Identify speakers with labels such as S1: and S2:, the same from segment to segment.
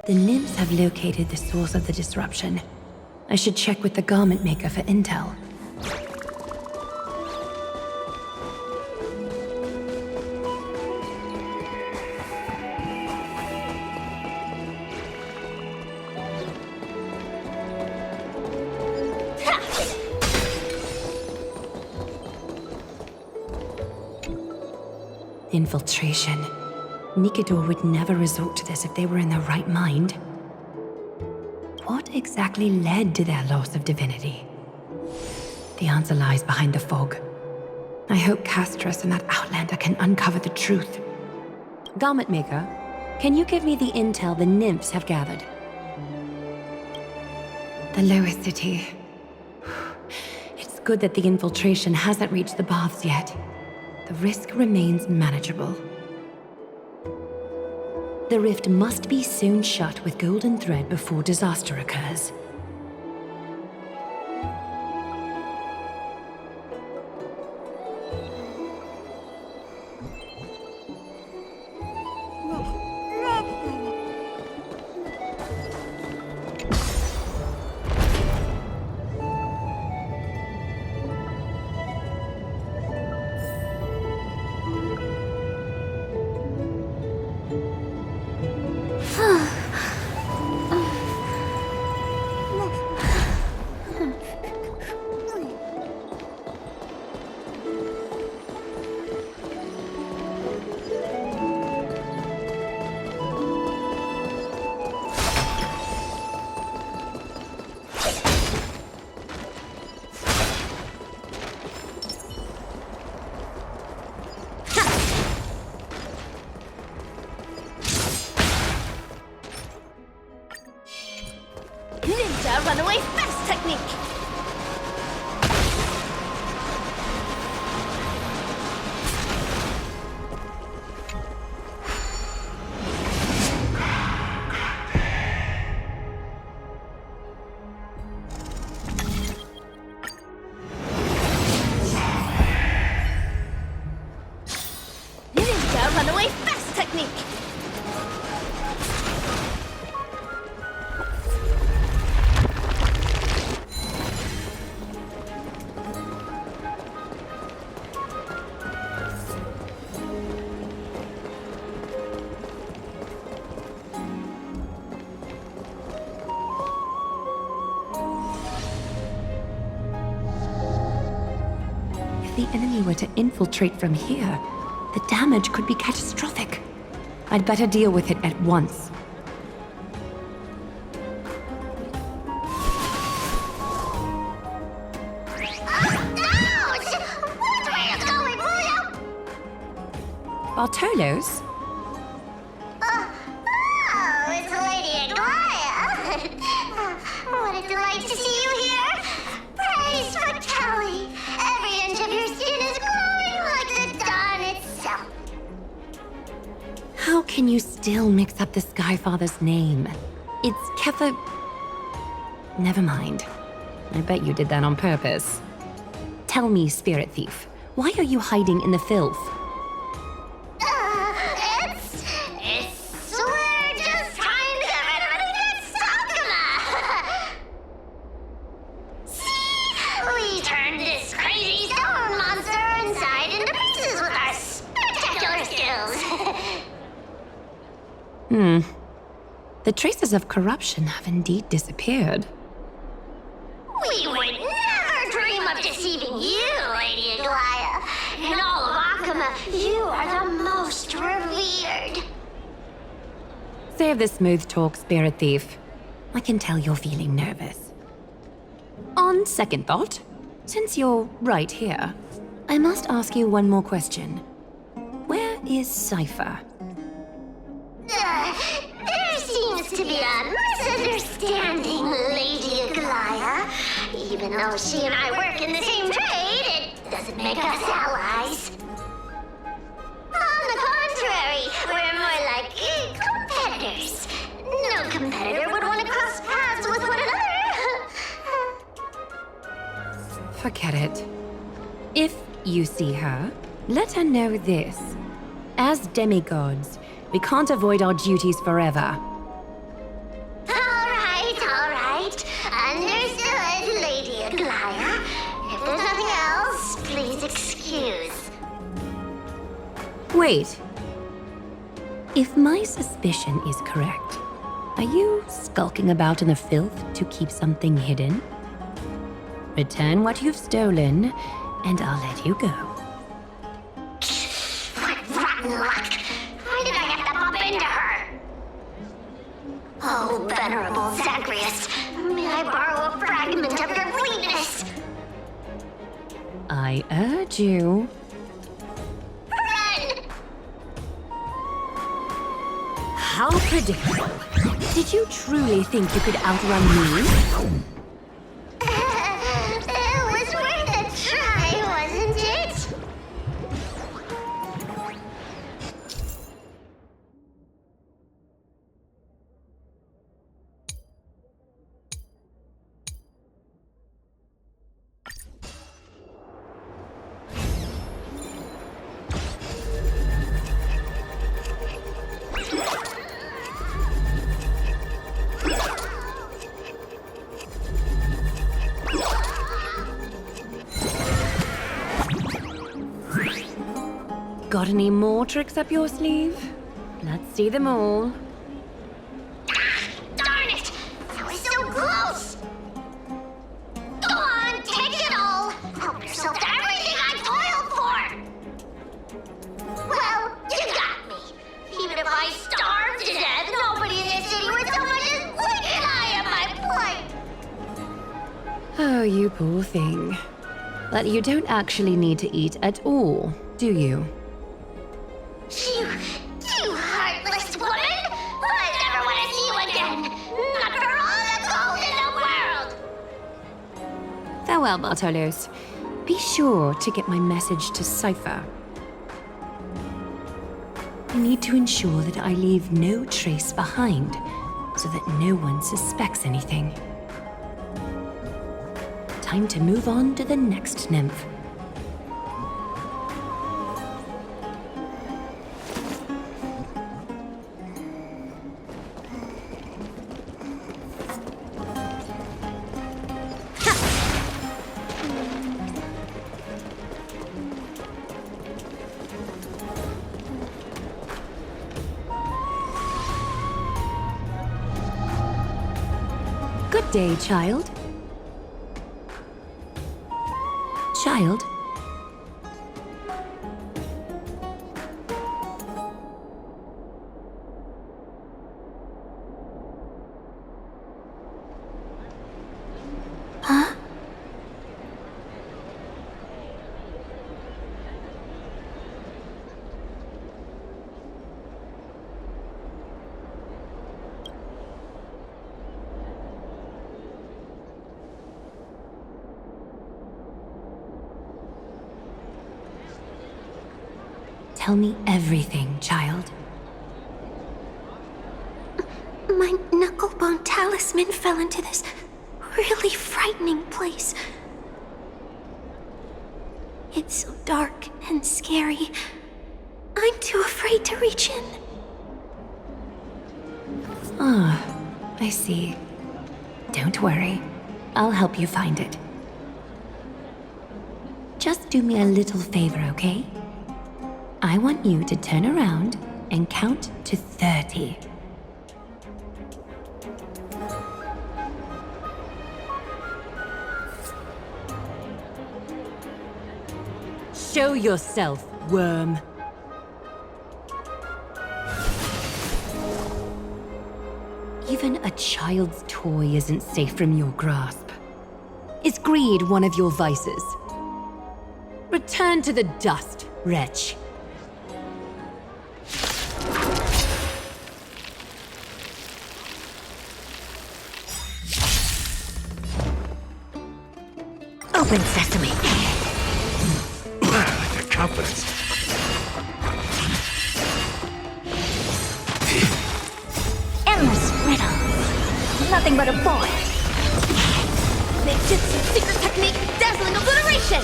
S1: The nymphs have located the source of the disruption. I should check with the garment maker for intel. Infiltration. Nikidor would never resort to this if they were in their right mind. What exactly led to their loss of divinity? The answer lies behind the fog. I hope Castras and that outlander can uncover the truth. Garment maker, can you give me the intel the nymphs have gathered? The lowest city. It's good that the infiltration hasn't reached the baths yet. The risk remains manageable. The rift must be sewn shut with golden thread before disaster occurs.
S2: Runaway fast technique! Ninja runaway fast technique!
S1: If the enemy were to infiltrate from here, the damage could be catastrophic. I'd better deal with it at once. Bartolos?
S2: Oh, it's Lady Aglaya. What a delight to see you here. Praise for Kelly. Every inch of your skin is glowing like the dawn itself.
S1: How can you still mix up the Skyfather's name? It's Kefa... Never mind. I bet you did that on purpose. Tell me, Spirit Thief, why are you hiding in the filth?
S2: We're just trying to get rid of anything Sakuma. See? We turned this crazy stone monster inside into pieces with our spectacular skills.
S1: The traces of corruption have indeed disappeared.
S2: We would never dream of deceiving you, Lady Aglaya. In all of Akuma, you are the most revered.
S1: Save the smooth talk, Spirit Thief. I can tell you're feeling nervous. On second thought, since you're right here, I must ask you one more question. Where is Cypher?
S2: There seems to be a misunderstanding, Lady Aglaya. Even though she and I work in the same trade, it doesn't make us allies. On the contrary, we're more like competitors. No competitor would want to cross paths with one another.
S1: Forget it. If you see her, let her know this. As demigods, we can't avoid our duties forever. Wait. If my suspicion is correct, are you skulking about in the filth to keep something hidden? Return what you've stolen, and I'll let you go.
S2: What rotten luck! Why did I have to bump into her? Oh, venerable Zagreus, may I borrow a fragment of your fleetness?
S1: I urge you.
S2: Run!
S1: How predictable. Did you truly think you could outrun me?
S2: It was worth a try, wasn't it?
S1: Got any more tricks up your sleeve? Let's see them all.
S2: Darn it! I was so close! Go on, take it all! Help yourself to everything I toiled for! Well, you got me. Even if I starved to death, nobody in this city would so much as blink an eye at my plight!
S1: Oh, you poor thing. But you don't actually need to eat at all, do you?
S2: You heartless woman! I never want to see you again! Not for all the gold in the world!
S1: Farewell, Bartolos. Be sure to get my message to Cypher. I need to ensure that I leave no trace behind, so that no one suspects anything. Time to move on to the next nymph. Good day, child. Child? Huh? Tell me everything, child.
S3: My knucklebone talisman fell into this really frightening place. It's so dark and scary. I'm too afraid to reach in.
S1: Ah, I see. Don't worry. I'll help you find it. Just do me a little favor, okay? I want you to turn around and count to 30. Show yourself, worm. Even a child's toy isn't safe from your grasp. Is greed one of your vices? Return to the dust, wretch.
S3: Open sesame.
S4: The confidence.
S3: Endless riddle. Nothing but a boy. Ninjutsu secret technique, dazzling obliteration.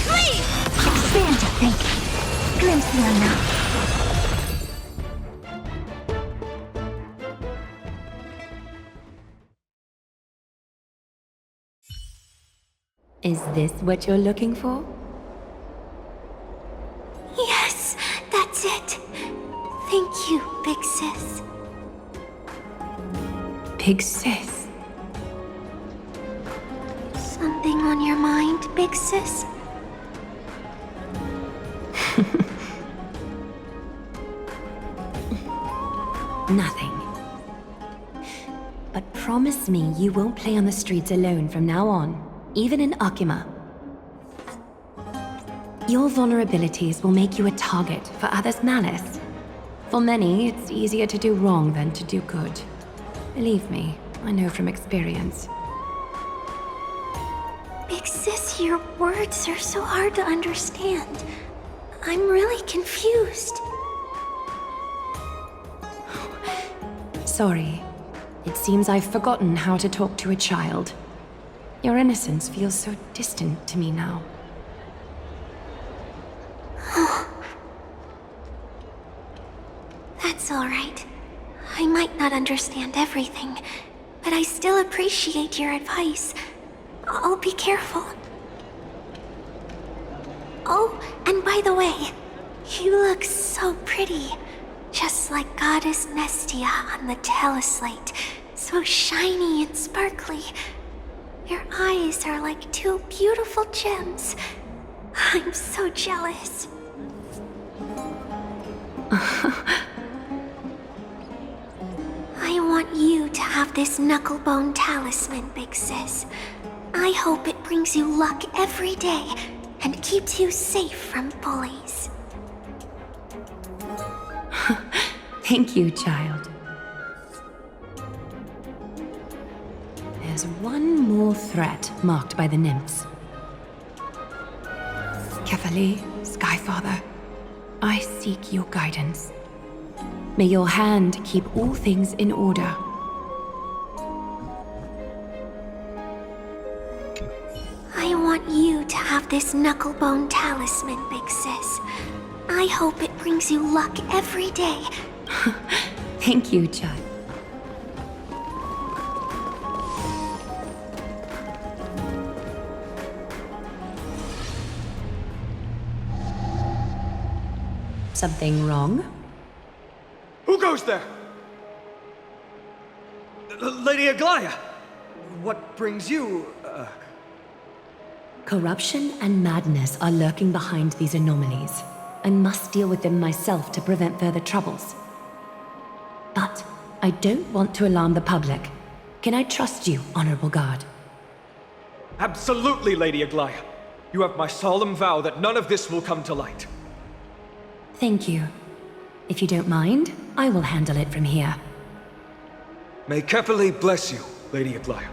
S3: Please! Expand to think. Glimpse the unknown.
S1: Is this what you're looking for?
S3: Yes, that's it. Big Sis?
S1: Big Sis?
S3: Something on your mind, Big Sis?
S1: Nothing. But promise me you won't play on the streets alone from now on, even in Akima. Your vulnerabilities will make you a target for others' malice. For many, it's easier to do wrong than to do good. Believe me, I know from experience.
S3: Big Sis, your words are so hard to understand. I'm really confused.
S1: Sorry. It seems I've forgotten how to talk to a child. Your innocence feels so distant to me now.
S3: That's all right. I might not understand everything, but I still appreciate your advice. I'll be careful. Oh, and by the way, you look so pretty. Just like Goddess Nestia on the teleslate. So shiny and sparkly. Your eyes are like two beautiful gems. I'm so jealous. I want you to have this knucklebone talisman, Big Sis. I hope it brings you luck every day and keeps you safe from bullies.
S1: Thank you, child. There's one more threat marked by the nymphs. Kefali, Skyfather, I seek your guidance. May your hand keep all things in order.
S3: I want you to have this knucklebone talisman, Big Sis. I hope it brings you luck every day.
S1: Thank you, child. Something wrong?
S4: Who goes there? Lady Aglaya! What brings you,
S1: Corruption and madness are lurking behind these anomalies. I must deal with them myself to prevent further troubles. But I don't want to alarm the public. Can I trust you, Honorable Guard?
S4: Absolutely, Lady Aglaya. You have my solemn vow that none of this will come to light.
S1: Thank you. If you don't mind, I will handle it from here.
S4: May Kefali bless you, Lady Aglaya.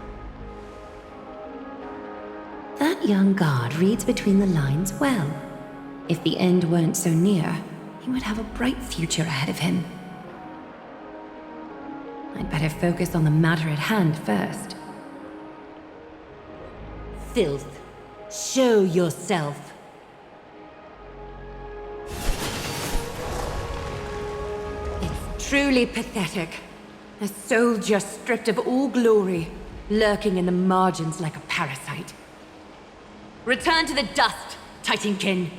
S1: That young guard reads between the lines well. If the end weren't so near, he would have a bright future ahead of him. I'd better focus on the matter at hand first.
S5: Filth, show yourself.
S1: It's truly pathetic. A soldier stripped of all glory, lurking in the margins like a parasite.
S5: Return to the dust, Titankin.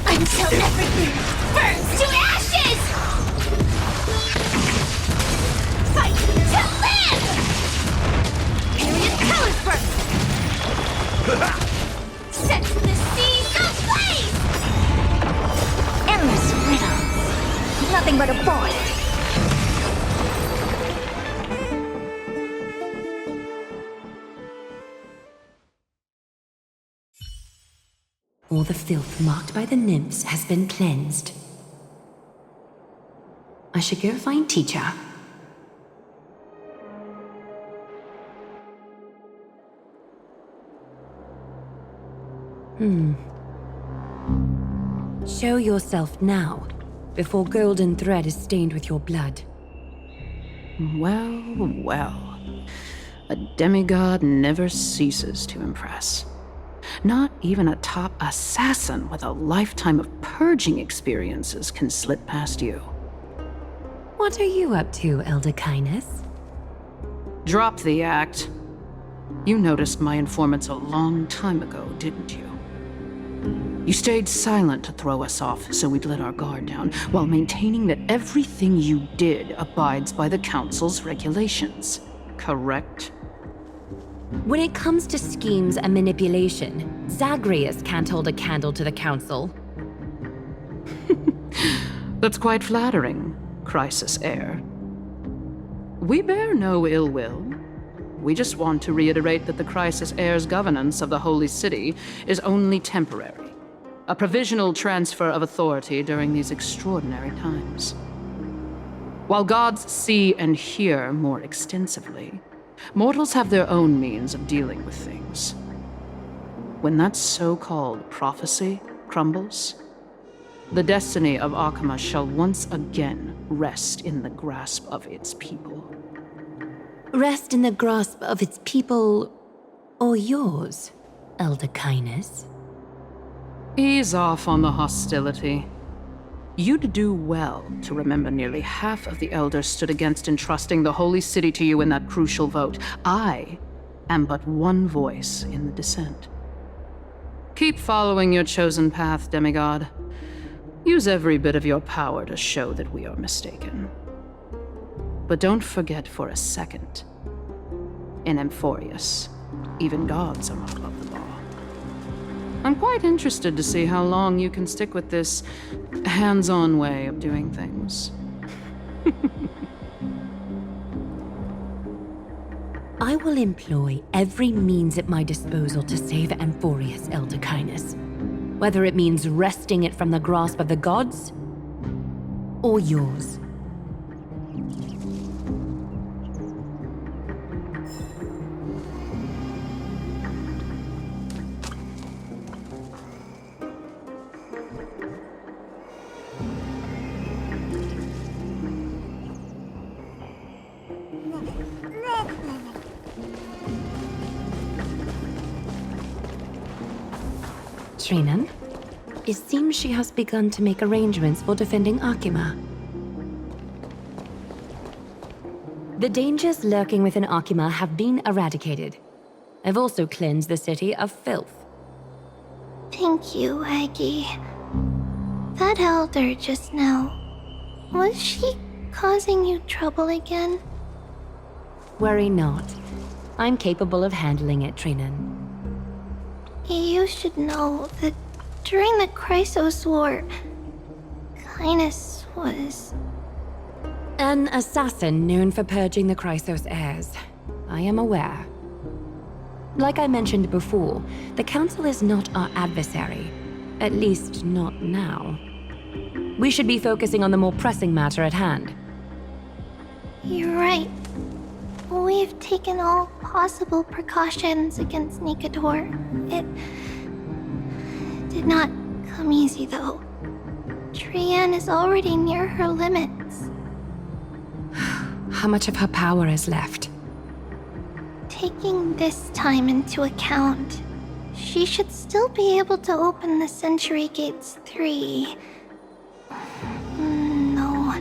S3: Until everything burns to ashes! Fight to live! Period colors burn! Set the seas ablaze! Endless riddles. Nothing but a void.
S1: All the filth marked by the nymphs has been cleansed. I should go find teacher. Show yourself now, before golden thread is stained with your blood.
S6: Well, well. A demigod never ceases to impress. Not even a top assassin with a lifetime of purging experiences can slip past you.
S1: What are you up to, Elder Kindness?
S6: Drop the act. You noticed my informants a long time ago, didn't you? You stayed silent to throw us off so we'd let our guard down, while maintaining that everything you did abides by the Council's regulations. Correct?
S1: When it comes to schemes and manipulation, Zagreus can't hold a candle to the Council.
S6: That's quite flattering, Crisis Heir. We bear no ill will. We just want to reiterate that the Crisis Heir's governance of the Holy City is only temporary. A provisional transfer of authority during these extraordinary times. While gods see and hear more extensively, mortals have their own means of dealing with things. When that so-called prophecy crumbles, the destiny of Akama shall once again rest in the grasp of its people.
S1: Rest in the grasp of its people, or yours, Elder Kindness?
S6: Ease off on the hostility. You'd do well to remember nearly half of the elders stood against entrusting the Holy City to you in that crucial vote. I am but one voice in the dissent. Keep following your chosen path, demigod. Use every bit of your power to show that we are mistaken. But don't forget for a second, in Emphorius, even gods are not above the law. I'm quite interested to see how long you can stick with this hands-on way of doing things.
S1: I will employ every means at my disposal to save Emphorius, Elder Kindness. Whether it means wresting it from the grasp of the gods, or yours. Trinan, it seems she has begun to make arrangements for defending Akima. The dangers lurking within Akima have been eradicated. I've also cleansed the city of filth.
S3: Thank you, Aggie. That elder just now, was she causing you trouble again?
S1: Worry not. I'm capable of handling it, Trinan.
S3: You should know that during the Chrysos War, Kindness was...
S1: An assassin known for purging the Chrysos heirs. I am aware. Like I mentioned before, the Council is not our adversary. At least, not now. We should be focusing on the more pressing matter at hand.
S3: You're right. We've taken all possible precautions against Nikador. It did not come easy, though. Paean is already near her limits.
S1: How much of her power is left?
S3: Taking this time into account, she should still be able to open the Century Gates 3. No,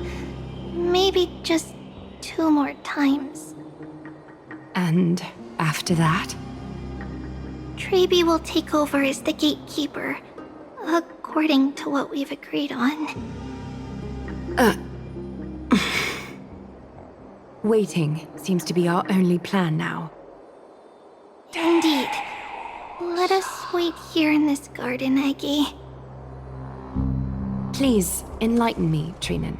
S3: maybe just 2 more times.
S1: And after that?
S3: Trebi will take over as the gatekeeper, according to what we've agreed on.
S1: Waiting seems to be our only plan now.
S3: Indeed. Let us wait here in this garden, Aggie.
S1: Please, enlighten me, Trinan.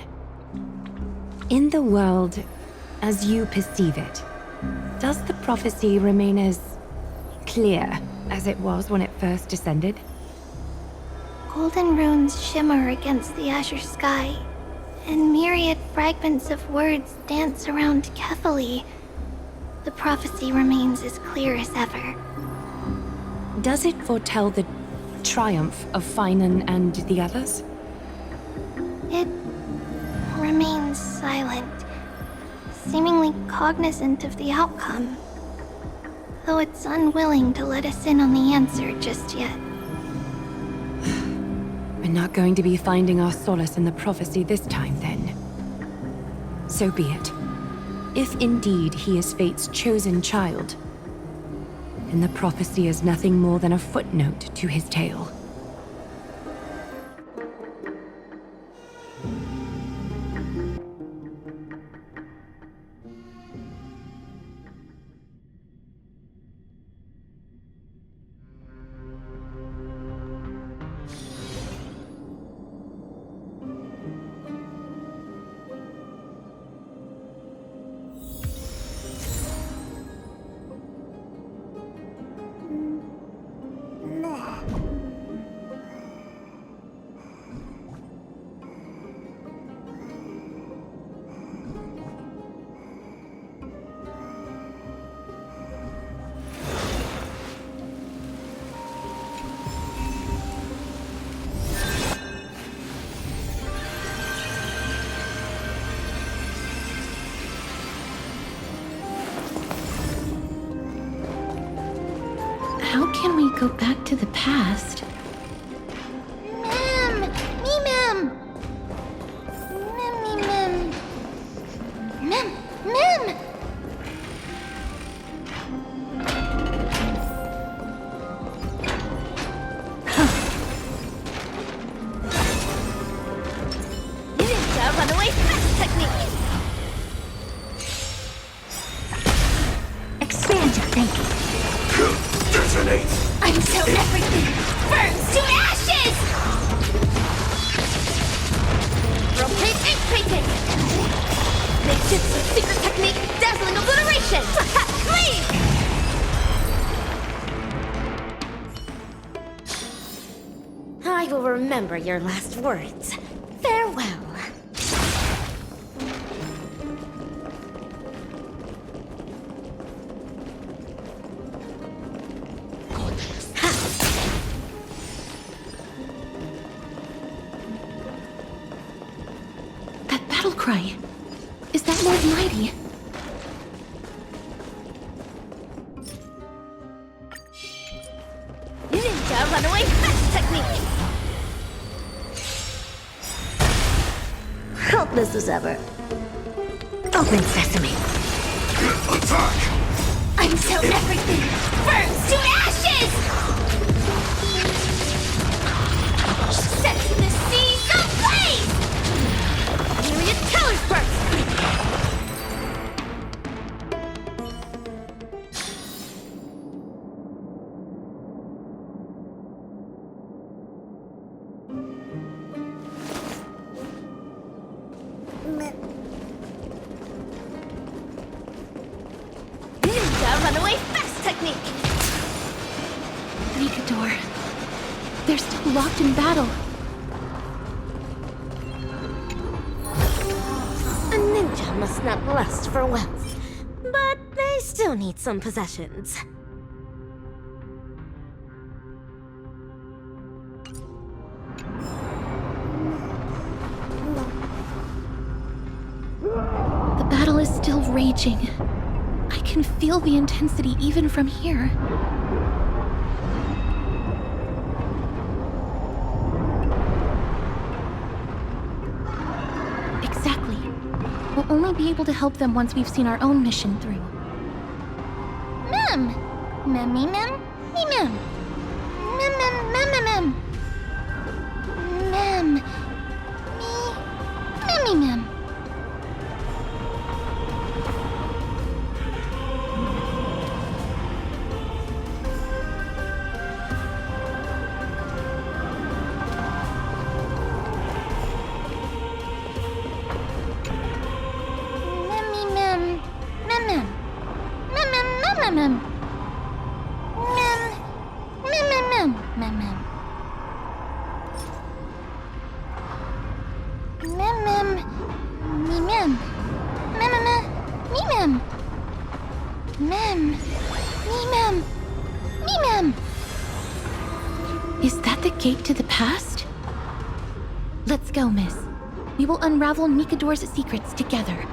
S1: In the world, as you perceive it, does the prophecy remain as clear as it was when it first descended?
S3: Golden runes shimmer against the azure sky, and myriad fragments of words dance around Kefali. The prophecy remains as clear as ever.
S1: Does it foretell the triumph of Finan and the others?
S3: It remains silent, seemingly cognizant of the outcome. though it's unwilling to let us in on the answer just yet.
S1: We're not going to be finding our solace in the prophecy this time, then. So be it. If indeed he is Fate's chosen child, then the prophecy is nothing more than a footnote to his tale.
S3: How can we go back to the past? Mem! Me, Mem! Mem, me, Mem! Mem! Mem!
S2: Ninja runaway fast technique! Expand your thinking.
S7: Detonate!
S2: Until everything burns to ashes! Rotate ink painting! Ninjutsu secret technique, dazzling obliteration! Clean! I will remember your last words. Farewell.
S3: That battle cry. Is that Lord Mighty?
S2: Ninja runaway fast technique! Helpless as ever. Open sesame.
S7: Attack!
S2: Until everything burns to ashes! Set the seas ablaze! Myriad colors burst! Ninja runaway fast technique!
S3: Nikador. They're still locked in battle.
S2: A ninja must not lust for wealth, but they still need some possessions.
S3: The battle is still raging. I can feel the intensity even from here. Exactly. We'll only be able to help them once we've seen our own mission through.
S2: Mem! Mem, me, mem, me, mem. Mem, mem, mem, mem, mem. Mem. Me, mem.
S3: Is that the gate to the past? Let's go, miss. We will unravel Nikador's secrets together.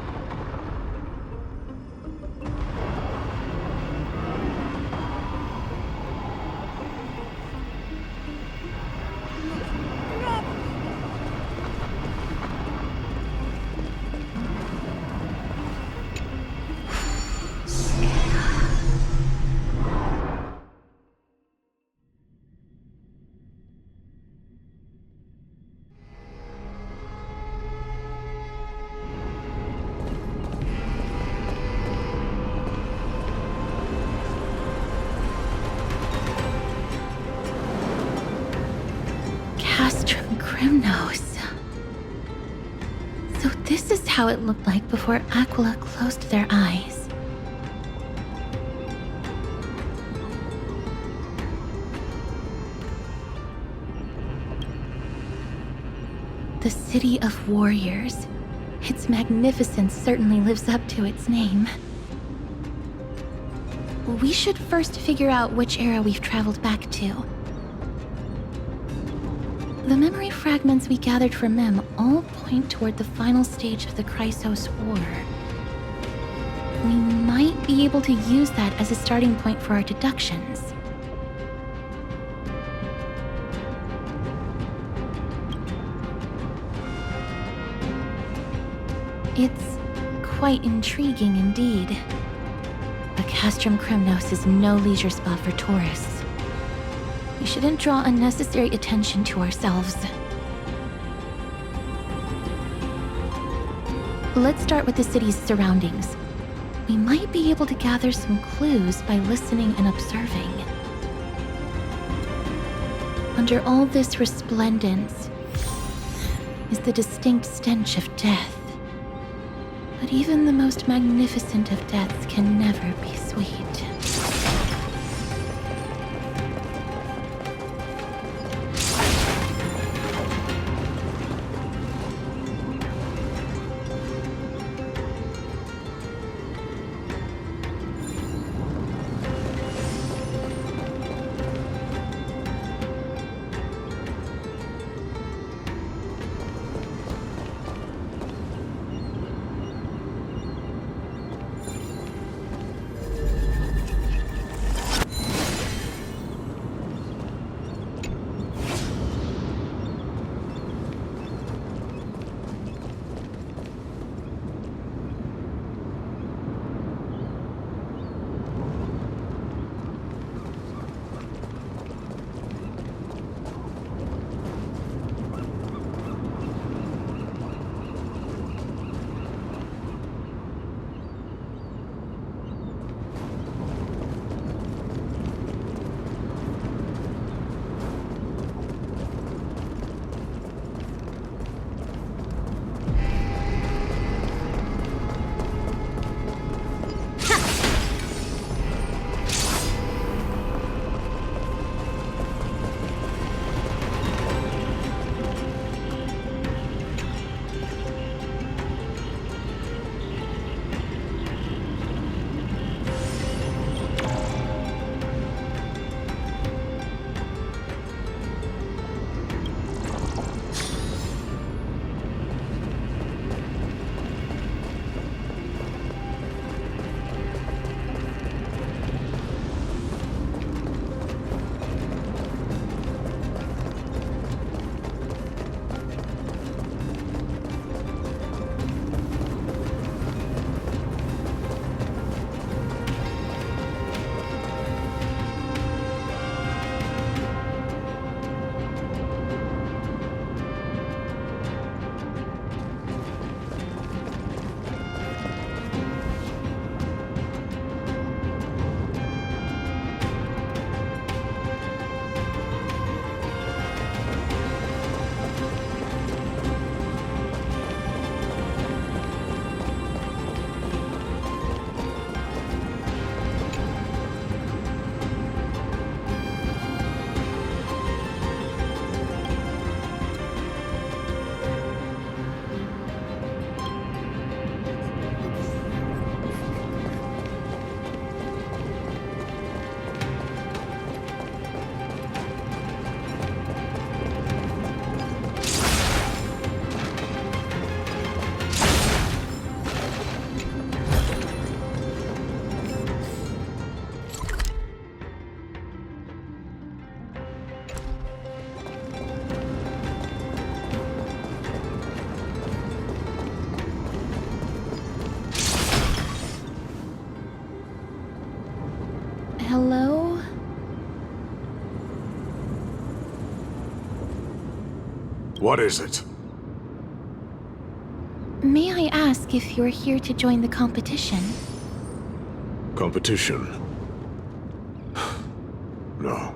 S3: Primnose. So this is how it looked like before Aquila closed their eyes. The City of Warriors. Its magnificence certainly lives up to its name. We should first figure out which era we've traveled back to. The memory fragments we gathered from Mem all point toward the final stage of the Chrysos War. We might be able to use that as a starting point for our deductions. It's quite intriguing indeed. But Castrum Crimnos is no leisure spot for tourists. We shouldn't draw unnecessary attention to ourselves. Let's start with the city's surroundings. We might be able to gather some clues by listening and observing. Under all this resplendence is the distinct stench of death. But even the most magnificent of deaths can never be sweet. Hello?
S7: What is it?
S3: May I ask if you're here to join the competition?
S7: Competition? No.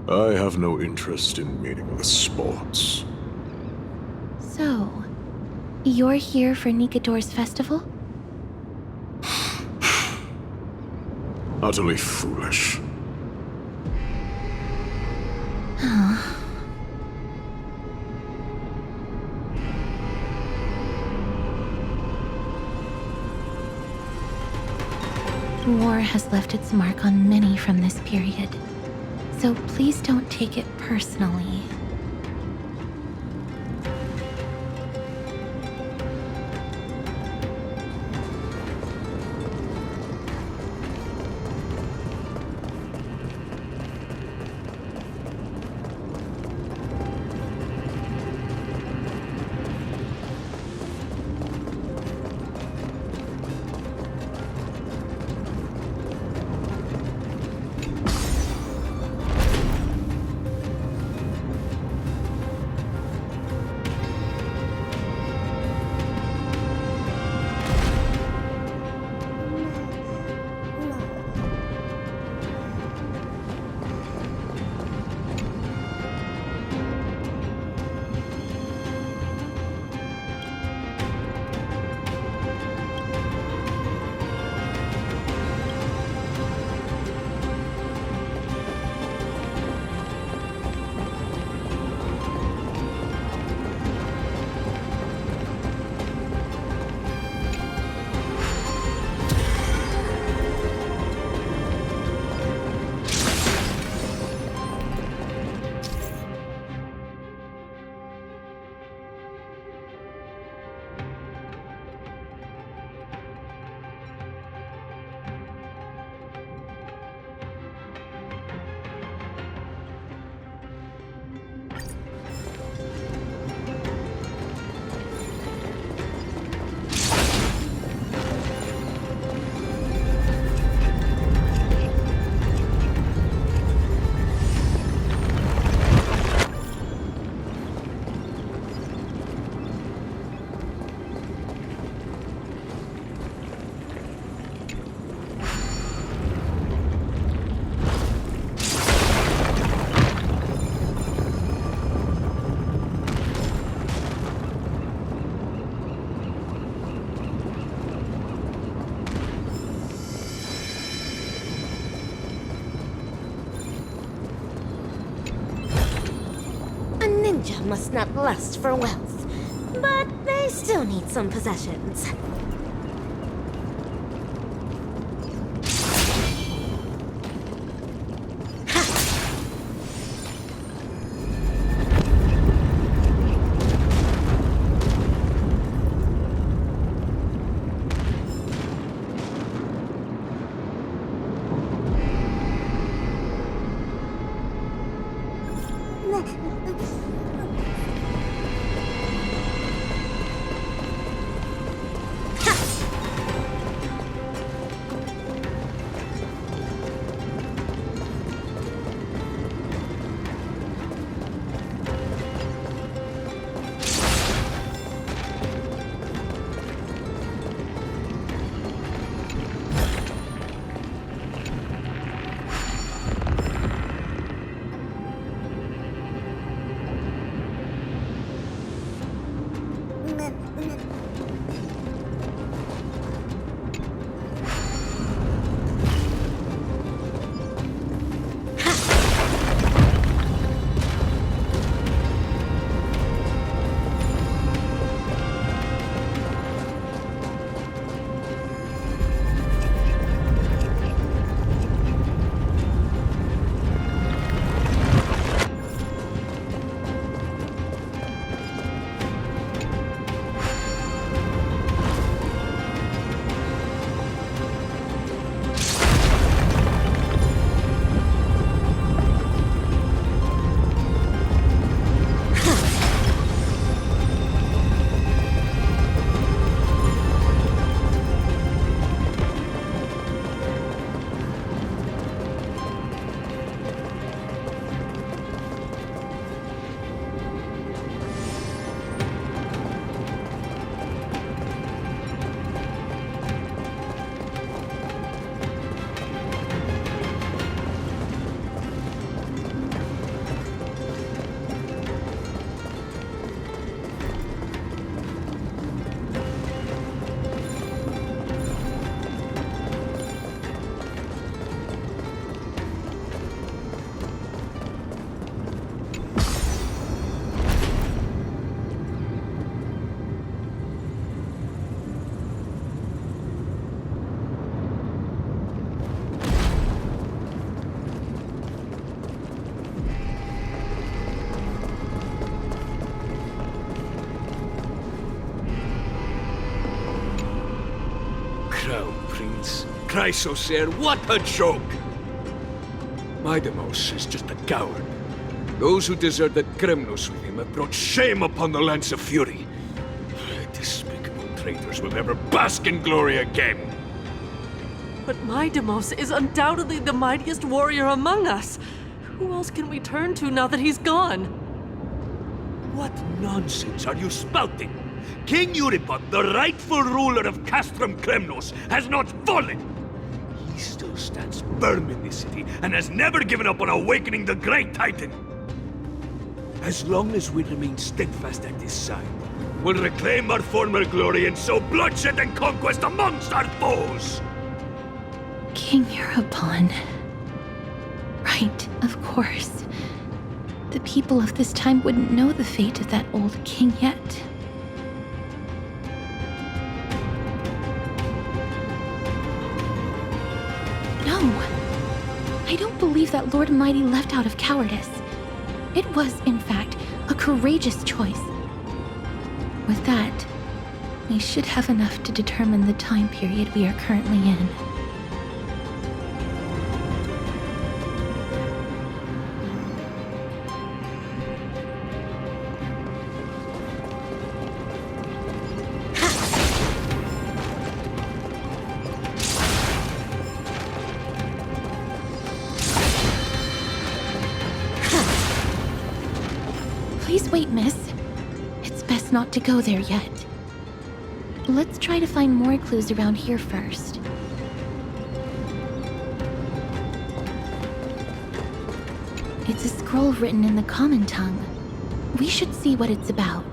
S7: I have no interest in meaningless sports.
S3: So, you're here for Nikador's festival?
S7: Utterly foolish.
S3: War has left its mark on many from this period, so please don't take it personally.
S8: Ninja must not lust for wealth, but they still need some possessions.
S7: Chrysocer, what a joke! My Demos is just a coward. Those who deserted Kremnos with him have brought shame upon the Lance of Fury. Despicable traitors will never bask in glory again.
S9: But my Demos is undoubtedly the mightiest warrior among us. Who else can we turn to now that he's gone?
S7: What nonsense are you spouting? King Euripon, the rightful ruler of Castrum Kremnos, has not fallen. He still stands firm in this city and has never given up on awakening the great Titan. As long as we remain steadfast at his side, we'll reclaim our former glory and sow bloodshed and conquest amongst our foes!
S3: King Euripon. Right, of course. The people of this time wouldn't know the fate of that old king yet. No! I don't believe that Lord Mighty left out of cowardice. It was, in fact, a courageous choice. With that, we should have enough to determine the time period we are currently in. Please wait, miss. It's best not to go there yet. Let's try to find more clues around here first. It's a scroll written in the common tongue. We should see what it's about.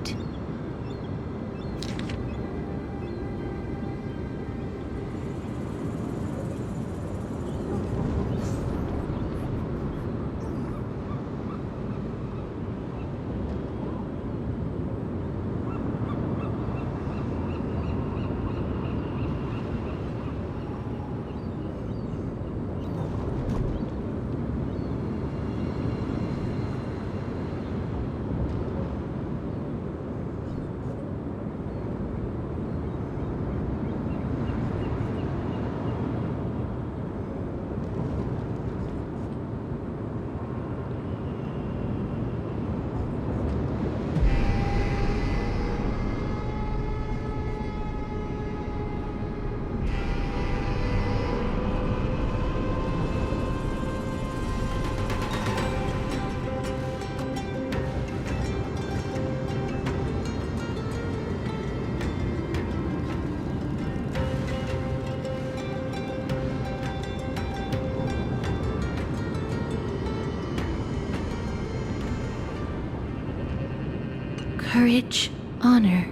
S3: Courage, honor,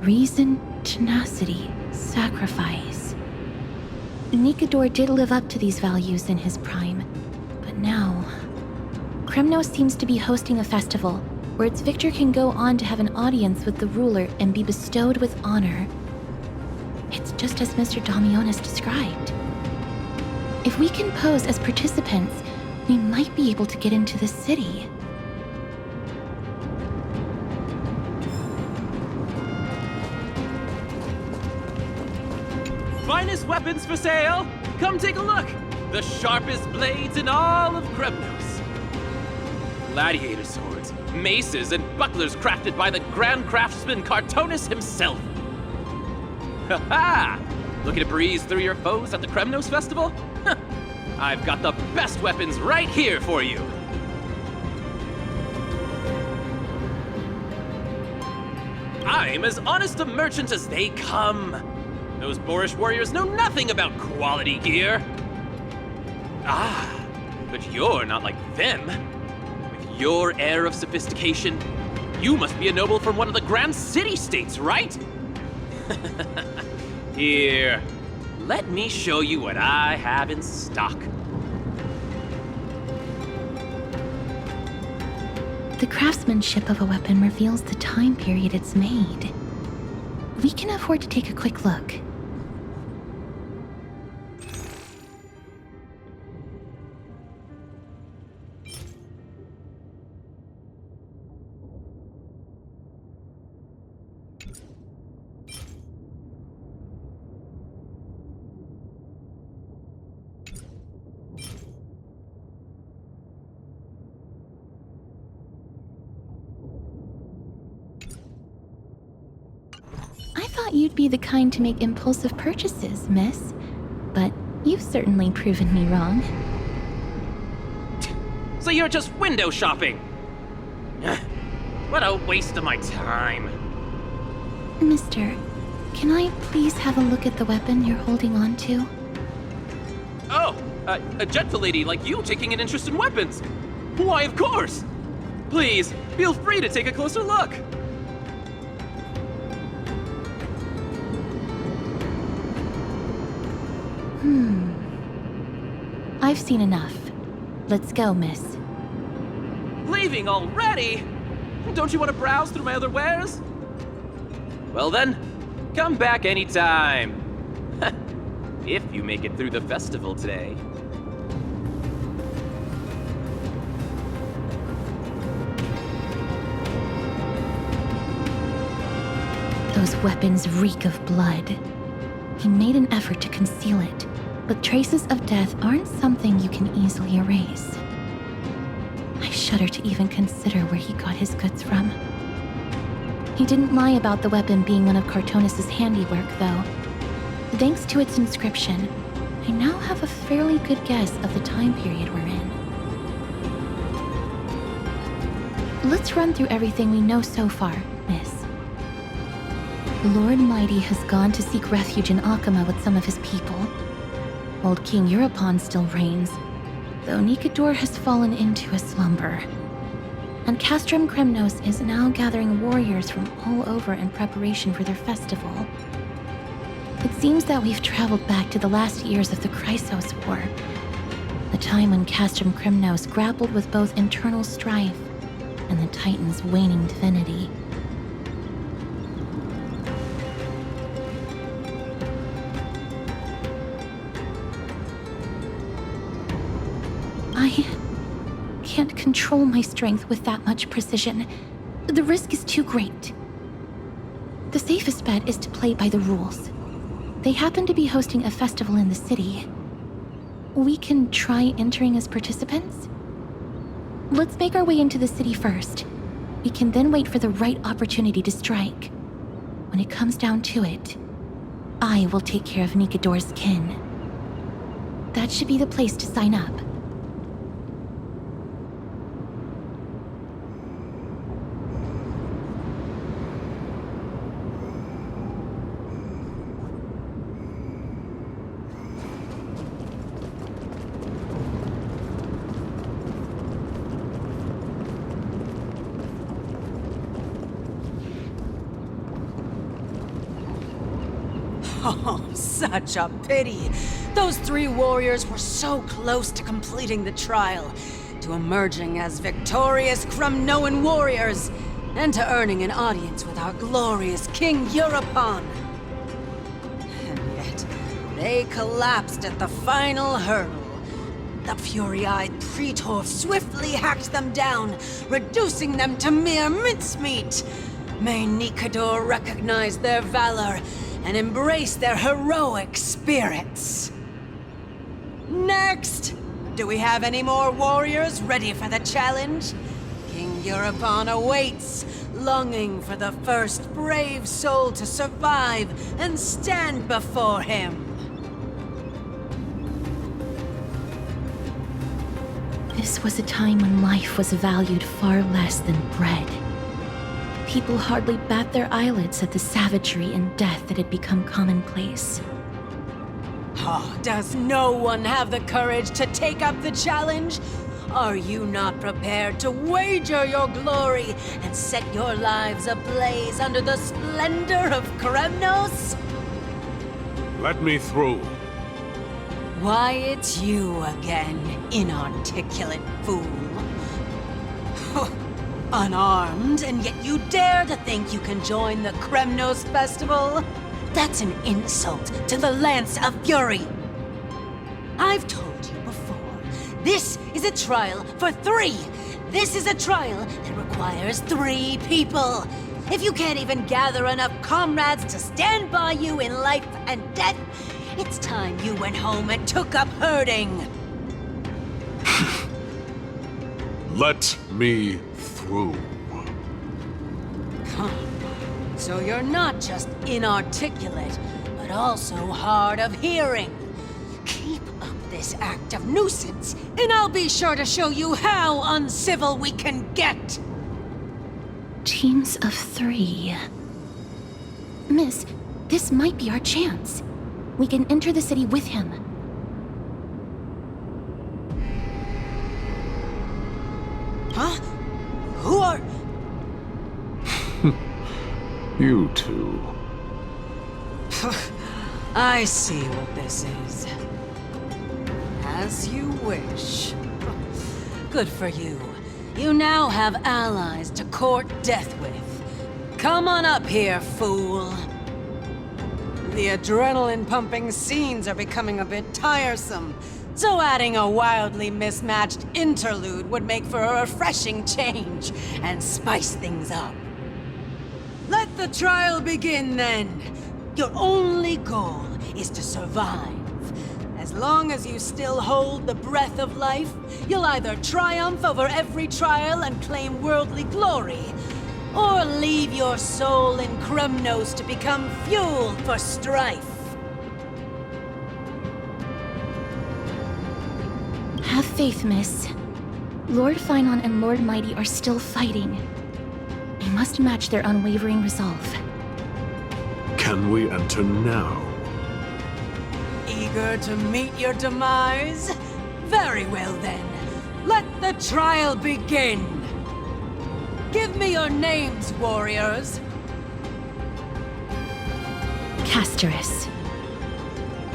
S3: reason, tenacity, sacrifice. Nikador did live up to these values in his prime, but now... Kremnos seems to be hosting a festival where its victor can go on to have an audience with the ruler and be bestowed with honor. It's just as Mr. Damionis described. If we can pose as participants, we might be able to get into the city.
S10: Finest weapons for sale! Come take a look! The sharpest blades in all of Kremnos. Gladiator swords, maces, and bucklers crafted by the grand craftsman Cartonus himself. Ha ha! Looking to breeze through your foes at the Kremnos Festival? Huh. I've got the best weapons right here for you! I'm as honest a merchant as they come. Those boorish warriors know nothing about quality gear. Ah, but you're not like them. With your air of sophistication, you must be a noble from one of the grand city-states, right? Here, let me show you what I have in stock.
S3: The craftsmanship of a weapon reveals the time period it's made. We can afford to take a quick look. you'd be the kind to make impulsive purchases, miss. But you've certainly proven me wrong.
S10: So you're just window shopping? What a waste of my time.
S3: Mister, can I please have a look at the weapon you're holding on to?
S10: Oh, a gentle lady like you taking an interest in weapons. Why, of course. Please, feel free to take a closer look.
S3: I've seen enough. Let's go, miss.
S10: Leaving already? Don't you want to browse through my other wares? Well then, come back anytime. If you make it through the festival today.
S3: Those weapons reek of blood. He made an effort to conceal it, but traces of death aren't something you can easily erase. I shudder to even consider where he got his goods from. He didn't lie about the weapon being one of Cartonis' handiwork, though. Thanks to its inscription, I now have a fairly good guess of the time period we're in. Let's run through everything we know so far, miss. Lord Mighty has gone to seek refuge in Akama with some of his people. Old King Europon still reigns, though Nikador has fallen into a slumber. And Castrum Kremnos is now gathering warriors from all over in preparation for their festival. It seems that we've traveled back to the last years of the Chrysos War, the time when Castrum Kremnos grappled with both internal strife and the Titan's waning divinity. I can't control my strength with that much precision. The risk is too great. The safest bet is to play by the rules. They happen to be hosting a festival in the city. We can try entering as participants? Let's make our way into the city first. We can then wait for the right opportunity to strike. When it comes down to it, I will take care of Nikador's kin. That should be the place to sign up.
S11: Oh, such a pity. Those three warriors were so close to completing the trial, to emerging as victorious Kremnoan warriors, and to earning an audience with our glorious King Europon. And yet, they collapsed at the final hurdle. The fury-eyed Praetor swiftly hacked them down, reducing them to mere mincemeat. May Nikador recognize their valor and embrace their heroic spirits. Next! Do we have any more warriors ready for the challenge? King Europon awaits, longing for the first brave soul to survive and stand before him.
S3: This was a time when life was valued far less than bread. People hardly bat their eyelids at the savagery and death that had become commonplace.
S11: Oh, does no one have the courage to take up the challenge? Are you not prepared to wager your glory and set your lives ablaze under the splendor of Kremnos?
S7: Let me through.
S11: Why, it's you again, inarticulate fool. Unarmed, and yet you dare to think you can join the Kremnos festival? That's an insult to the Lance of Fury. I've told you before, this is a trial for 3. This is a trial that requires 3 people. If you can't even gather enough comrades to stand by you in life and death, it's time you went home and took up herding.
S7: Let me through.
S11: So you're not just inarticulate, but also hard of hearing. Keep up this act of nuisance, and I'll be sure to show you how uncivil we can get!
S3: Teams of 3. Miss, this might be our chance. We can enter the city with him.
S11: Huh? Who are...
S12: You two.
S11: I see what this is. As you wish. Good for you. You now have allies to court death with. Come on up here, fool. The adrenaline-pumping scenes are becoming a bit tiresome, so adding a wildly mismatched interlude would make for a refreshing change and spice things up. Let the trial begin, then. Your only goal is to survive. As long as you still hold the breath of life, you'll either triumph over every trial and claim worldly glory, or leave your soul in Kremnos to become fuel for strife.
S3: Have faith, miss. Lord Finon and Lord Mighty are still fighting. We must match their unwavering resolve.
S12: Can we enter now?
S11: Eager to meet your demise? Very well then. Let the trial begin. Give me your names, warriors.
S1: Casterus.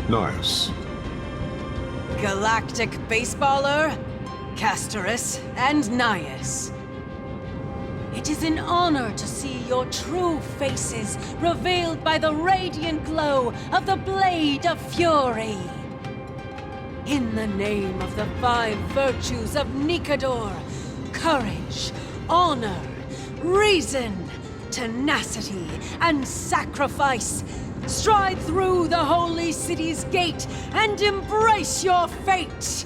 S12: Nice.
S11: Galactic Baseballer, Casterus, and Nias. It is an honor to see your true faces revealed by the radiant glow of the Blade of Fury. In the name of the 5 virtues of Nikador, courage, honor, reason, tenacity, and sacrifice, stride through the holy city's gate and embrace your fate!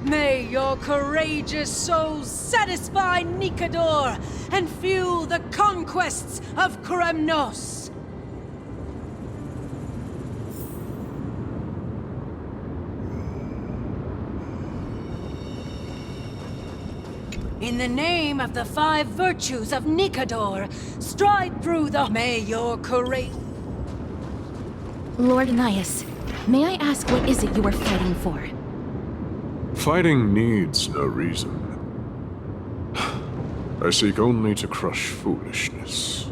S11: May your courageous souls satisfy Nikador and fuel the conquests of Kremnos! In the name of the 5 virtues of Nikador, stride through the... May your courage...
S3: Lord Nias, may I ask what is it you are fighting for?
S12: Fighting needs no reason. I seek only to crush foolishness.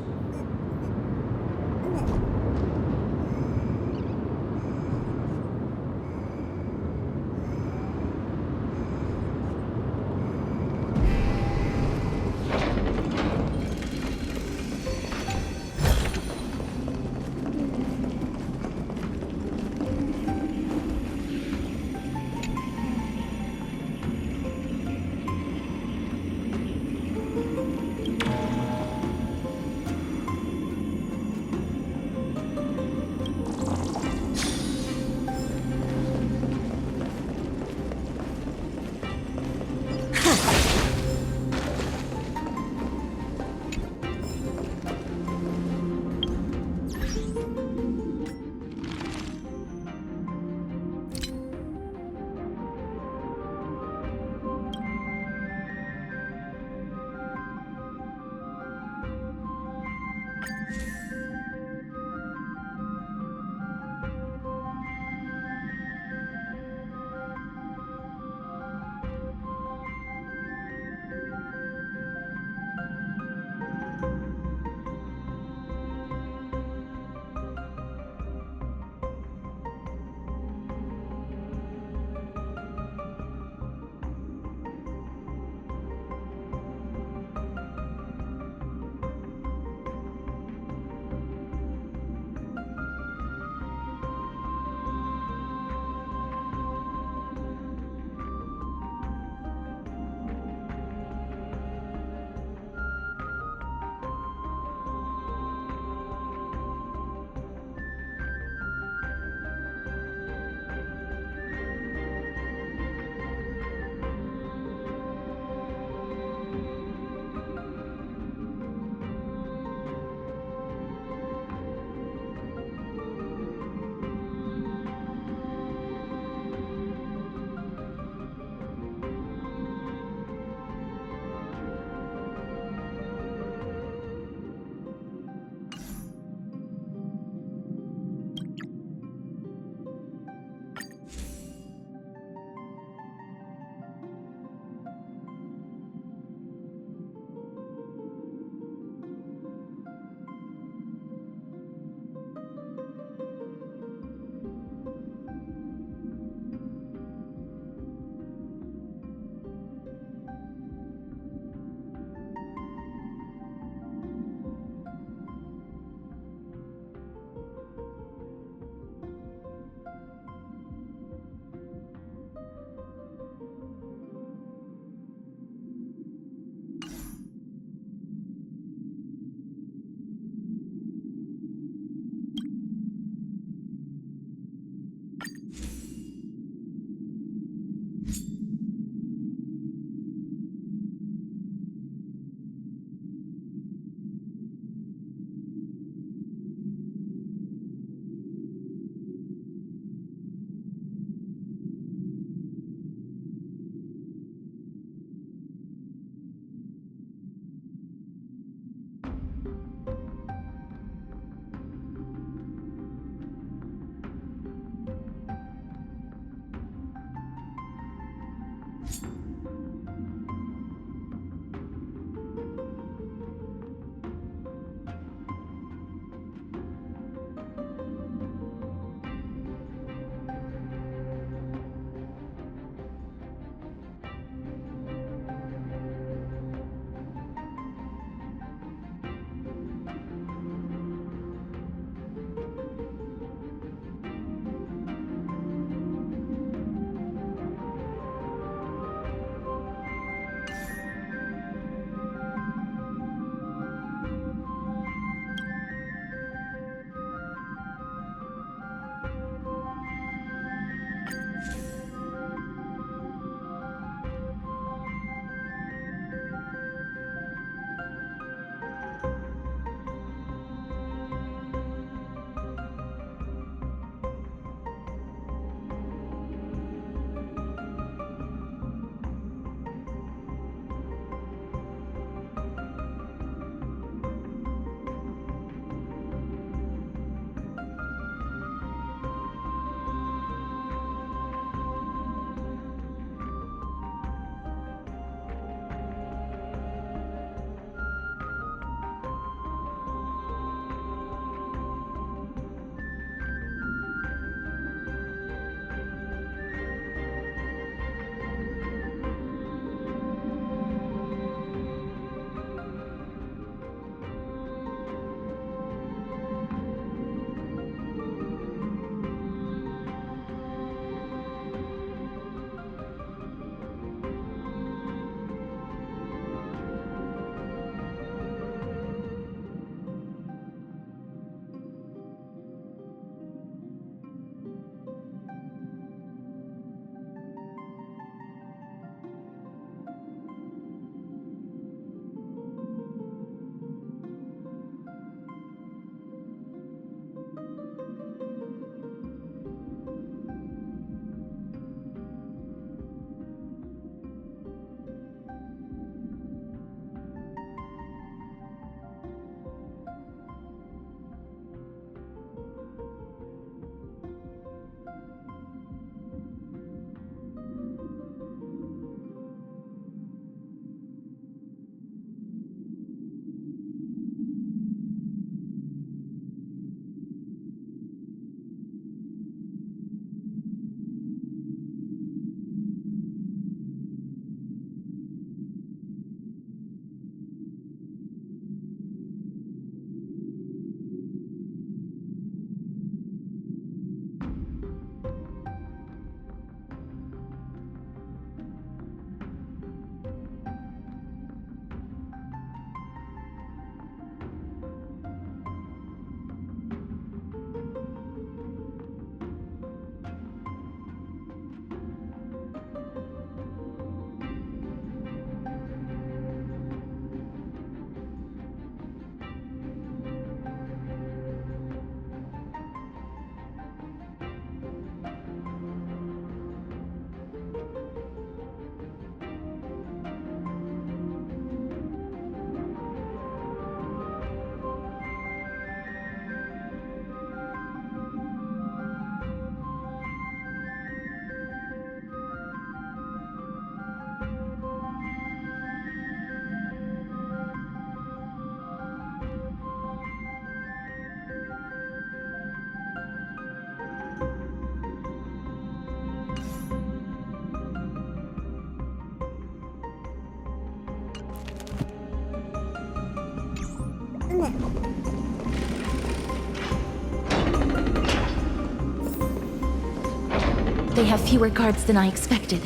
S3: They have fewer guards than I expected.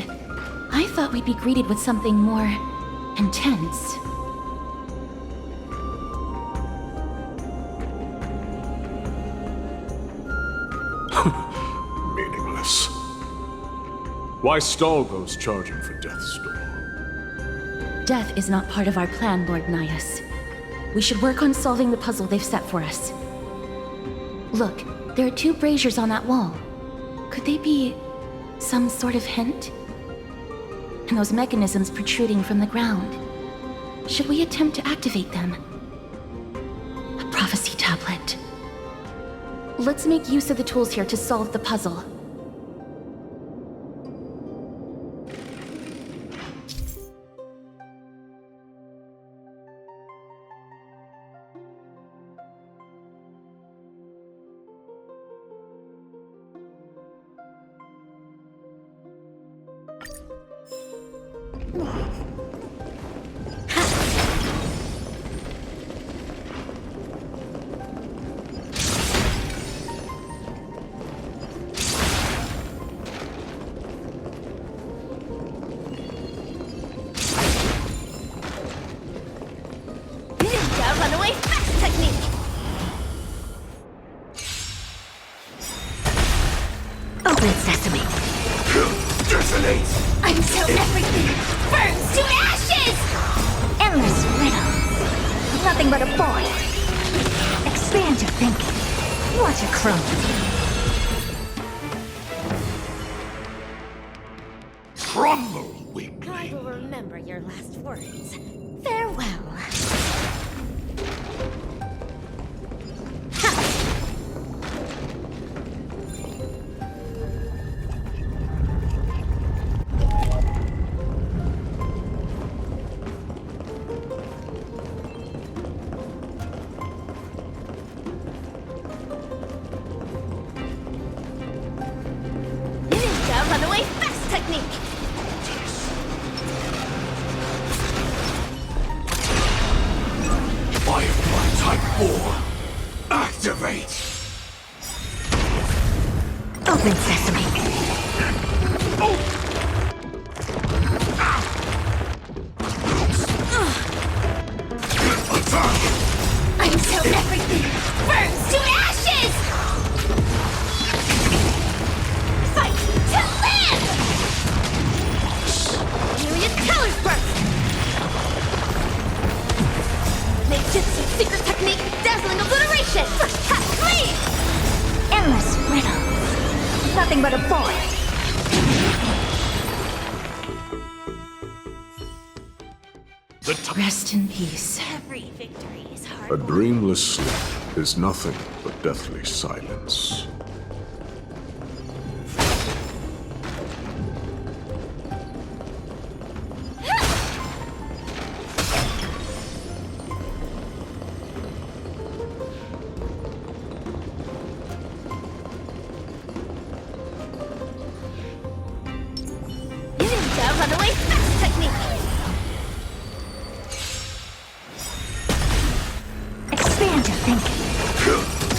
S3: I thought we'd be greeted with something more intense.
S12: Meaningless. Why stall those charging for death's door?
S3: Death is not part of our plan, Lord Nias. We should work on solving the puzzle they've set for us. Look, there are 2 braziers on that wall. Could they be some sort of hint? And those mechanisms protruding from the ground. Should we attempt to activate them? A prophecy tablet. Let's make use of the tools here to solve the puzzle.
S2: Runaway fast technique! Open sesame.
S7: Desolate!
S2: Until everything burns to ashes! Endless riddles. Nothing but a boy. Expand your thinking. Watch it crumble.
S7: Crumble, weakling!
S8: I will remember your last words. Farewell.
S2: Runaway fast technique!
S7: Firefly Type 4! Activate!
S2: Open sesame.
S7: Attack!
S2: Until everything burns to ashes! Fight to live! Myriad colors burst! Ninjutsu secret technique, dazzling obliteration! First half lead! Endless riddles. Nothing but a boy.
S3: Rest in peace.
S2: Every victory is hard.
S12: A dreamless sleep is nothing but deathly silence.
S2: Ninja runaway fast technique. Expand your thinking.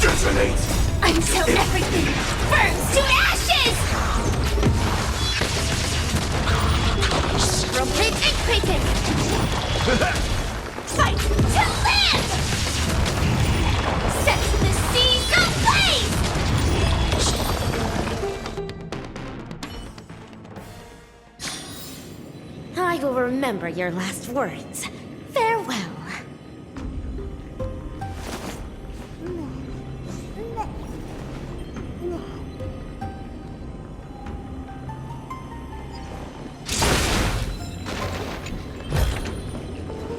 S7: Desolate!
S2: Until everything burns to ashes! Rotate ink painting! Fight to live! Set the seas ablaze!
S8: I will remember your last words. Farewell.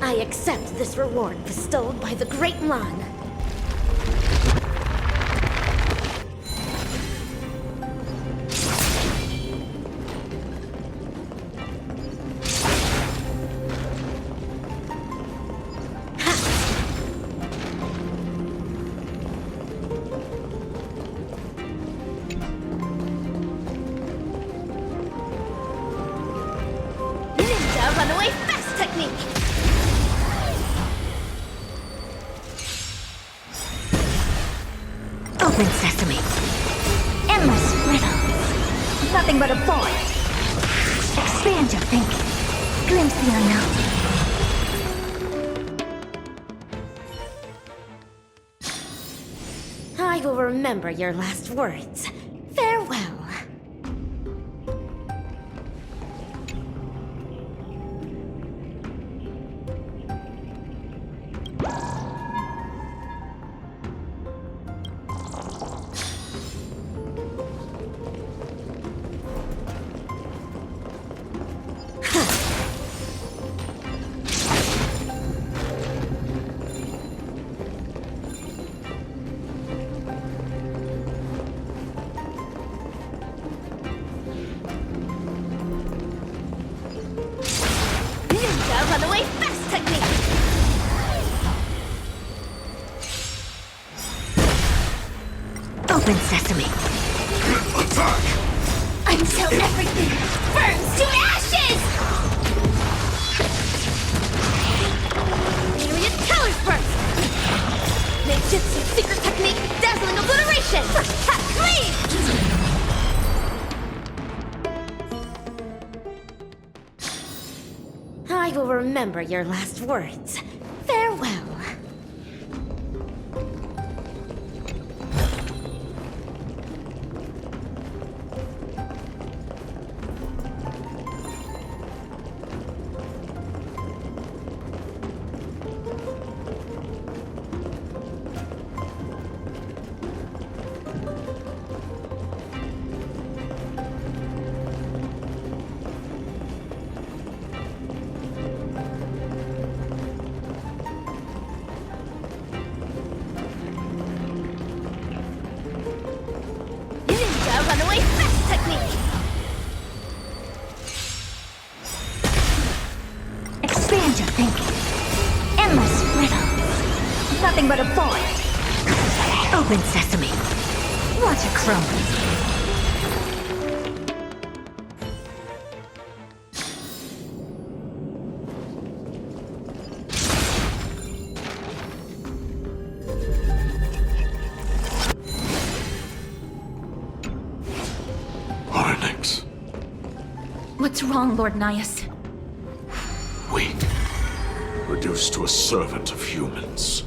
S8: I accept this reward bestowed by the Great Lan.
S2: Ninja runaway fast technique!
S3: Open sesame. Endless riddles. Nothing but a void. Expand your thinking. Glimpse the unknown.
S8: I will remember your last words. Farewell.
S2: Runaway fast technique!
S3: Open sesame.
S12: Attack!
S2: Until everything burns to ashes! Myriad colors burst! Ninjutsu secret technique, dazzling obliteration! Clean!
S8: I will remember your last words. Farewell.
S2: Runaway fast technique!
S3: Expand your thinking. Endless riddles. Nothing but a void. Open sesame. Watch it crumble.
S2: What's wrong, Lord Nias?
S12: Weak. Reduced to a servant of humans.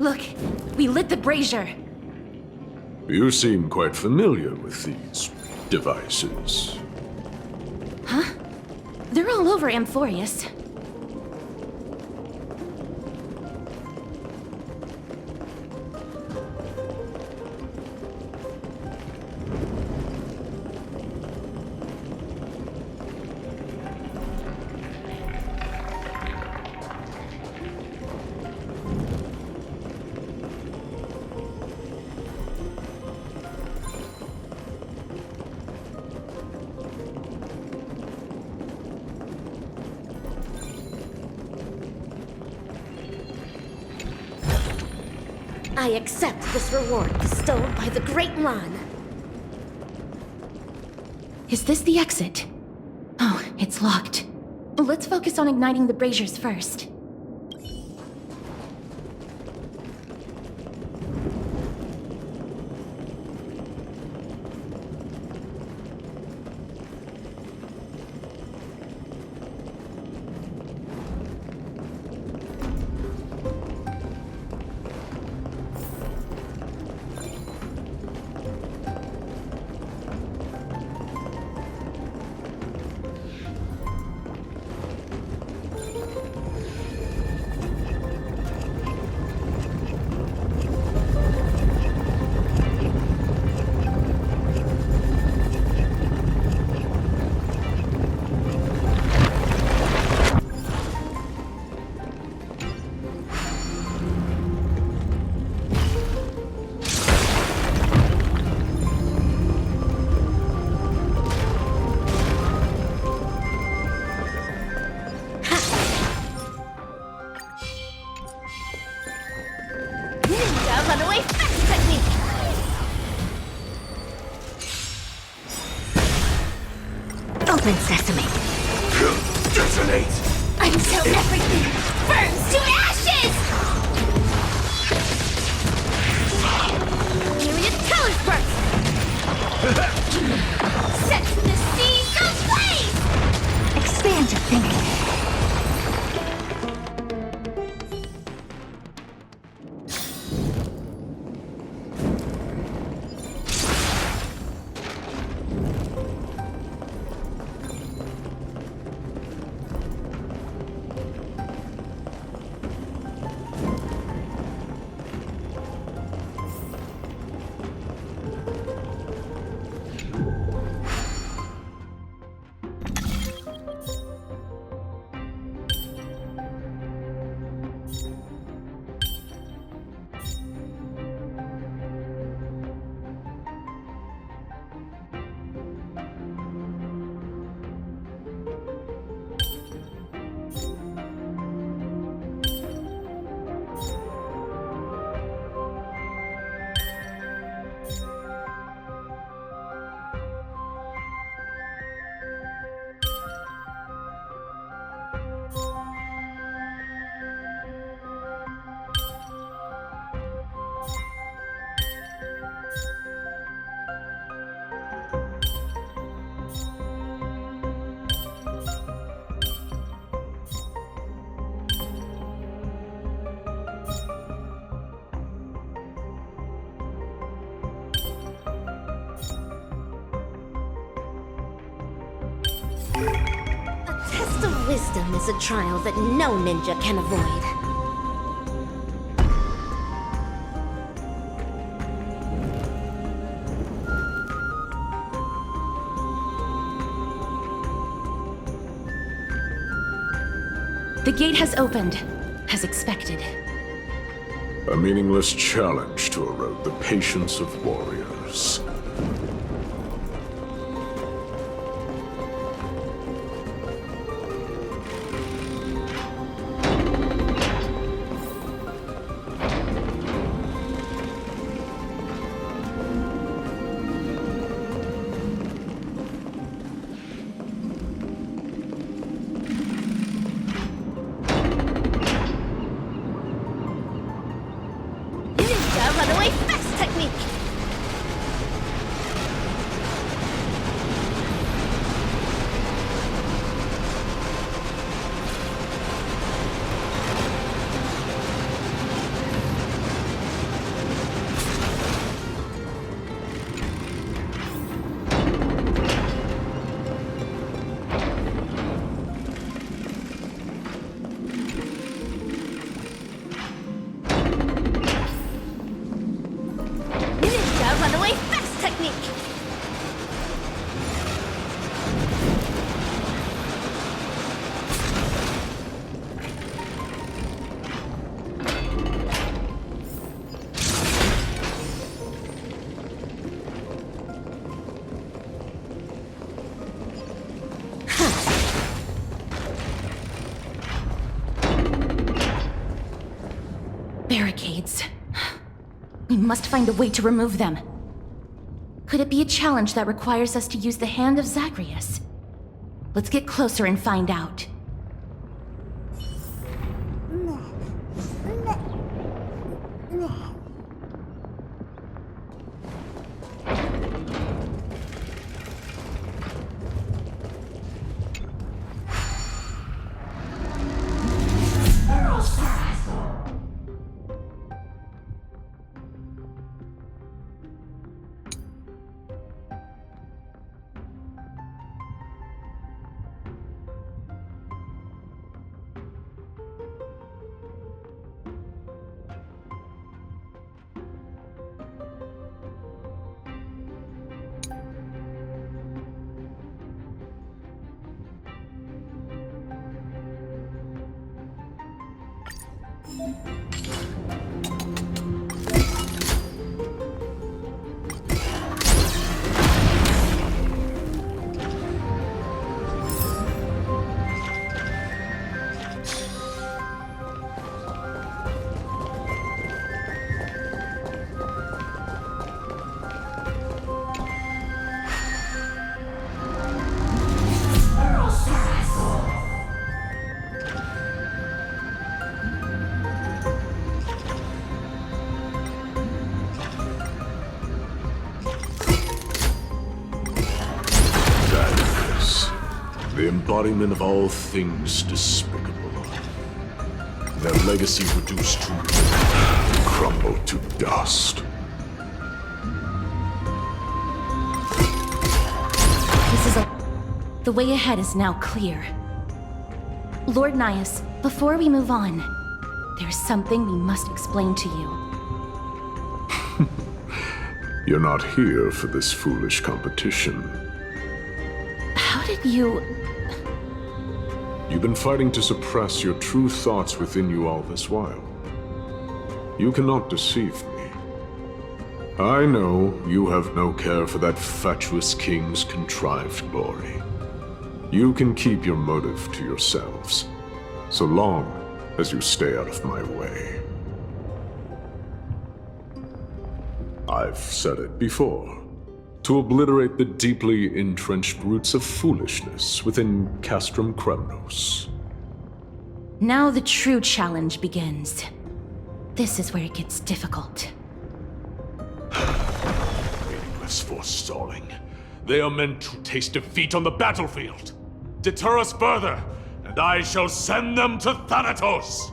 S2: Look, we lit the brazier.
S12: You seem quite familiar with these devices.
S2: Huh? They're all over Amphorius.
S8: I accept this reward bestowed by the Great Lan.
S13: Is this the exit? Oh, it's locked. Let's focus on igniting the braziers first.
S2: Open sesame.
S7: Detonate!
S2: Until everything burns to ashes! Myriad colors burst! Set the seas ablaze! Expand your thinking.
S8: A test of wisdom is a trial that no ninja can avoid.
S13: The gate has opened, as expected.
S12: A meaningless challenge to erode the patience of warriors.
S8: Runaway fast technique! Runaway fast technique!
S13: Barricades. We must find a way to remove them. Could it be a challenge that requires us to use the hand of Zagreus? Let's get closer and find out.
S12: The embodiment of all things despicable. Their legacy reduced to crumble to dust.
S13: The way ahead is now clear. Lord Nias, before we move on, there's something we must explain to you.
S12: You're not here for this foolish competition.
S13: How did you...
S12: You've been fighting to suppress your true thoughts within you all this while. You cannot deceive me. I know you have no care for that fatuous king's contrived glory. You can keep your motive to yourselves, so long as you stay out of my way. I've said it before. To obliterate the deeply entrenched roots of foolishness within Castrum Kremnos.
S13: Now the true challenge begins. This is where it gets difficult.
S7: Meaningless forestalling. They are meant to taste defeat on the battlefield. Deter us further, and I shall send them to Thanatos!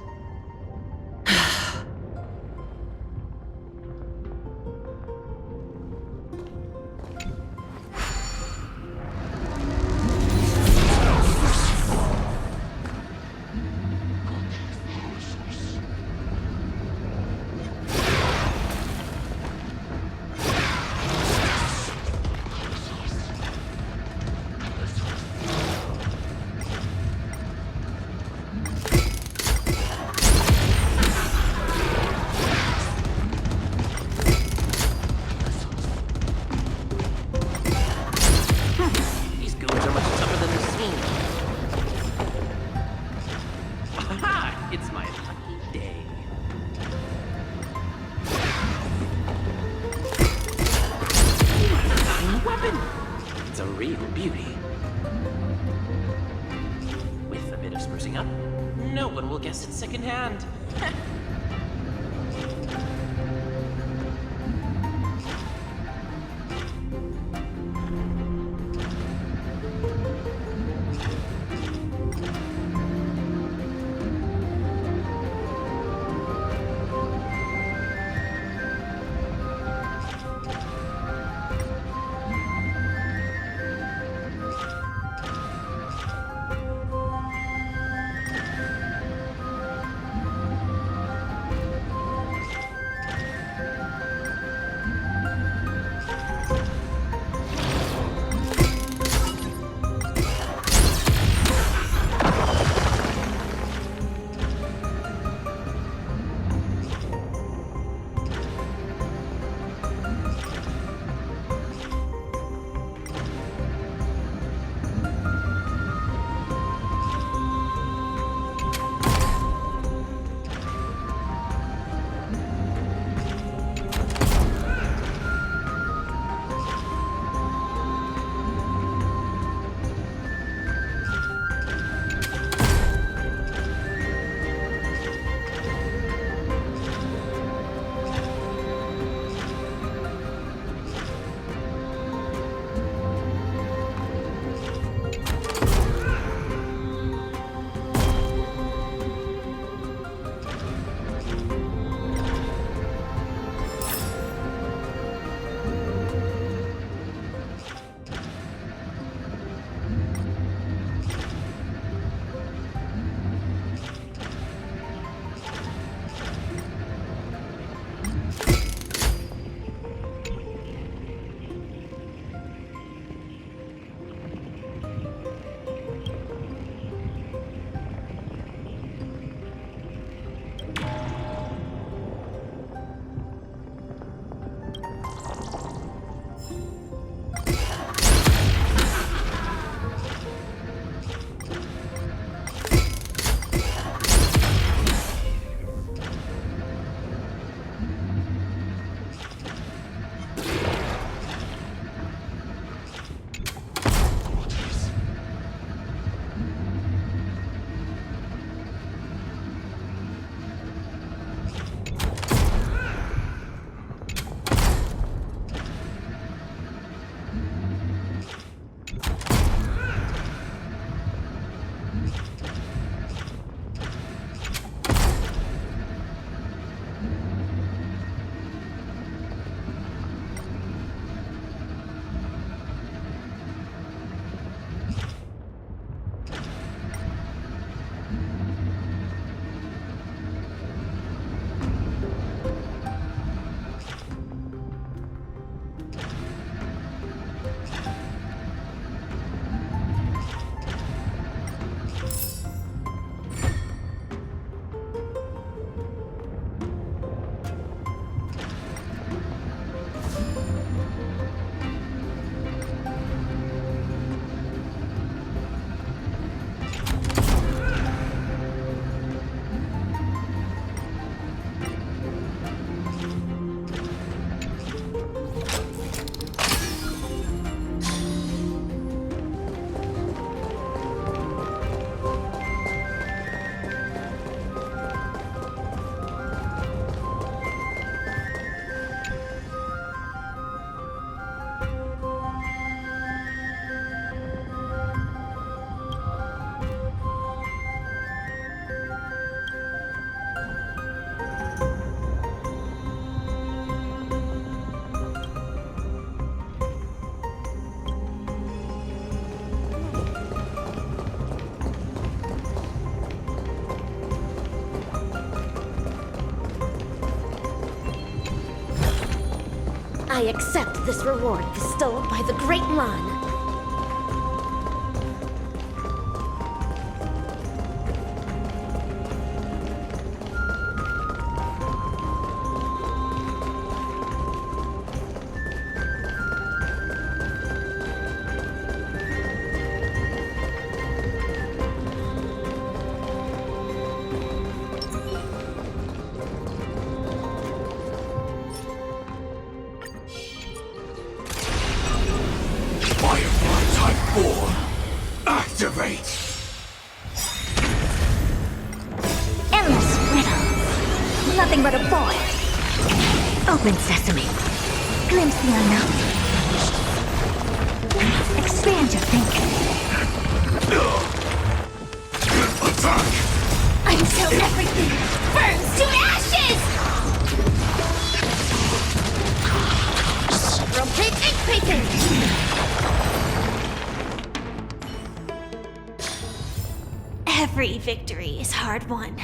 S8: I accept this reward bestowed by the Great Lan.
S7: Activate!
S3: Endless riddle. Nothing but a boy. Open sesame. Glimpse the unknown. Expand your thinking.
S7: Attack!
S3: Until everything burns to ashes!
S8: Rotate and Paean!
S3: Every victory is hard won.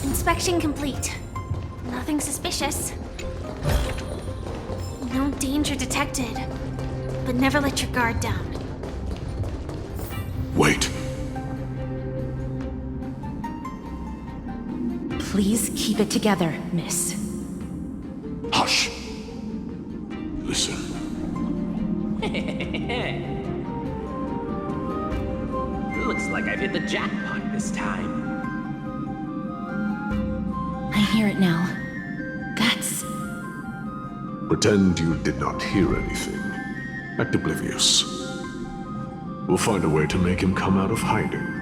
S3: Inspection complete. Nothing suspicious. No danger detected. But never let your guard down.
S12: Wait.
S13: Please keep it together, miss.
S12: Hush. Listen.
S10: Looks like I've hit the jackpot this time.
S13: I hear it now. That's...
S12: Pretend you did not hear anything. Act oblivious. We'll find a way to make him come out of hiding.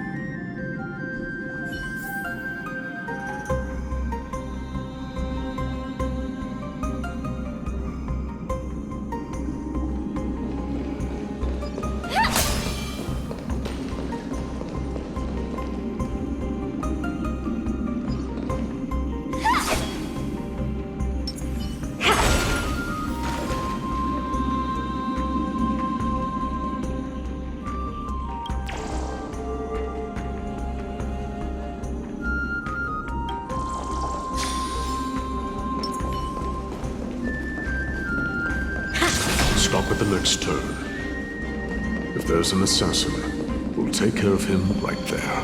S12: Stop at the next turn. If there's an assassin, we'll take care of him right there.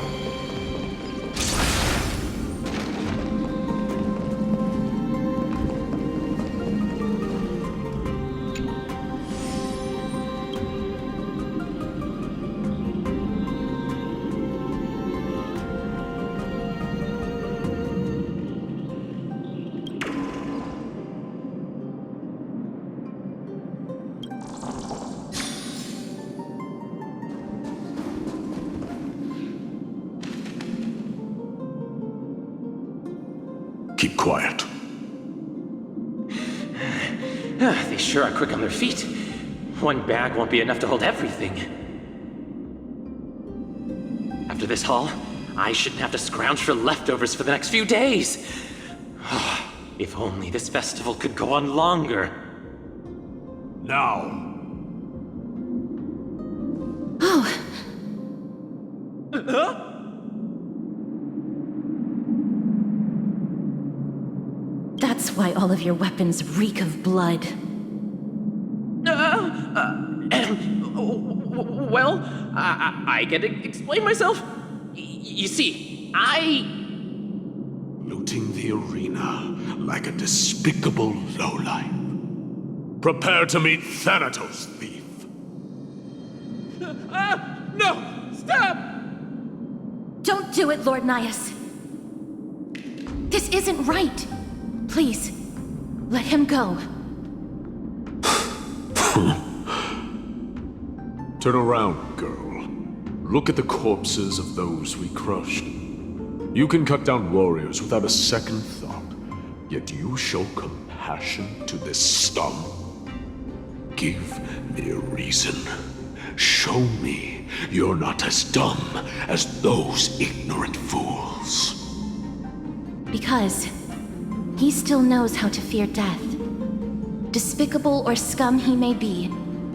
S12: Keep quiet.
S10: They sure are quick on their feet. One bag won't be enough to hold everything. After this haul, I shouldn't have to scrounge for leftovers for the next few days. If only this festival could go on longer.
S7: Now.
S13: That's why all of your weapons reek of blood.
S10: Well, I can explain myself. You see,
S12: Looting the arena like a despicable lowlife. Prepare to meet Thanatos, thief.
S10: No! Stop!
S13: Don't do it, Lord Nias. This isn't right. Please, let him go.
S12: Turn around, girl. Look at the corpses of those we crushed. You can cut down warriors without a second thought, yet you show compassion to this scum. Give me a reason. Show me you're not as dumb as those ignorant fools.
S13: Because He still knows how to fear death. Despicable or scum he may be,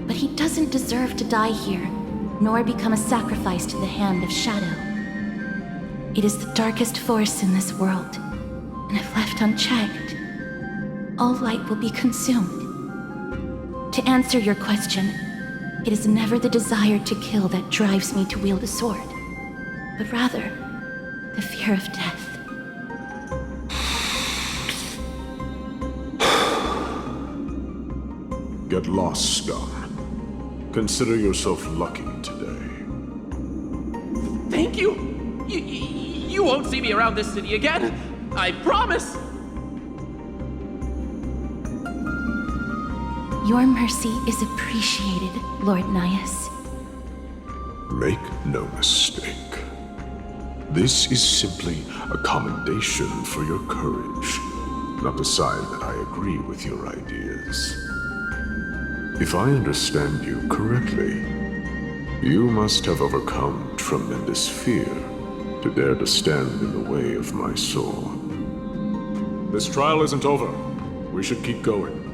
S13: but he doesn't deserve to die here, nor become a sacrifice to the hand of Shadow. It is the darkest force in this world, and if left unchecked, all light will be consumed. To answer your question, it is never the desire to kill that drives me to wield a sword, but rather the fear of death.
S12: Get lost, scum. Consider yourself lucky today.
S10: Thank you! You won't see me around this city again! I promise!
S13: Your mercy is appreciated, Lord Nias.
S12: Make no mistake. This is simply a commendation for your courage, not a sign that I agree with your ideas. If I understand you correctly, you must have overcome tremendous fear to dare to stand in the way of my sword. This trial isn't over. We should keep going.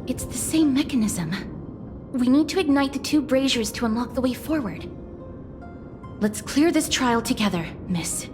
S13: It's the same mechanism. We need to ignite the two braziers to unlock the way forward. Let's clear this trial together, miss.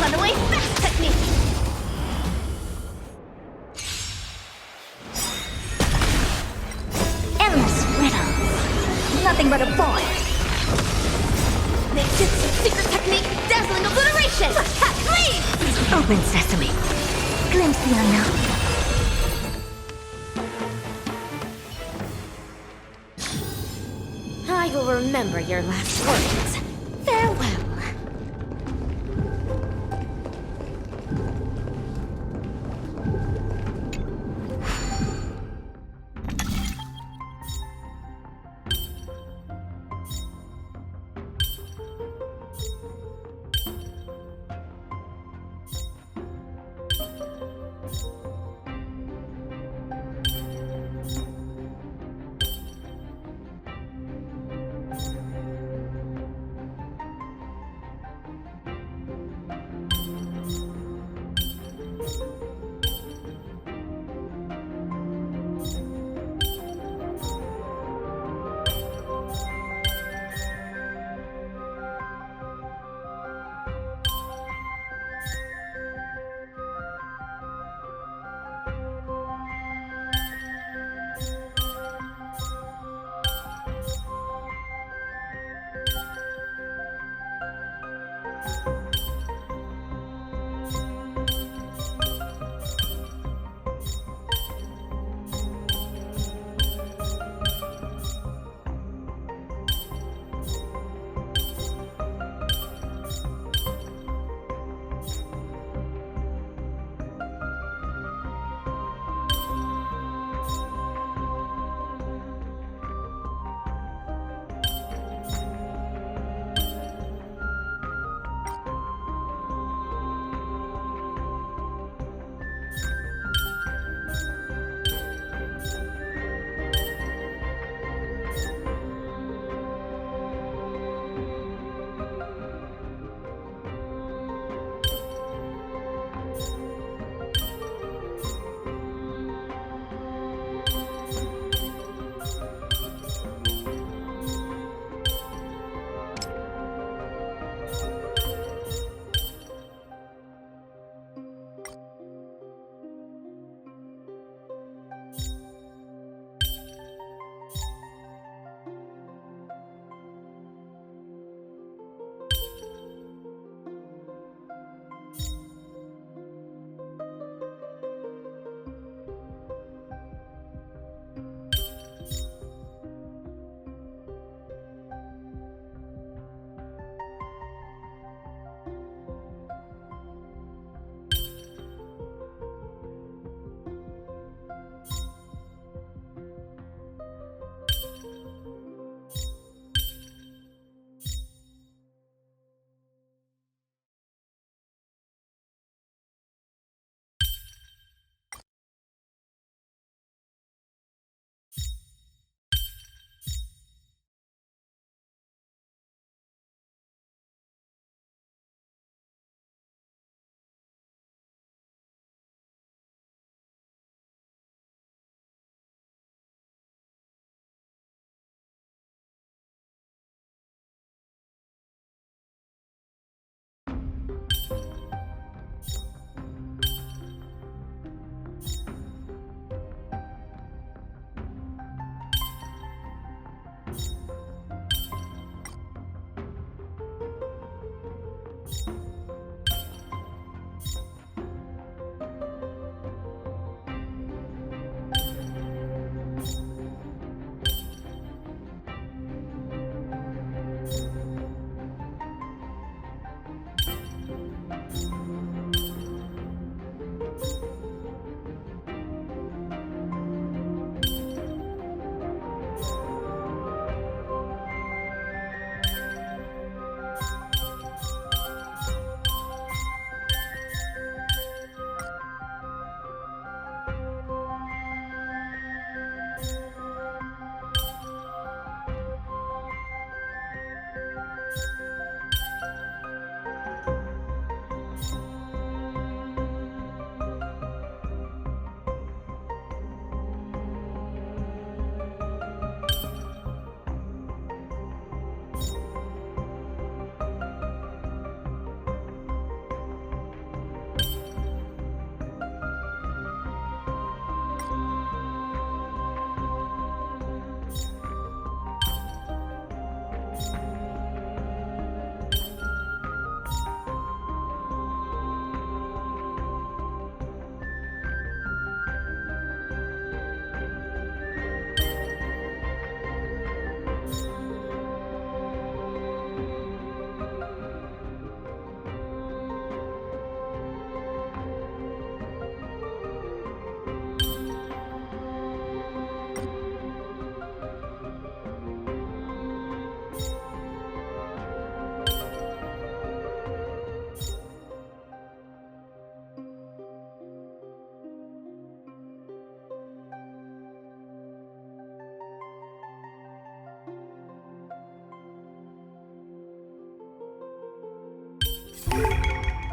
S2: Runaway fast technique! Endless riddles. Nothing but a boy. Ninjutsu secret technique, dazzling obliteration! Please! Open sesame. Glimpse the unknown. I will remember your last words. Farewell.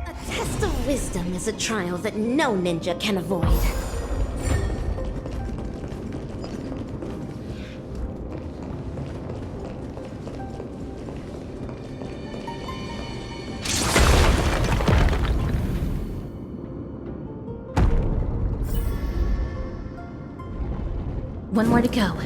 S8: A test of wisdom is a trial that no ninja can avoid.
S13: One more to go.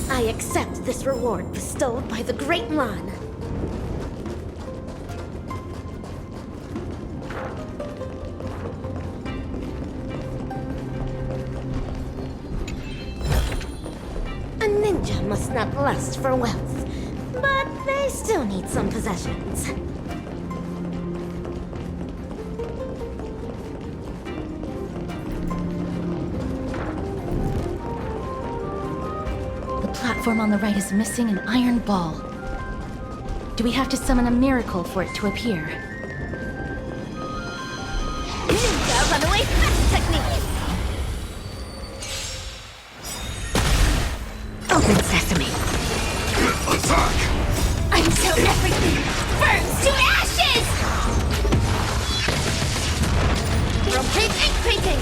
S8: I accept this reward bestowed by the Great Lan. A ninja must not lust for wealth, but they still need some possessions.
S13: The platform on the right is missing an iron ball. Do we have to summon a miracle for it to appear?
S8: Ninja runaway fast technique!
S1: Open sesame.
S12: Attack!
S2: Until everything burns to ashes!
S8: Rotate ink painting!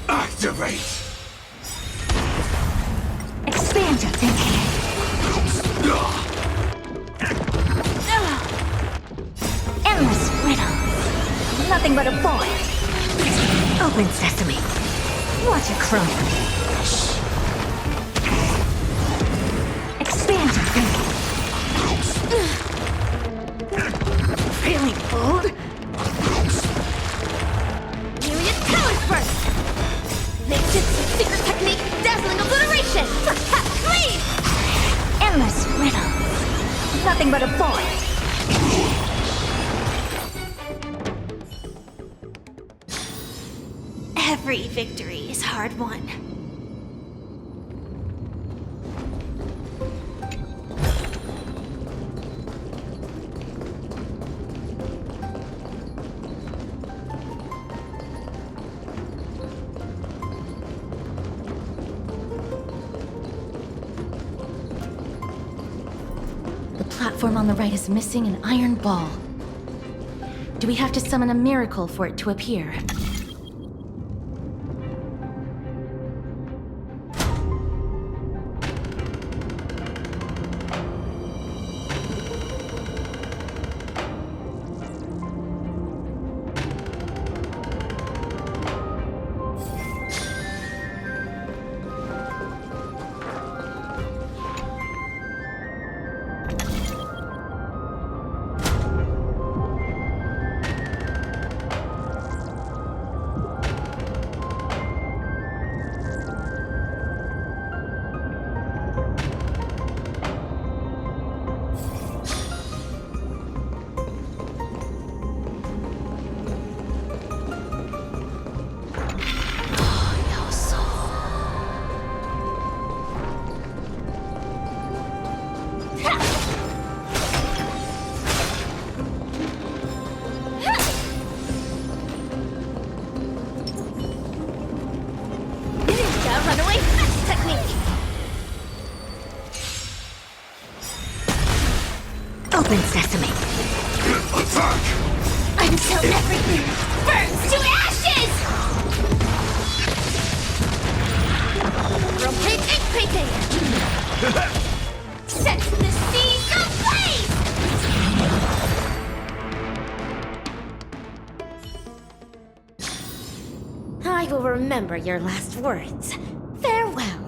S7: Activate!
S2: Expand your thinking. Endless riddle. Nothing but a boy. Open sesame. Watch it crumble. Expand your thinking. Feeling bold?
S8: Give me a talent burst!
S3: Nothing but a boy. Every victory is hard won.
S13: The platform on the right is missing an iron ball. Do we have to summon a miracle for it to appear?
S3: Open sesame.
S12: Attack!
S3: Until everything burns to ashes! Repeating! Set the seas ablaze!
S8: I will remember your last words. Farewell.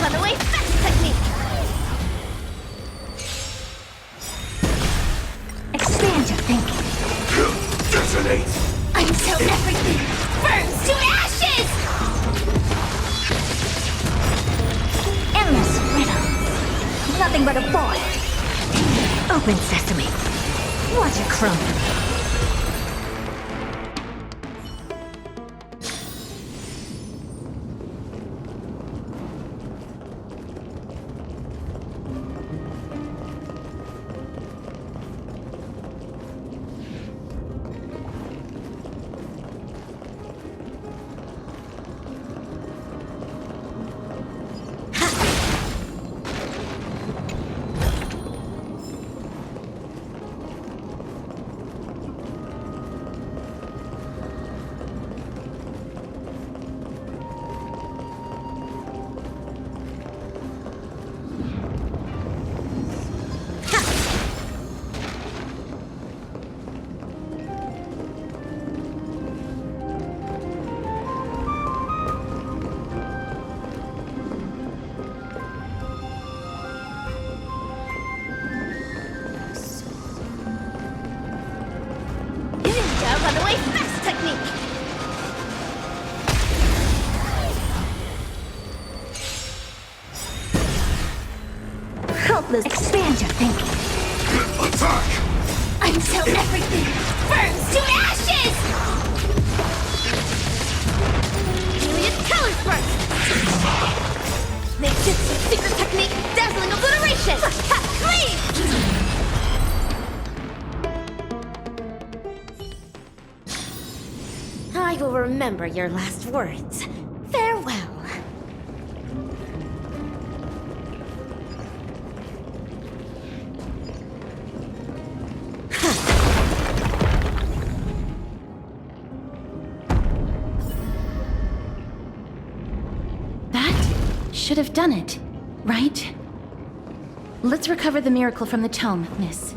S3: Runaway fast technique! Expand your thinking.
S12: Detonate!
S3: Until everything burns to ashes! Endless riddles. Nothing but a boy. Open sesame. Watch it crumble. Runaway fast technique! Helpless. Expand your thinking.
S12: Attack!
S3: Until everything burns to ashes! Myriad colors burst! Make Jutsu secret technique dazzling obliteration! Clean!
S8: I will remember your last words. Farewell.
S13: should have done it, right? Let's recover the miracle from the tome, miss.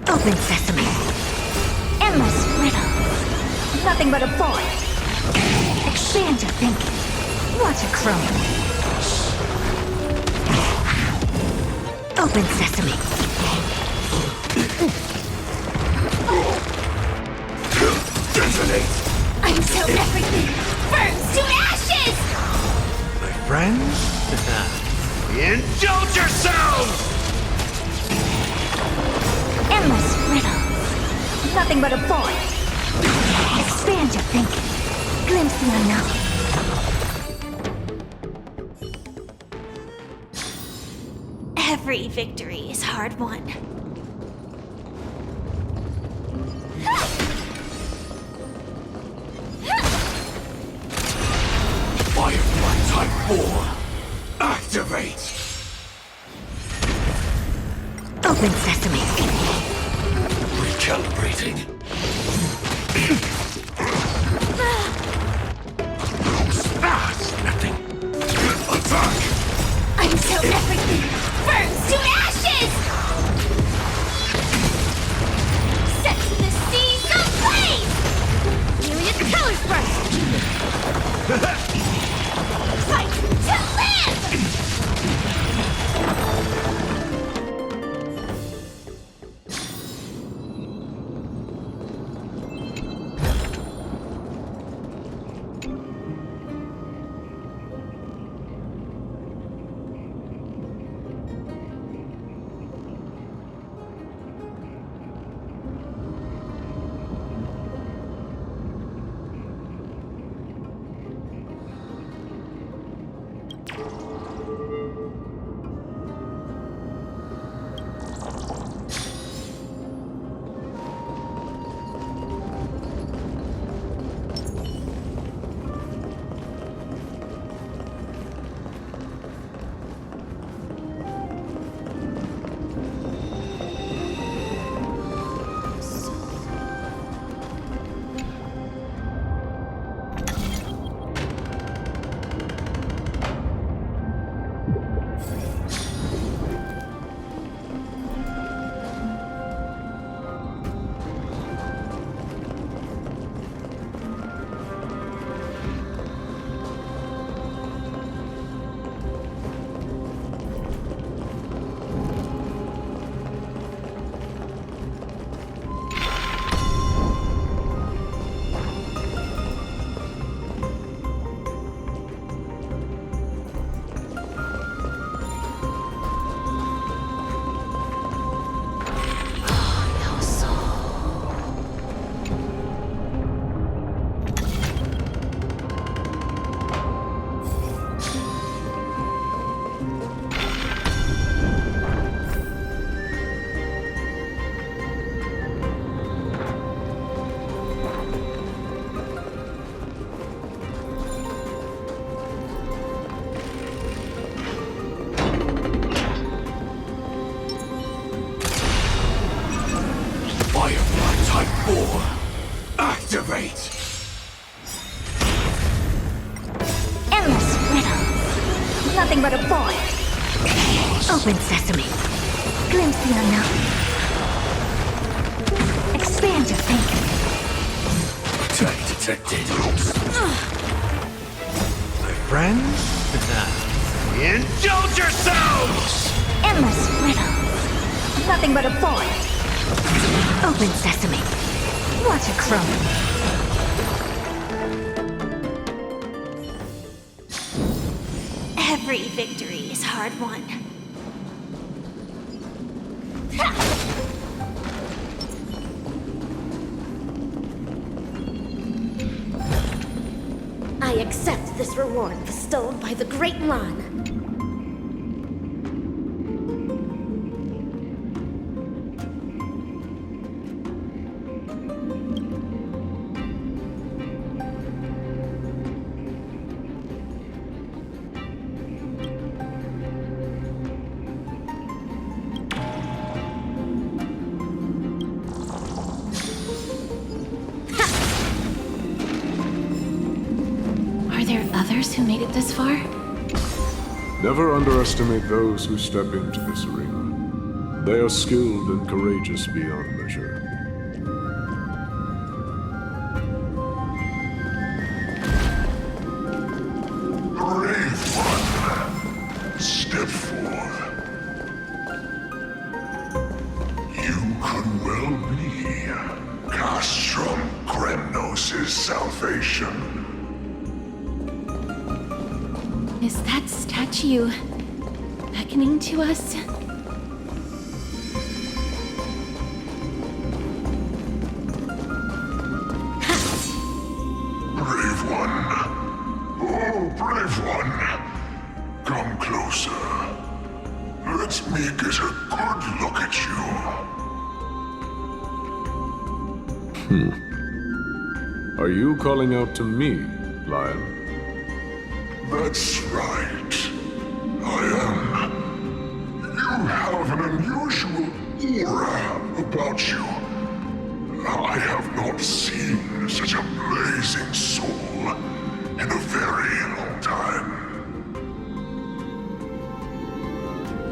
S2: Open sesame. Endless riddle. Nothing but a void. Expand your thinking. What a crumb. Open sesame.
S7: Detonate!
S2: Until everything burns to ashes!
S7: My friends? Indulge yourselves!
S2: Endless riddle. Nothing but a void. Expand your thinking. Glimpse the unknown. Every victory is hard won.
S7: Firefly Type 4. Activate!
S2: Open sesame.
S7: Recalibrating. Nothing. Attack!
S2: Until everything burns to ashes! Set to the seas ablaze! Myriad colors burst! Fight to live!
S7: Type 4, activate!
S2: Endless riddle. Nothing but a void. Open sesame. Glimpse the unknown. Expand your thinking.
S7: Attack detected. My friends? Indulge yourselves!
S2: Endless riddle. Nothing but a void. Open sesame. Watch it crumble.
S3: Every victory is hard won.
S8: I accept this reward bestowed by the Great Lan.
S13: Others who made it this far?
S12: Never underestimate those who step into this arena. They are skilled and courageous beyond measure.
S14: Brave one, step forth. You could well be Castrum Kremnos' salvation.
S13: Is that statue beckoning to us?
S14: Brave one. Oh, brave one. Come closer. Let me get a good look at you.
S12: Are you calling out to me, Lion?
S14: That's right. I am. You have an unusual aura about you. I have not seen such a blazing soul in a very long time.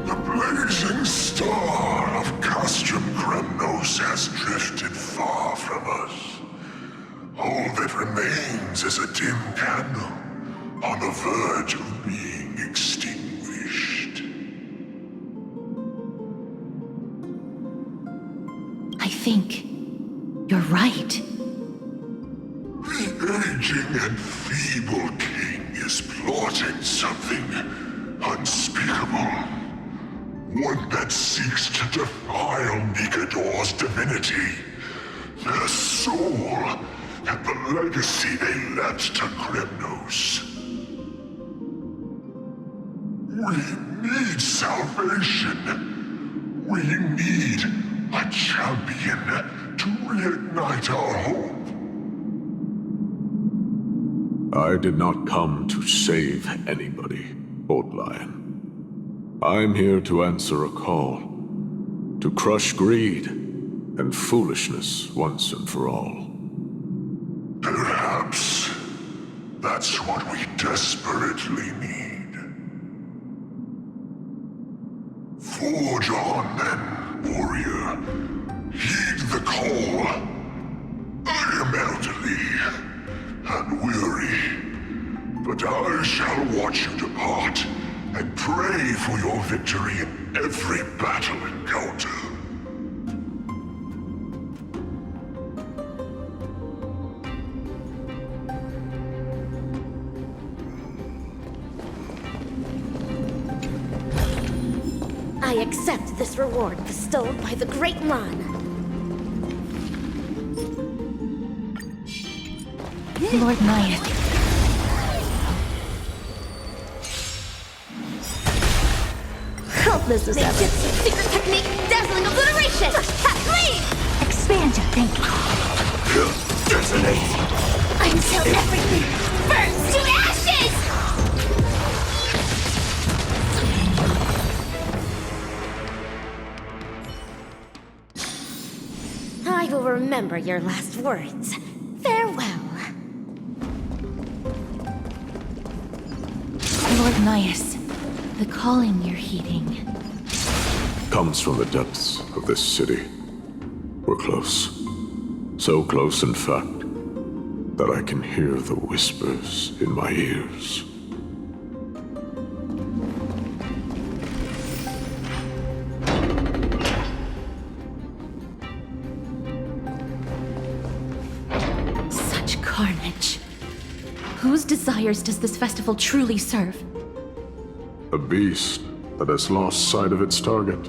S14: The blazing star of Castrum Kremnos has drifted far from us. All that remains is a dim candle on the verge of being extinguished.
S13: I think you're right.
S14: The aging and feeble king is plotting something unspeakable. One that seeks to defile Nikador's divinity, their soul, and the legacy they left to Kremnos. We need salvation. We need a champion to reignite our hope.
S12: I did not come to save anybody, Old Lion. I'm here to answer a call. To crush greed and foolishness once and for all.
S14: Perhaps that's what we desperately need. Forge on, then, warrior. Heed the call. I am elderly and weary, but I shall watch you depart and pray for your victory in every battle encounter.
S8: I accept this reward bestowed by the Great Lan.
S13: Lord Naya.
S2: Hope this is epic.
S8: Secret technique, dazzling obliteration! Lead!
S2: Expand your thinking.
S7: Detonate!
S2: Until everything burns to ashes!
S8: I I will remember your last words. Farewell.
S13: Lord Nias, the calling you're heeding
S12: comes from the depths of this city. We're close. So close, in fact, that I can hear the whispers in my ears.
S13: Such carnage. Whose desires does this festival truly serve?
S12: A beast that has lost sight of its target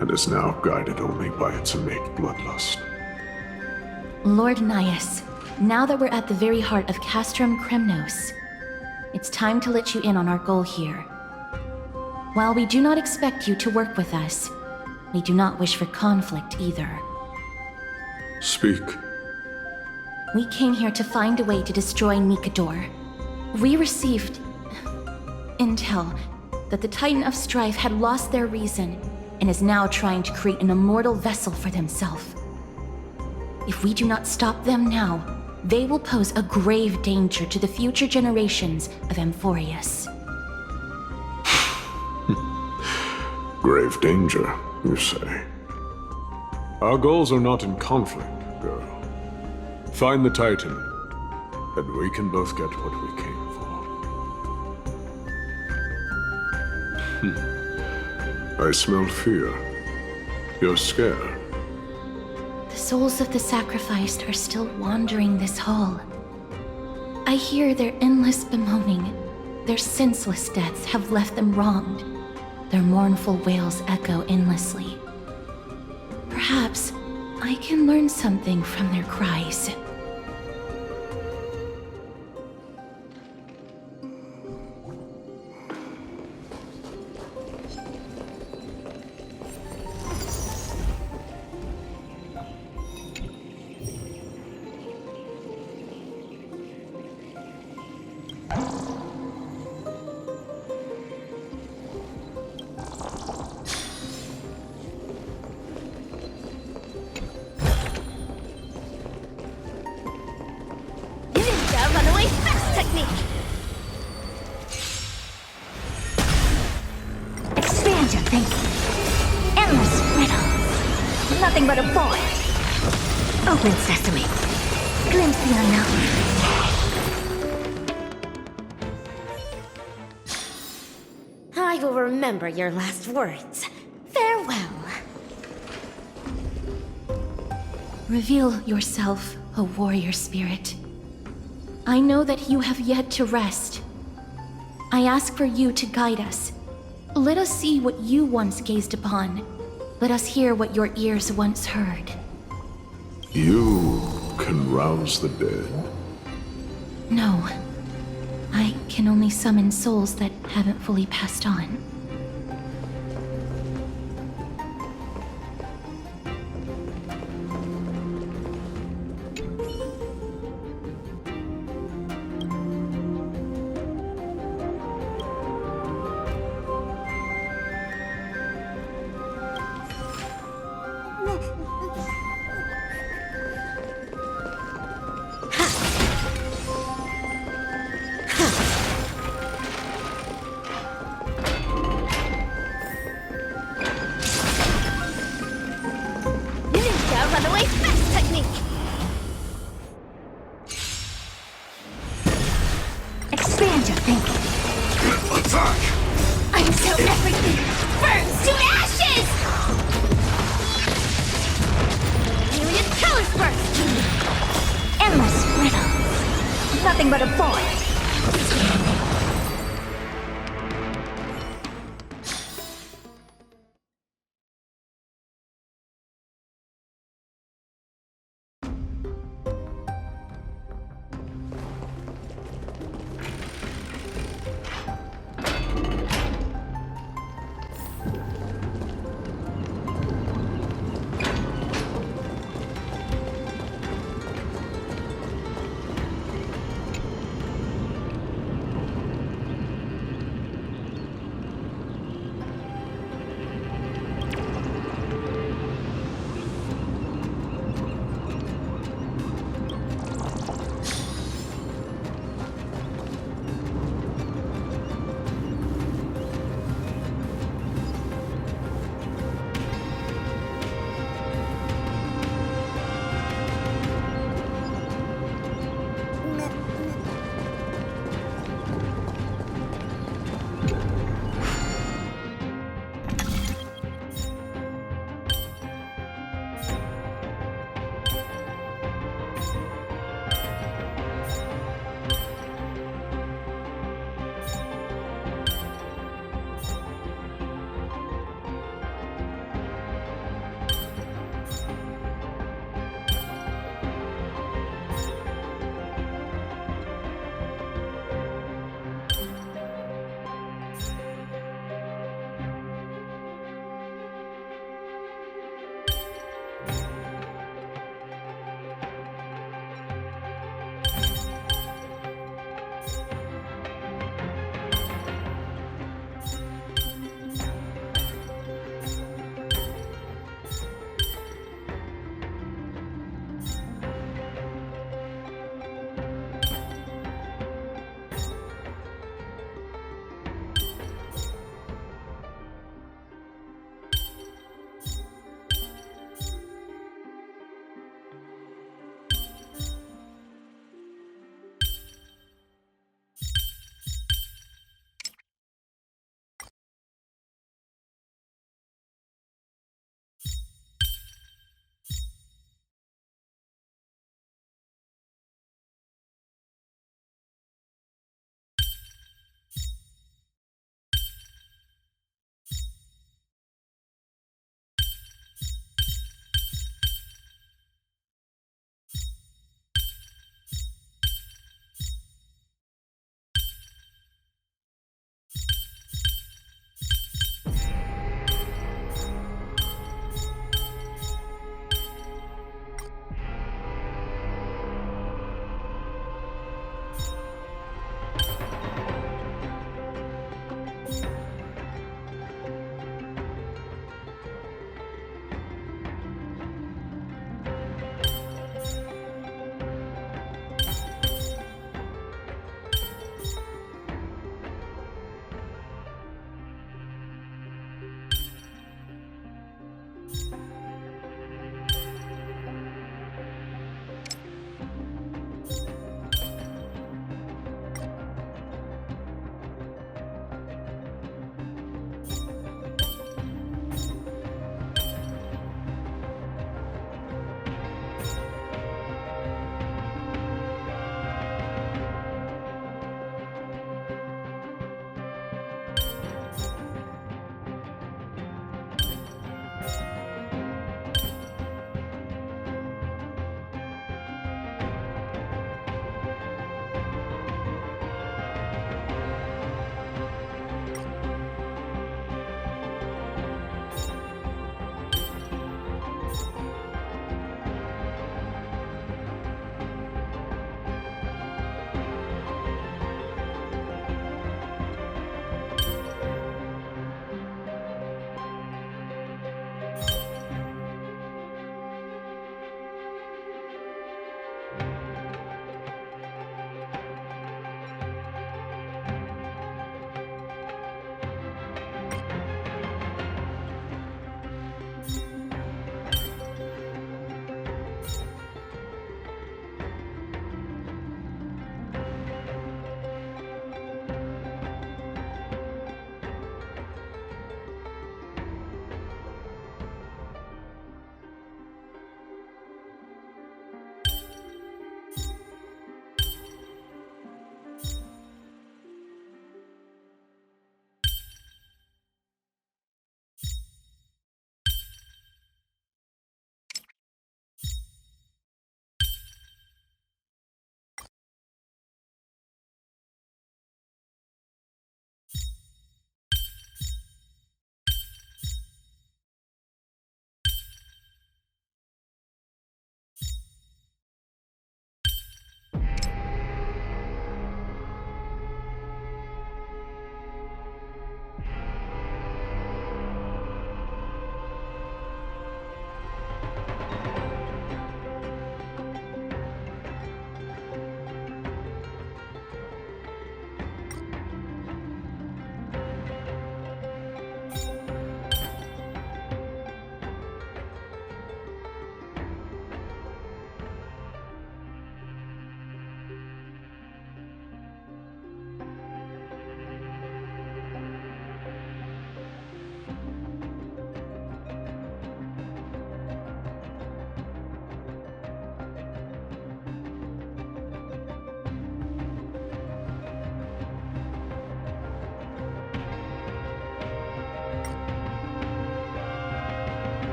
S12: and is now guided only by its innate bloodlust.
S13: Lord Nias, now that we're at the very heart of Castrum Kremnos, it's time to let you in on our goal here. While we do not expect you to work with us, we do not wish for conflict either.
S12: Speak.
S13: We came here to find a way to destroy Nikador. We received intel that the Titan of Strife had lost their reason and is now trying to create an immortal vessel for themselves. If we do not stop them now, they will pose a grave danger to the future generations of Amphorius.
S12: Grave danger, you say? Our goals are not in conflict, girl. Find the Titan, and we can both get what we came for. I smell fear. You're scared.
S13: The souls of the sacrificed are still wandering this hall. I hear their endless bemoaning. Their senseless deaths have left them wronged. Their mournful wails echo endlessly. Perhaps I can learn something from their cries.
S2: Runaway fast technique! Expand your thinking. Endless riddles. Nothing but a void. Open sesame. Glimpse the unknown.
S8: I will remember your last words. Farewell.
S13: Reveal yourself, O warrior spirit. I know that you have yet to rest. I ask for you to guide us. Let us see what you once gazed upon. Let us hear what your ears once heard.
S12: You can rouse the dead?
S13: No. I can only summon souls that haven't fully passed on.
S2: Runaway fast technique! Expand your thinking.
S14: Attack!
S2: Until everything burns to ashes! Myriad colors burst! Endless riddles. Nothing but a void.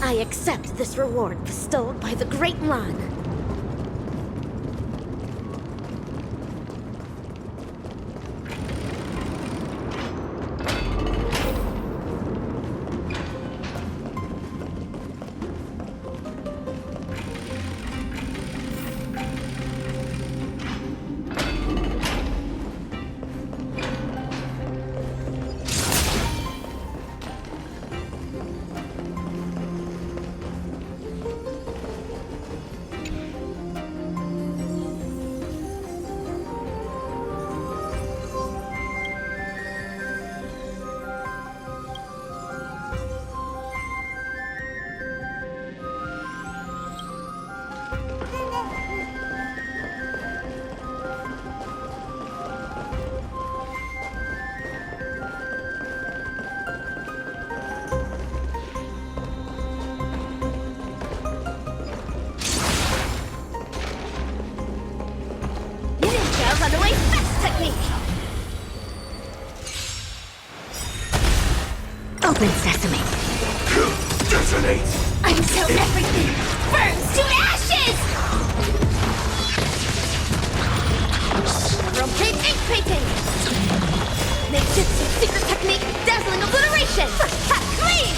S8: I accept this reward bestowed by the Great Lan.
S2: Open sesame.
S14: Detonate!
S2: Until everything burns to ashes!
S8: Rotate ink painting! Makeshift secret technique, dazzling obliteration! Clean!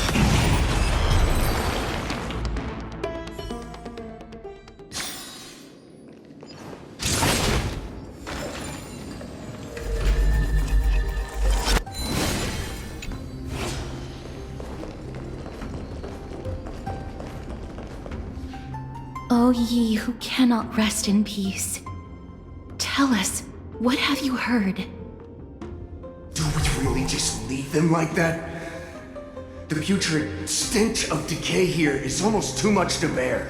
S13: O ye who cannot rest in peace, tell us, what have you heard?
S15: Do we really just leave them like that? The putrid stench of decay here is almost too much to bear.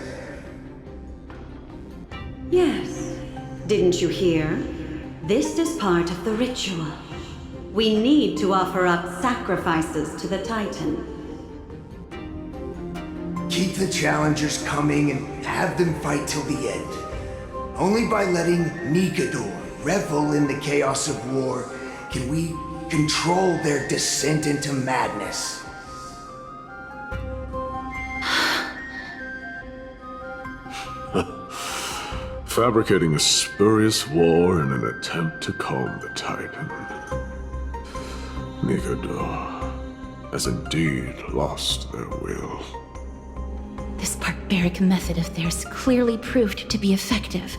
S16: Yes. Didn't you hear? This is part of the ritual. We need to offer up sacrifices to the Titan.
S15: Keep the challengers coming and have them fight till the end. Only by letting Nikador revel in the chaos of war can we control their descent into madness.
S12: Fabricating a spurious war in an attempt to calm the Titan. Nikador has indeed lost their will.
S13: This barbaric method of theirs clearly proved to be effective.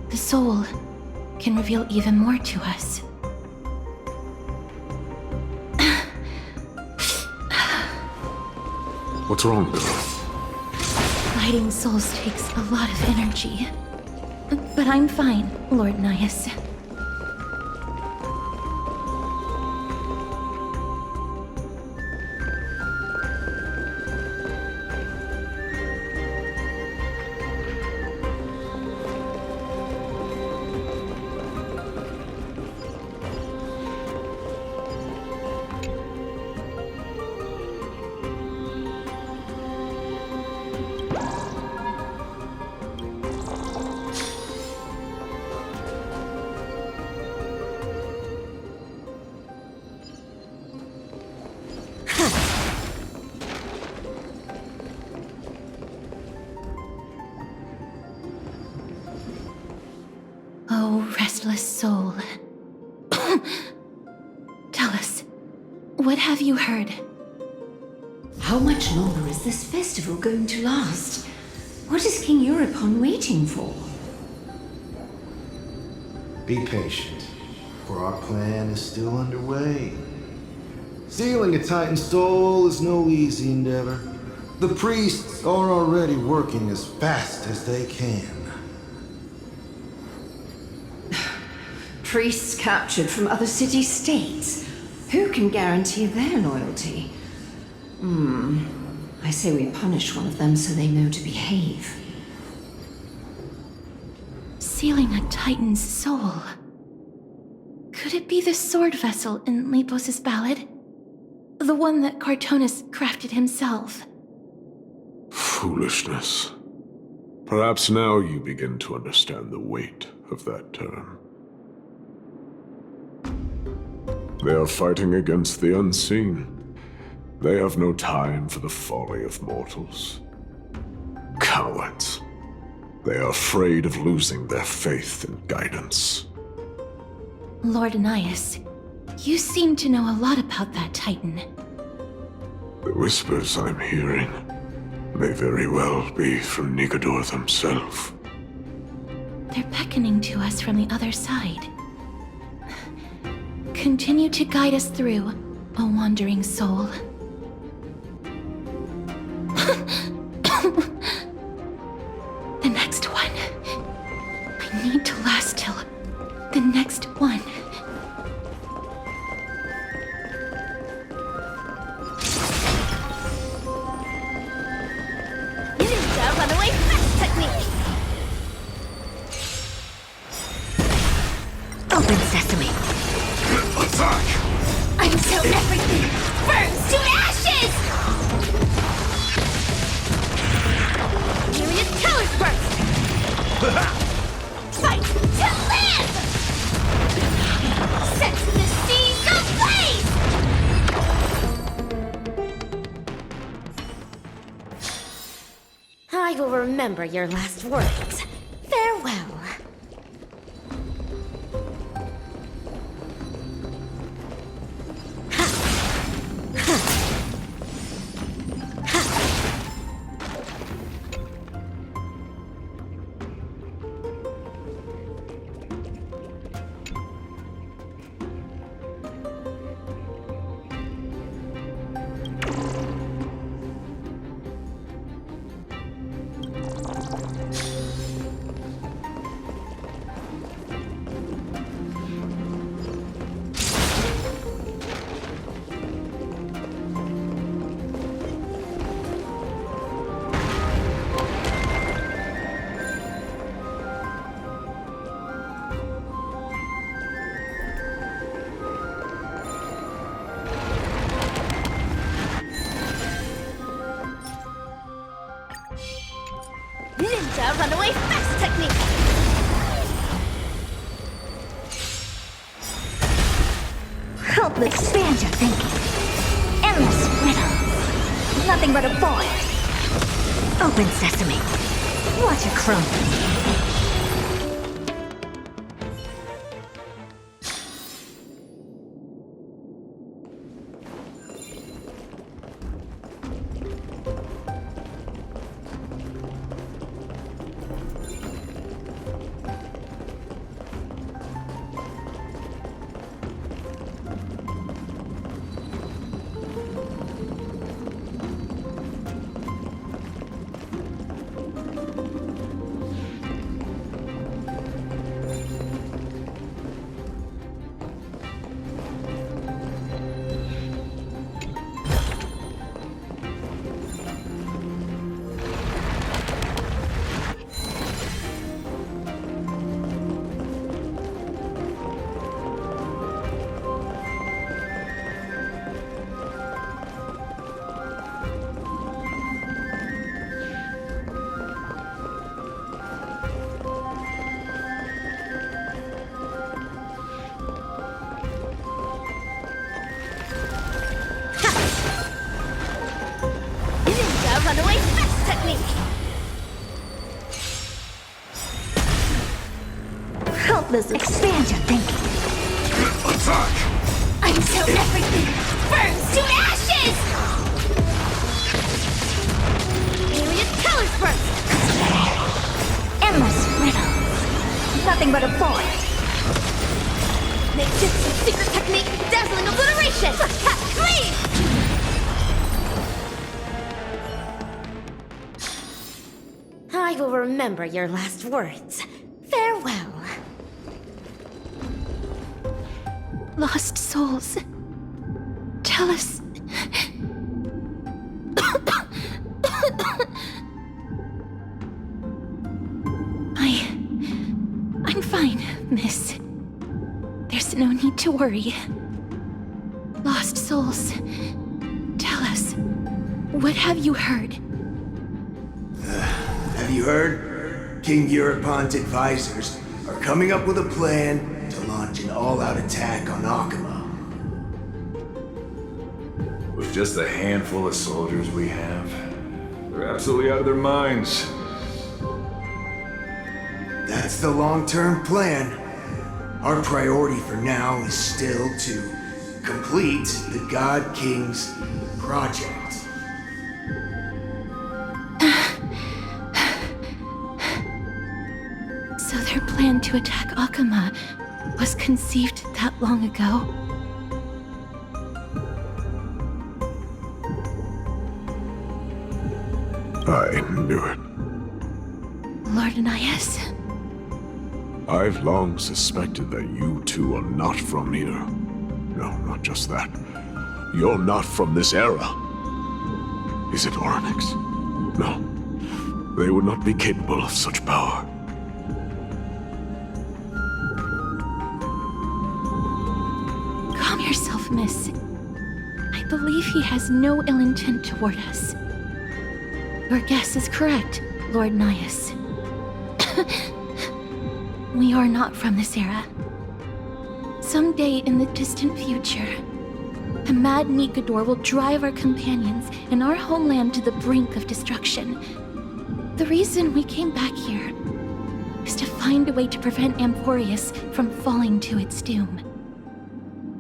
S13: The soul can reveal even more to us.
S12: What's wrong, girl?
S13: Fighting souls takes a lot of energy. But I'm fine, Lord Nias. Oh, restless soul. Tell us, what have you heard?
S17: How much longer is this festival going to last? What is King Euripon waiting for?
S18: Be patient, for our plan is still underway. Stealing a Titan soul is no easy endeavor. The priests are already working as fast as they can.
S17: Priests captured from other city-states. Who can guarantee their loyalty? I say we punish one of them so they know to behave.
S13: Sealing a Titan's soul. Could it be the sword vessel in Lepos' ballad? The one that Cartonus crafted himself?
S12: Foolishness. Perhaps now you begin to understand the weight of that term. They are fighting against the unseen. They have no time for the folly of mortals. Cowards. They are afraid of losing their faith and guidance.
S13: Lord Anais, you seem to know a lot about that Titan.
S12: The whispers I'm hearing may very well be from Nigador themselves.
S13: They're beckoning to us from the other side. Continue to guide us through, O wandering soul. The next one. I need to last till the next one.
S2: Ninja runaway fast technique! Open sesame.
S14: Attack!
S2: Until everything burns to ashes! Myriad colors burst! Fight to live! Set the seas ablaze!
S8: I will remember your last words. Farewell.
S2: Ninja runaway fast technique! Help expand your thinking. Endless riddles. Nothing but a void. Open sesame. Watch it crumble. Runaway fast technique! Helpless expand your thinking.
S14: Attack!
S2: Until everything burns to ashes! Myriad colors burst! Endless riddles. Nothing but a void. Ninjutsu secret technique, dazzling obliteration! Clean!
S8: I will remember your last words. Farewell.
S13: Lost souls. Tell us. I'm fine, miss. There's no need to worry. Lost souls. Tell us. What have you heard?
S15: Have you heard? King Europont's advisors are coming up with a plan to launch an all-out attack on Akuma.
S19: With just the handful of soldiers we have, they're absolutely out of their minds.
S15: That's the long-term plan. Our priority for now is still to complete the God King's project.
S13: So their plan to attack Akama was conceived that long ago?
S12: I knew it.
S13: Lord Anais?
S12: I've long suspected that you two are not from here. No, not just that. You're not from this era. Is it Oryx? No. They would not be capable of such power.
S13: Calm yourself, miss. I believe he has no ill intent toward us. Your guess is correct, Lord Nias. We are not from this era. Someday in the distant future, the mad Nikador will drive our companions and our homeland to the brink of destruction. The reason we came back here is to find a way to prevent Emporius from falling to its doom.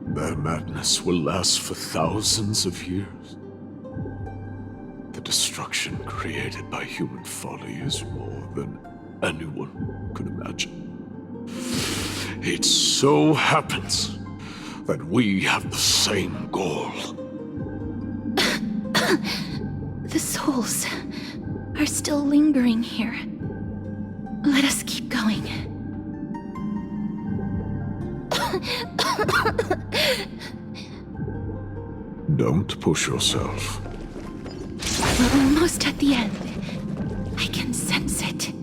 S12: Their madness will last for thousands of years. The destruction created by human folly is more than anyone could imagine. It so happens that we have the same goal.
S13: The souls are still lingering here. Let us keep going.
S12: Don't push yourself.
S13: We're almost at the end. I can sense it.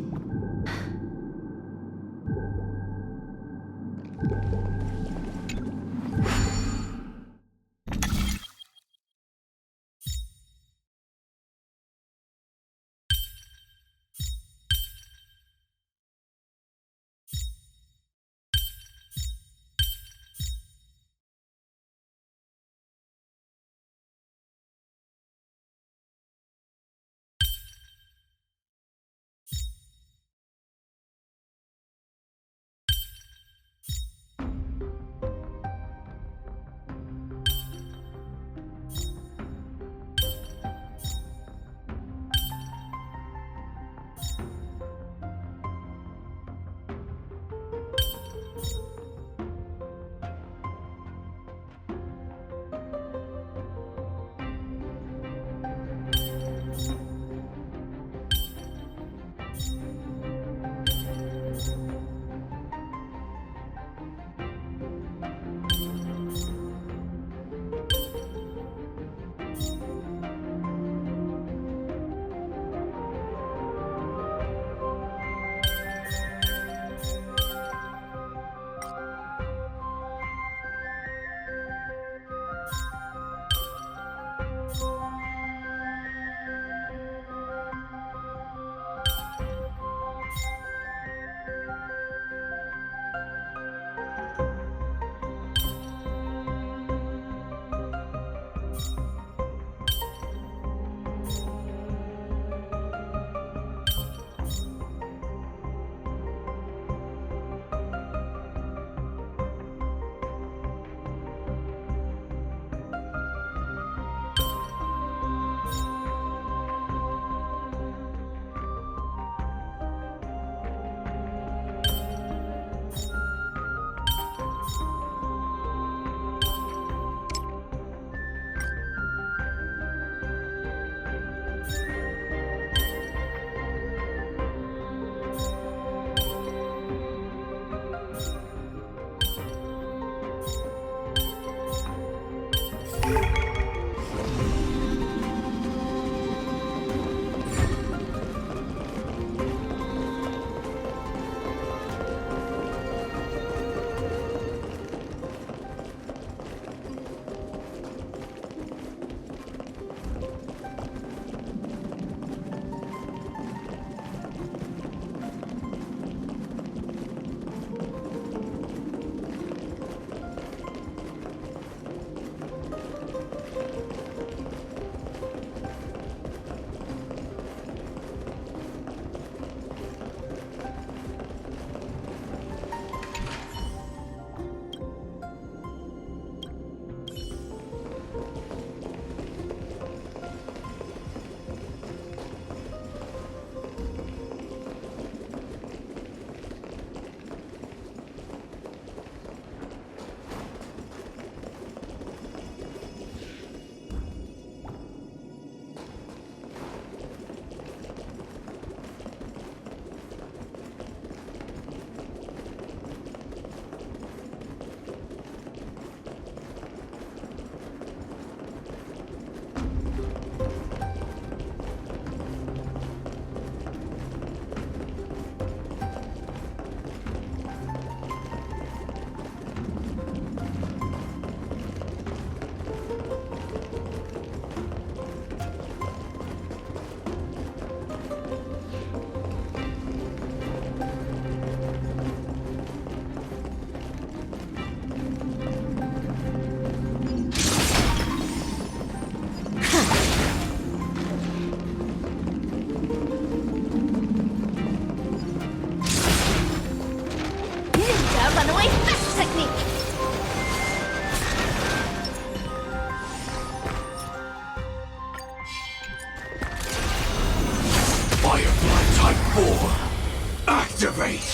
S14: Activate!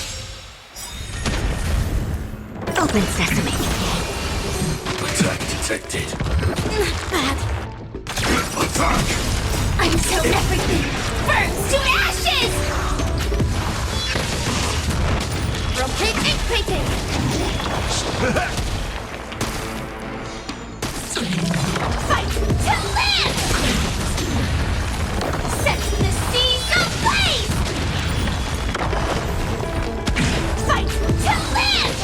S2: Open sesame.
S14: Attack detected.
S2: Not bad.
S14: Attack!
S2: Until everything burns to ashes! Rotate and painting! Fight to land! Set the seas ablaze! Fight to land!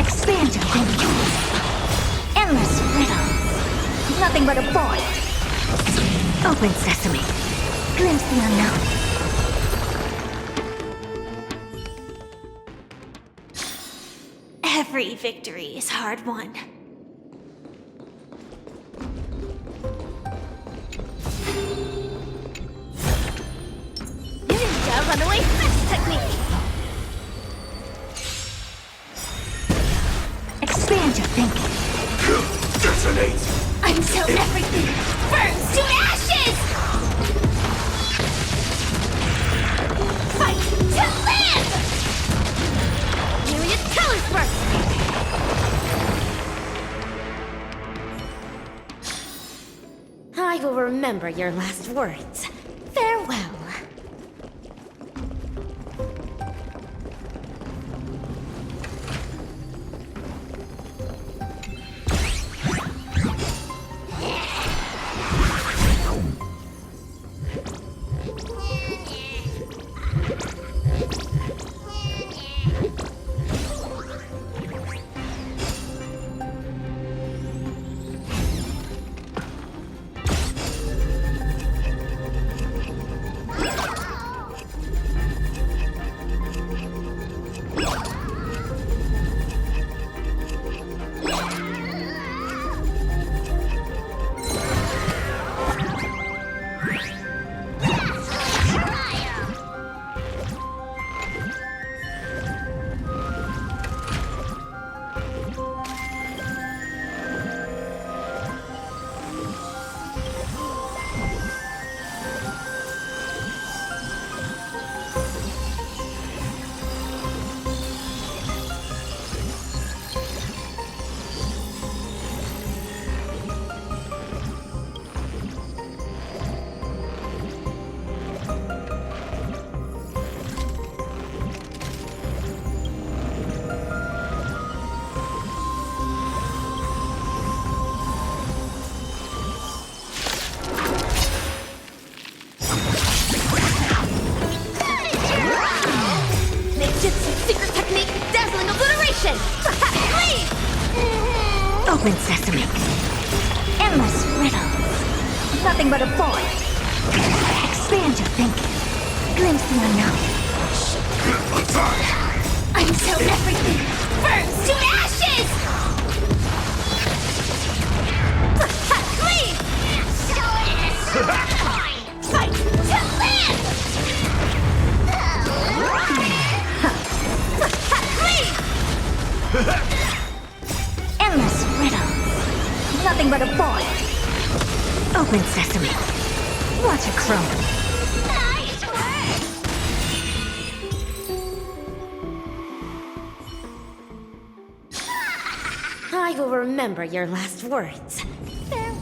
S2: Expand your thinking. Endless riddles. Nothing but a void. Open sesame. Glimpse the unknown. Every victory is hard won. Ninja runaway fist technique. Expand your thinking.
S14: Detonate!
S2: Until everything burns to ashes! Fight to land! Myriad colors burst! I will remember your last words. Farewell. Open sesame. Endless riddles. Nothing but a void. Expand your thinking. Glimpse the unknown. Until everything burns to ashes! Leave! Fight to land! Leave! Endless riddles. Nothing but a void. Open sesame. Watch it crumble. Nice work! I will remember your last words. Farewell.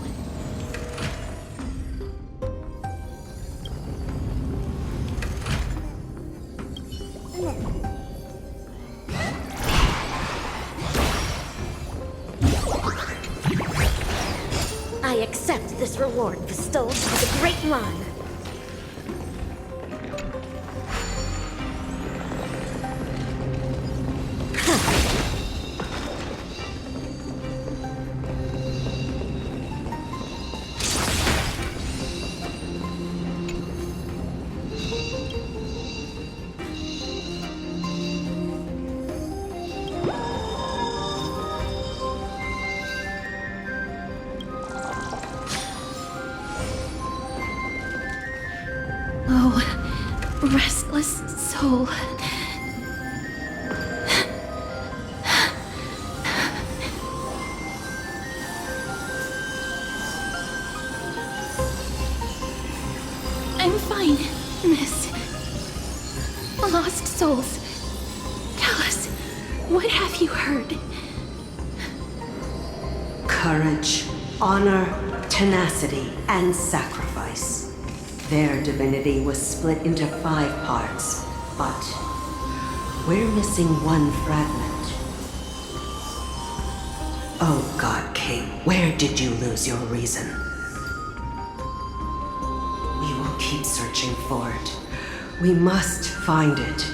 S2: I accept this reward bestowed by the Great One.
S13: Oh, restless soul. I'm fine, miss.
S3: souls. Tell us, what have you heard?
S16: Courage, honor, tenacity, and sacrifice. Their divinity was split into 5 parts, but we're missing one fragment. Oh God, King, where did you lose your reason? We will keep searching for it. We must find it.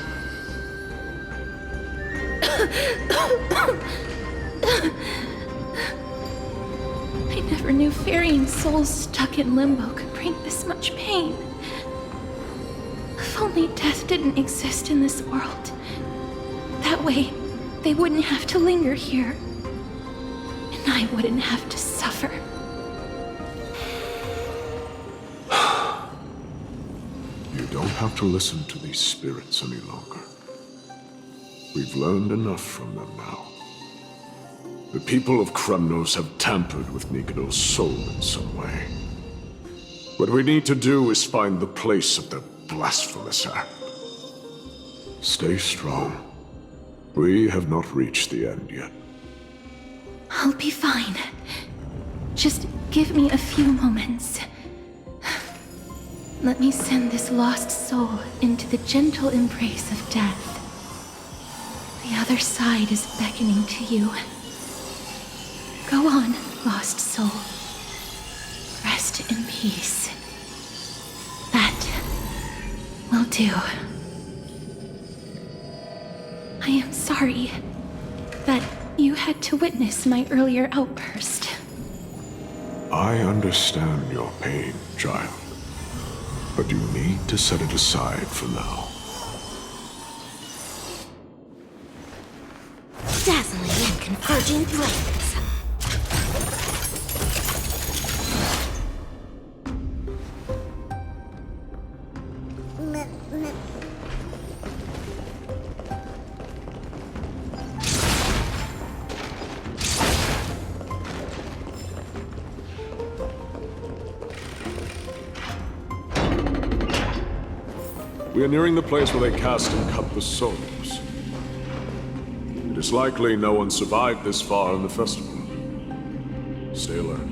S3: I never knew ferrying souls stuck in limbo could bring this much pain. If only death didn't exist in this world. That way, they wouldn't have to linger here. And I wouldn't have to suffer.
S12: You don't have to listen to these spirits any longer. We've learned enough from them now. The people of Kremnos have tampered with Nikado's soul in some way. What we need to do is find the place of their blasphemous act. Stay strong. We have not reached the end yet.
S3: I'll be fine. Just give me a few moments. Let me send this lost soul into the gentle embrace of death. The other side is beckoning to you. Go on, lost soul. Rest in peace. That will do. I am sorry that you had to witness my earlier outburst.
S12: I understand your pain, child. But you need to set it aside for now.
S8: Dazzling and converging flames.
S12: We are nearing the place where they cast and cut the souls. It is likely no one survived this far in the festival. Stay alert.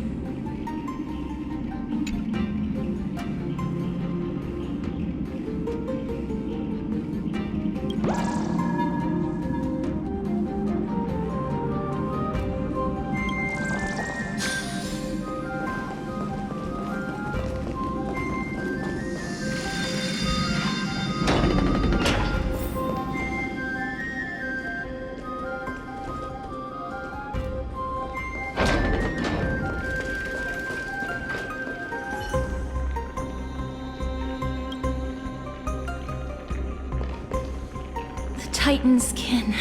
S3: Titan's kin.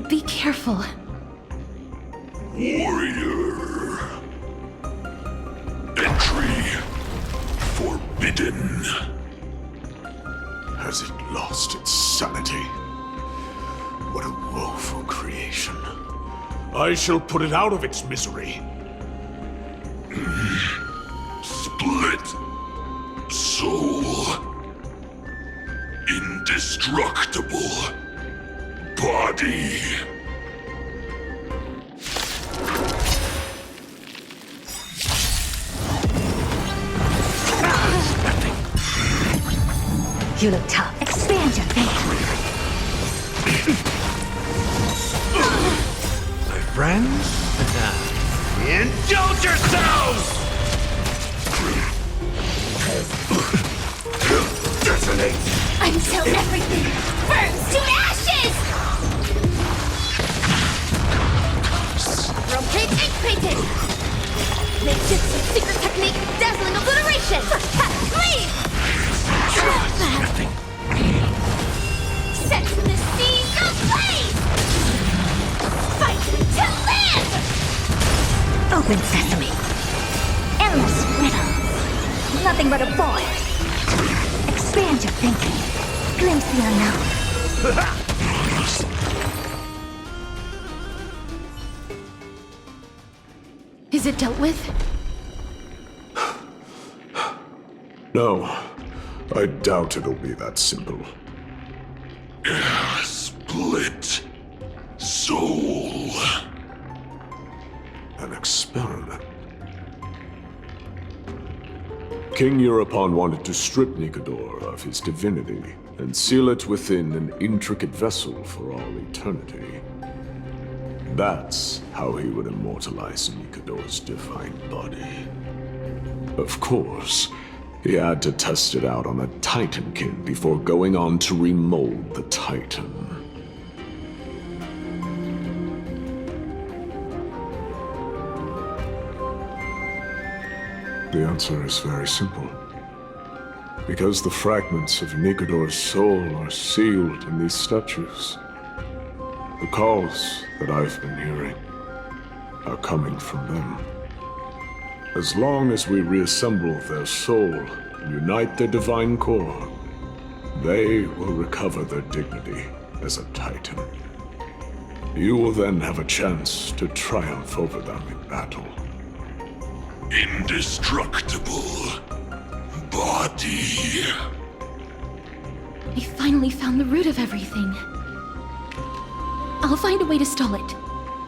S3: Be careful.
S14: Warrior. Entry forbidden.
S12: Has it lost its sanity? What a woeful creation. I shall put it out of its misery.
S14: Split soul. Indestructible body.
S2: You look tough. Expand your thinking.
S7: My friends, indulge yourselves!
S14: Detonate!
S2: Until everything burns to ashes!
S8: Rotate and painted! Makeshift secret technique, dazzling obliteration! Please!
S2: Set the seas ablaze! Fight to live! Open sesame. Endless riddles. Nothing but a void. Expand your thinking. Glimpse the unknown.
S3: Is it dealt with?
S12: No, I doubt it'll be that simple.
S14: Split soul.
S12: An experiment. King Europon wanted to strip Nicodor of his divinity and seal it within an intricate vessel for all eternity. That's how he would immortalize Nicodor's divine body. Of course, he had to test it out on a Titankin before going on to remold the Titan. The answer is very simple. Because the fragments of Nicodor's soul are sealed in these statues. The calls that I've been hearing are coming from them. As long as we reassemble their soul and unite their divine core, they will recover their dignity as a Titan. You will then have a chance to triumph over them in battle.
S14: Indestructible body.
S13: We finally found the root of everything. I'll find a way to stall it.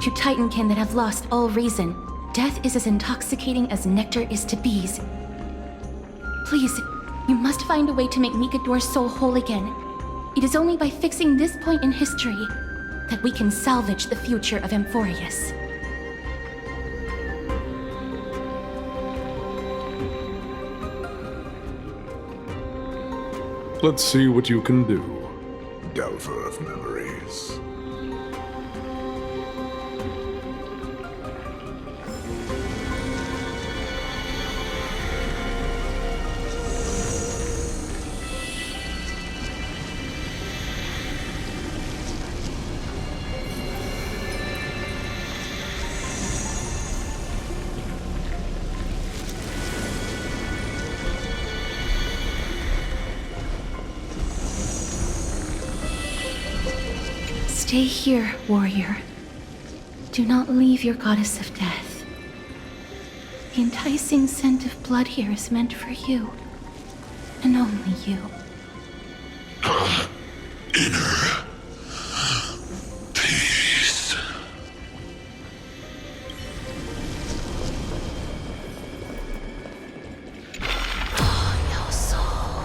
S13: To Titankin that have lost all reason, death is as intoxicating as nectar is to bees. Please, you must find a way to make Nicodor's soul whole again. It is only by fixing this point in history that we can salvage the future of Amphorius.
S12: Let's see what you can do, Delver of Memories.
S13: Stay here, warrior. Do not leave your goddess of death. The enticing scent of blood here is meant for you, and only you.
S14: Inner peace.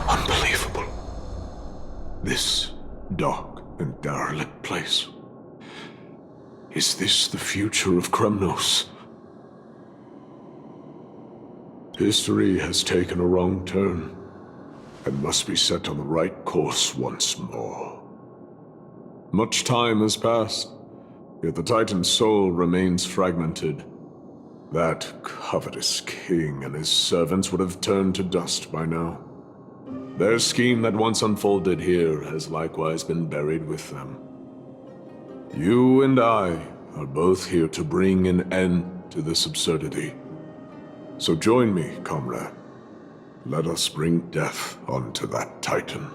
S12: Unbelievable. This dark and derelict place. Is this the future of Kremnos? History has taken a wrong turn and must be set on the right course once more. Much time has passed, yet the Titan's soul remains fragmented. That covetous king and his servants would have turned to dust by now. Their scheme that once unfolded here has likewise been buried with them. You and I are both here to bring an end to this absurdity. So join me, comrade. Let us bring death onto that Titan.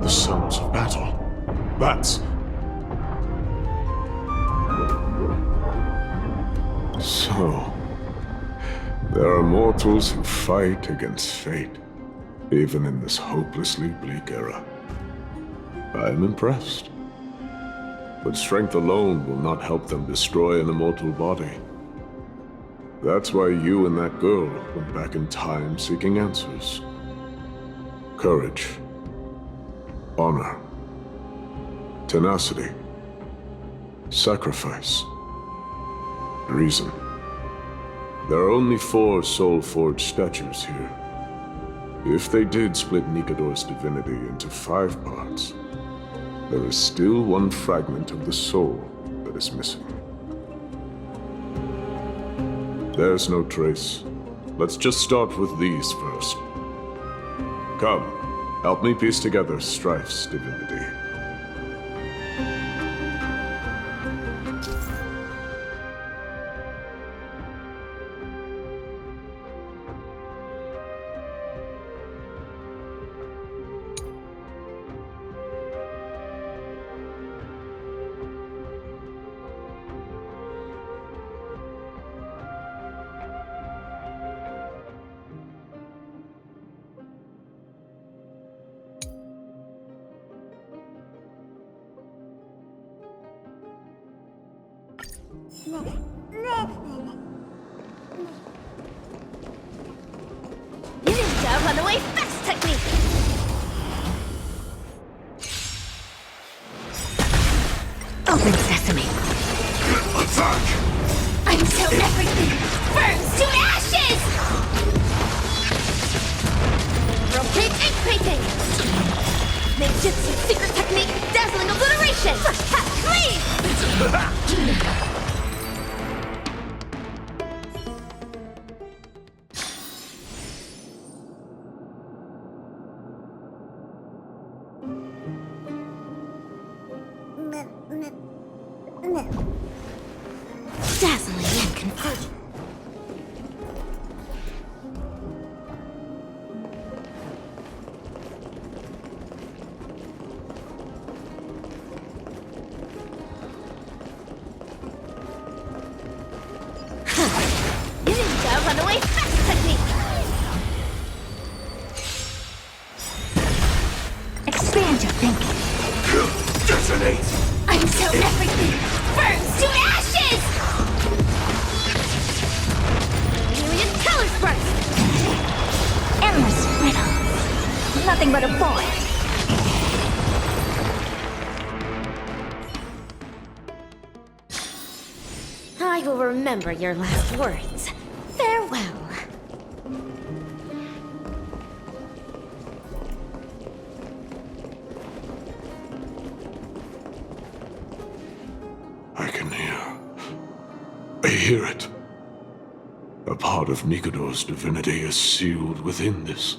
S12: The sounds of battle. That's... So... there are mortals who fight against fate, even in this hopelessly bleak era. I am impressed. But strength alone will not help them destroy an immortal body. That's why you and that girl went back in time seeking answers. Courage. Honor. Tenacity. Sacrifice. Reason. There are only 4 soul-forged statues here. If they did split Nicodor's divinity into 5 parts, there is still one fragment of the soul that is missing. There's no trace. Let's just start with these first. Come, help me piece together Strife's divinity.
S8: Ninja runaway fast technique!
S1: Open sesame.
S14: Attack!
S2: Until everything burns to ashes!
S8: Rotate egg painting! Ninjutsu secret technique, dazzling obliteration! Leave!
S2: Dazzling and confusing.
S8: Ninja runaway fast technique!
S1: Expand your thinking.
S14: Detonate!
S2: Until everything burns to ashes!
S8: Myriad colors burst!
S1: Endless riddles. Nothing but a boy.
S8: I will remember your last words. Farewell.
S12: I hear it. A part of Nikado's divinity is sealed within this.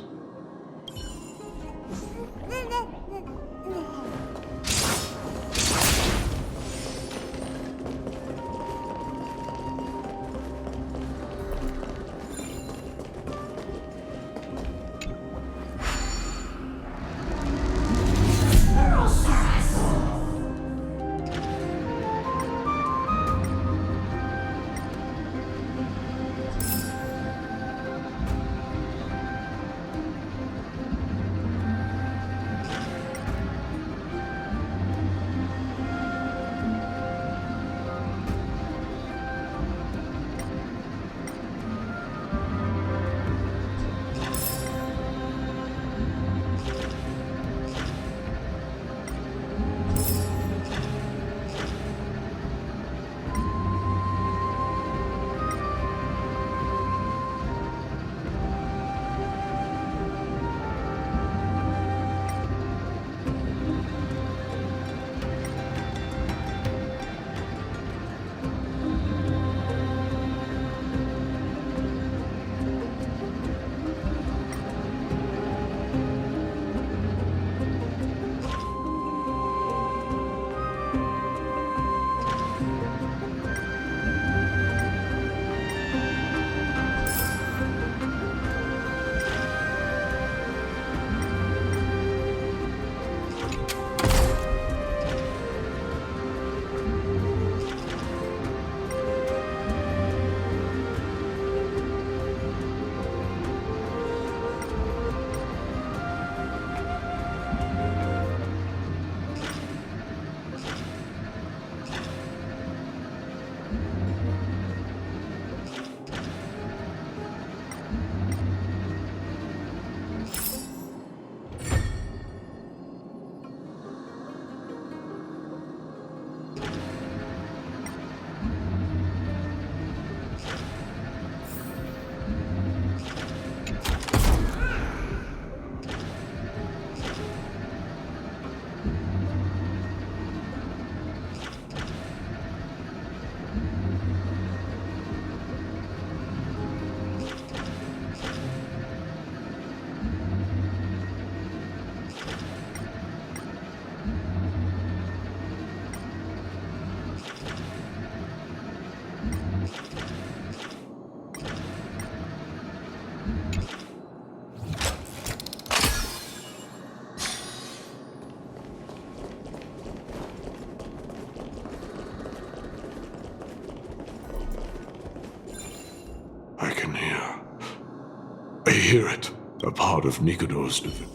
S12: I hear it. A part of Nikado's divinity.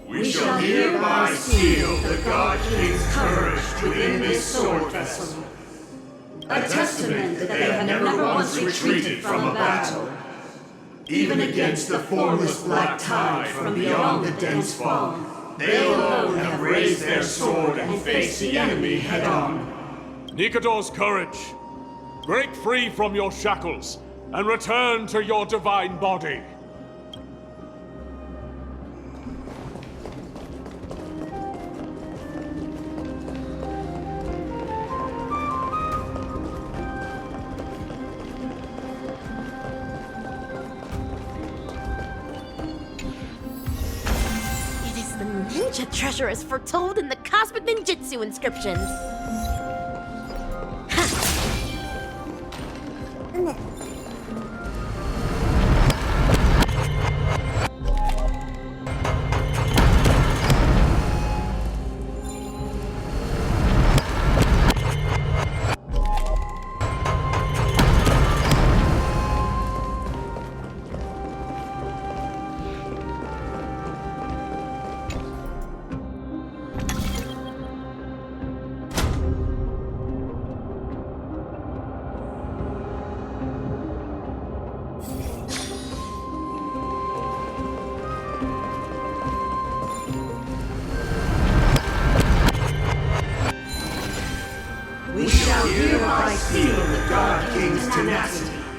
S14: We shall
S20: hereby seal the God King's courage within this sword vessel. A testament that they have never once retreated from a battle. Even against the formless black tide from beyond the dense fog, they alone have raised their sword and faced the enemy head-on.
S7: Nikador's courage! Break free from your shackles and return to your divine body.
S8: Ninja treasure is foretold in the cosmic ninjutsu inscriptions.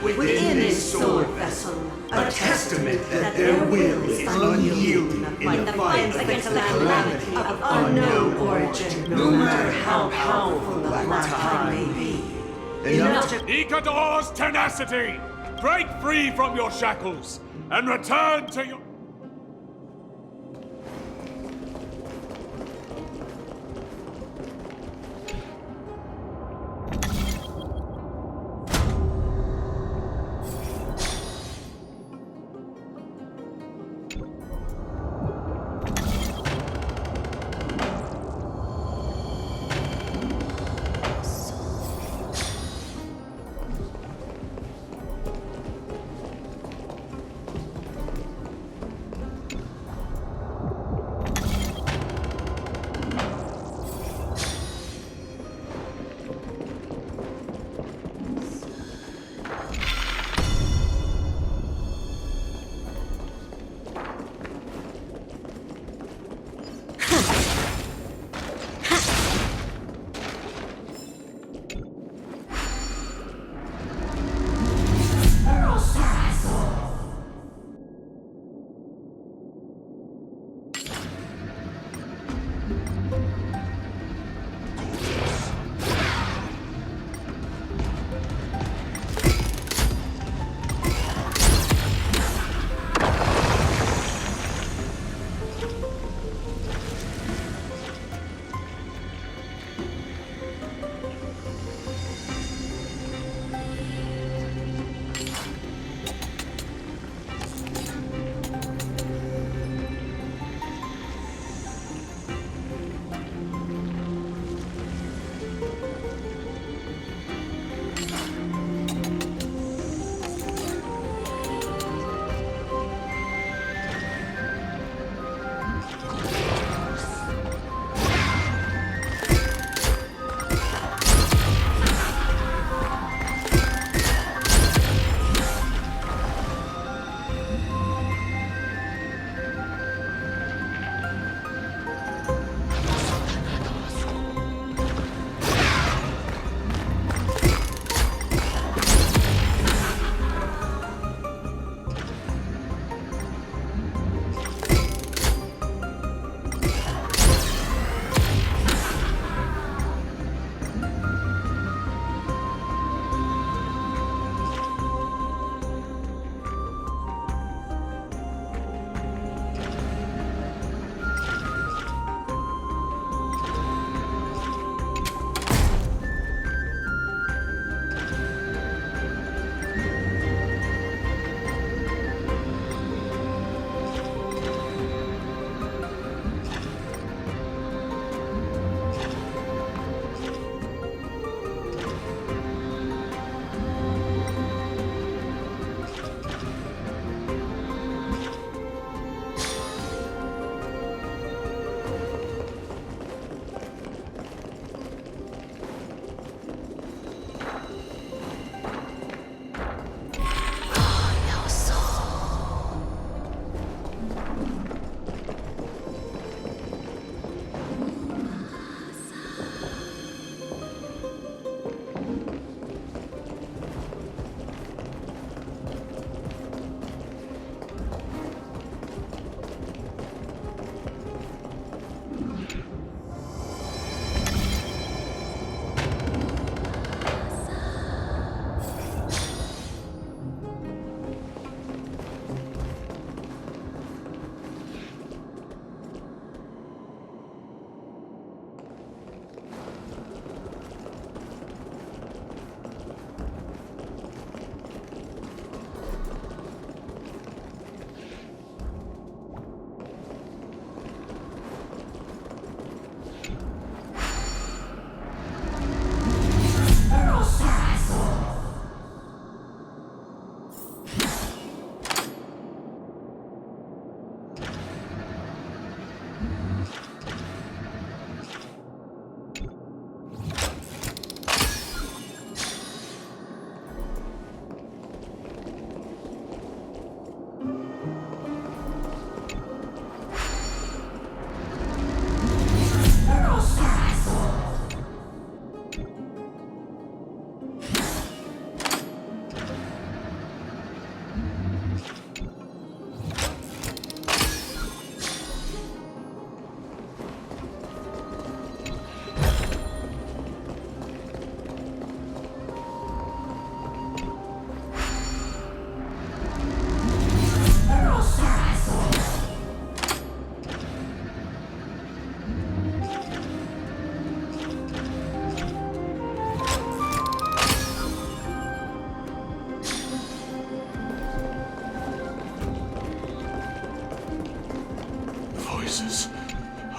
S20: Within this sword vessel, a testament that their will is unyielding in the fight against the calamity of unknown origin, no matter how powerful the black tide may be. Enough to...
S7: Nikador's tenacity! Break free from your shackles and return to your...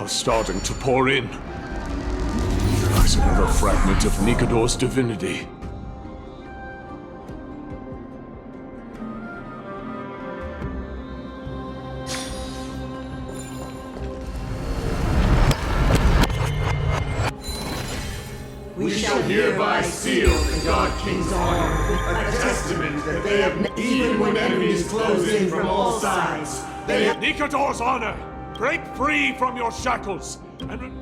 S12: are starting to pour in. There lies another fragment of Nikador's divinity.
S20: We shall hereby seal the God King's arm, a testament that they have, even when enemies close in from all sides, they have...
S7: Nikador's honor! Break free from your shackles, and...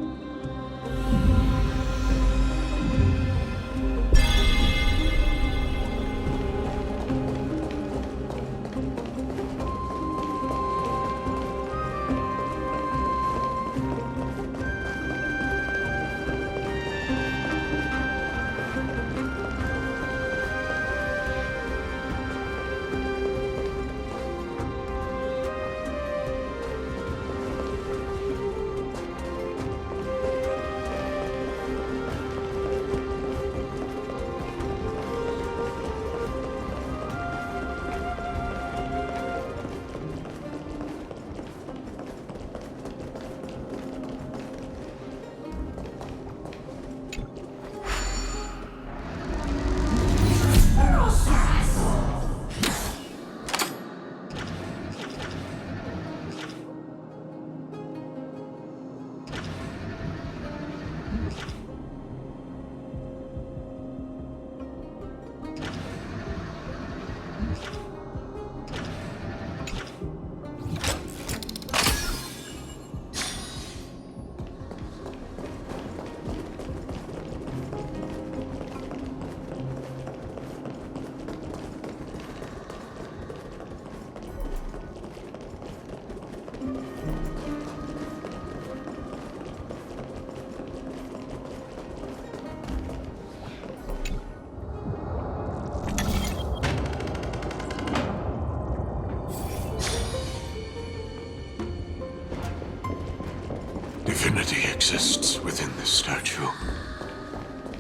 S12: Divinity exists within this statue.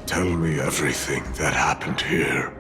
S12: Tell me everything that happened here.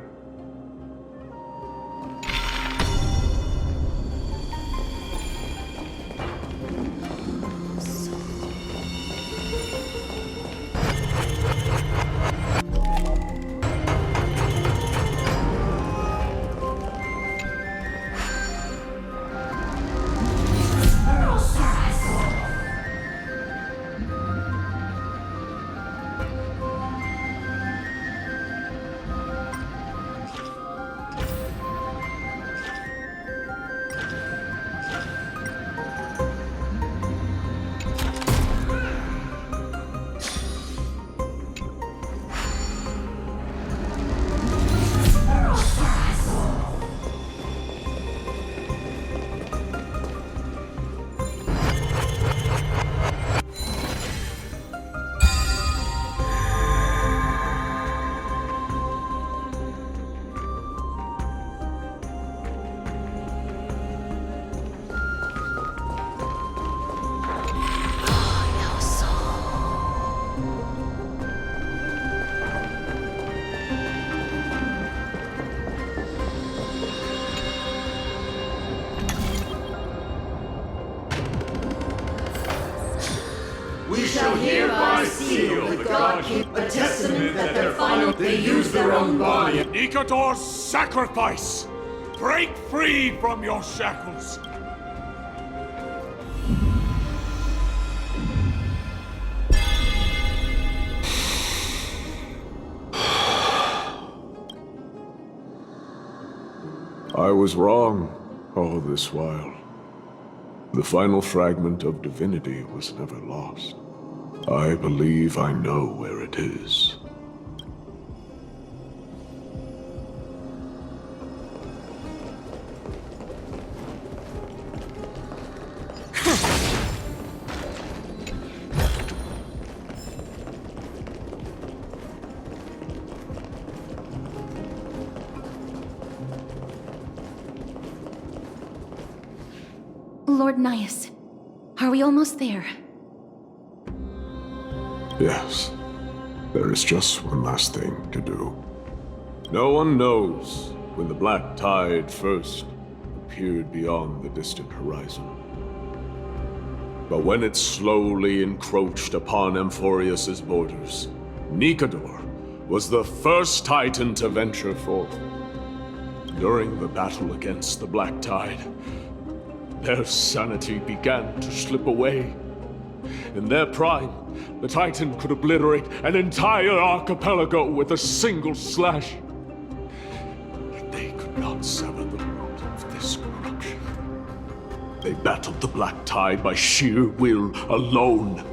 S20: We shall hereby seal the God King, a testament that their final... They use their own body.
S7: Nikador's sacrifice! Break free from your shackles!
S12: I was wrong all this while. The final fragment of divinity was never lost. I believe I know where it is.
S13: Lord Nias, are we almost there?
S12: Yes. There is just one last thing to do. No one knows when the black tide first appeared beyond the distant horizon. But when it slowly encroached upon Amphorius's borders, Nikador was the first Titan to venture forth. During the battle against the Black Tide, their sanity began to slip away. In their prime, the Titan could obliterate an entire archipelago with a single slash. But they could not sever the root of this corruption. They battled the Black Tide by sheer will alone,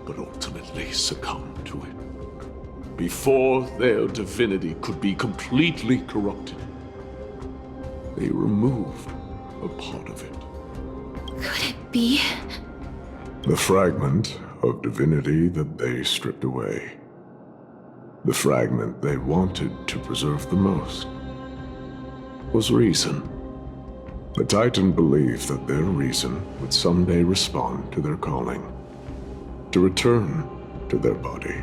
S12: but ultimately succumbed to it. Before their divinity could be completely corrupted, they removed a part of it.
S13: Could it be?
S12: The fragment of divinity that they stripped away. The fragment they wanted to preserve the most was reason. The Titan believed that their reason would someday respond to their calling, to return to their body,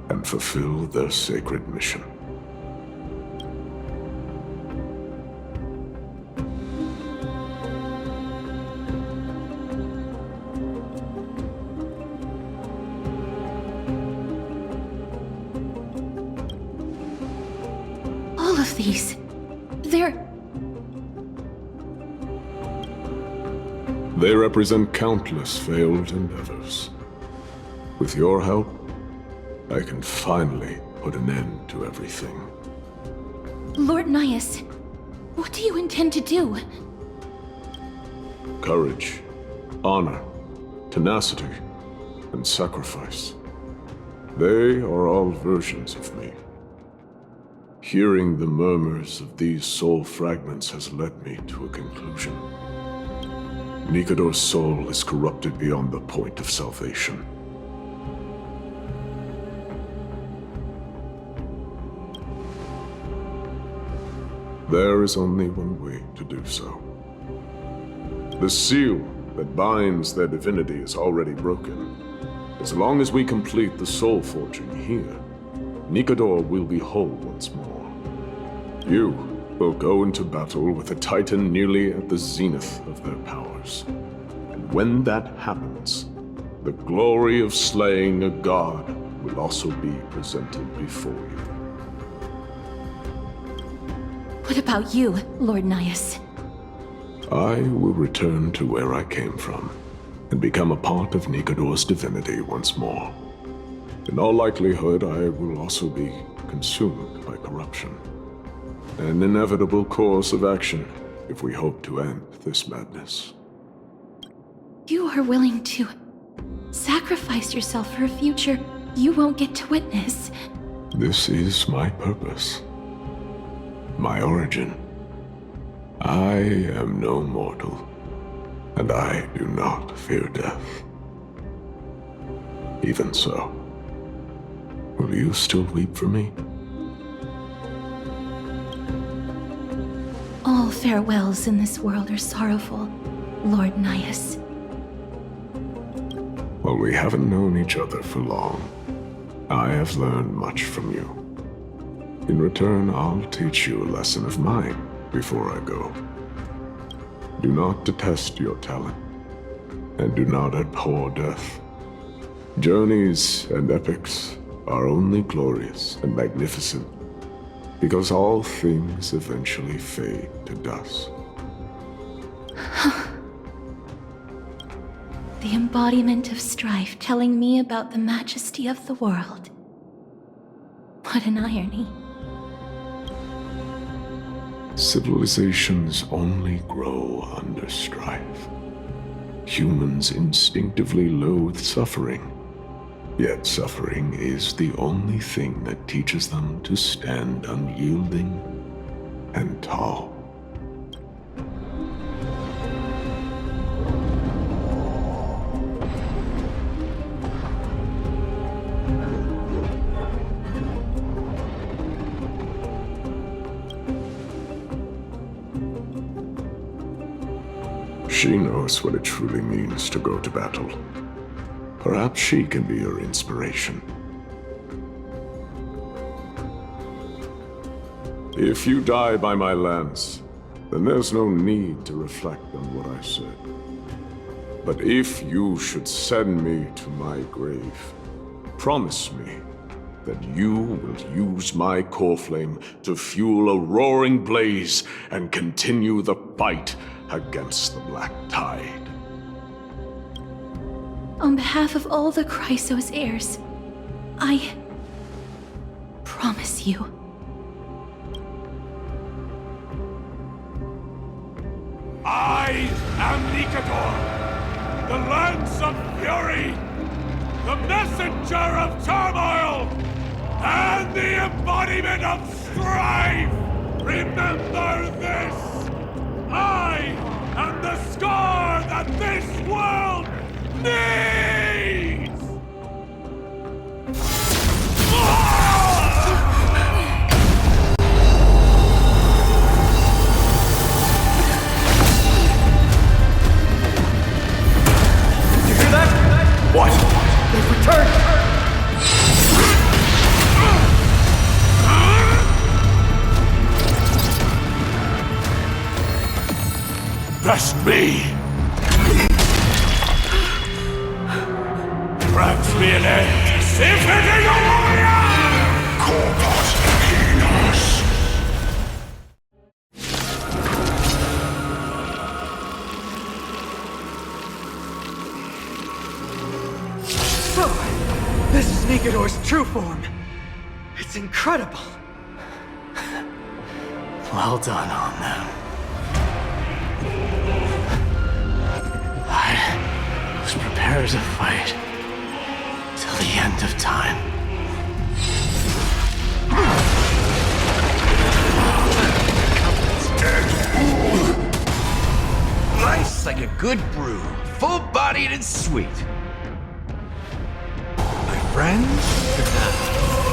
S12: and fulfill their sacred mission.
S13: All of these,
S12: They represent countless failed endeavors. With your help, I can finally put an end to everything.
S13: Lord Nias, what do you intend to do?
S12: Courage, honor, tenacity, and sacrifice. They are all versions of me. Hearing the murmurs of these soul fragments has led me to a conclusion. Nikador's soul is corrupted beyond the point of salvation. There is only one way to do so. The seal that binds their divinity is already broken. As long as we complete the soul forging here, Nikador will be whole once more. You will go into battle with a Titan nearly at the zenith of their powers. And when that happens, the glory of slaying a god will also be presented before you.
S13: What about you, Lord Nias?
S12: I will return to where I came from, and become a part of Nikador's divinity once more. In all likelihood, I will also be consumed by corruption. An inevitable course of action if we hope to end this madness.
S13: You are willing to sacrifice yourself for a future you won't get to witness.
S12: This is my purpose. My origin. I am no mortal, and I do not fear death. Even so, will you still weep for me?
S13: All farewells in this world are sorrowful, Lord Nias.
S12: While we haven't known each other for long, I have learned much from you. In return, I'll teach you a lesson of mine before I go. Do not detest your talent, and do not abhor death. Journeys and epics are only glorious and magnificent because all things eventually fade to dust.
S13: The embodiment of strife telling me about the majesty of the world. What an irony.
S12: Civilizations only grow under strife. Humans instinctively loathe suffering. Yet suffering is the only thing that teaches them to stand unyielding and tall. She knows what it truly means to go to battle. Perhaps she can be your inspiration. If you die by my lance, then there's no need to reflect on what I said. But if you should send me to my grave, promise me that you will use my core flame to fuel a roaring blaze and continue the fight against the Black Tide.
S13: On behalf of all the Chrysos heirs, I promise you.
S7: I am Nikador, the lance of fury, the messenger of turmoil, and the embodiment of strife! Remember this! I am the scar that this world needs!
S4: You hear that?
S7: What?
S4: They've returned!
S7: Best me! Grant me an end! Infinity warrior!
S14: Corpus Penis!
S4: So, this is Nikador's true form. It's incredible.
S21: Well done on them. I was prepared to fight till the end of time.
S22: Nice like a good brew, full-bodied and sweet. My friends,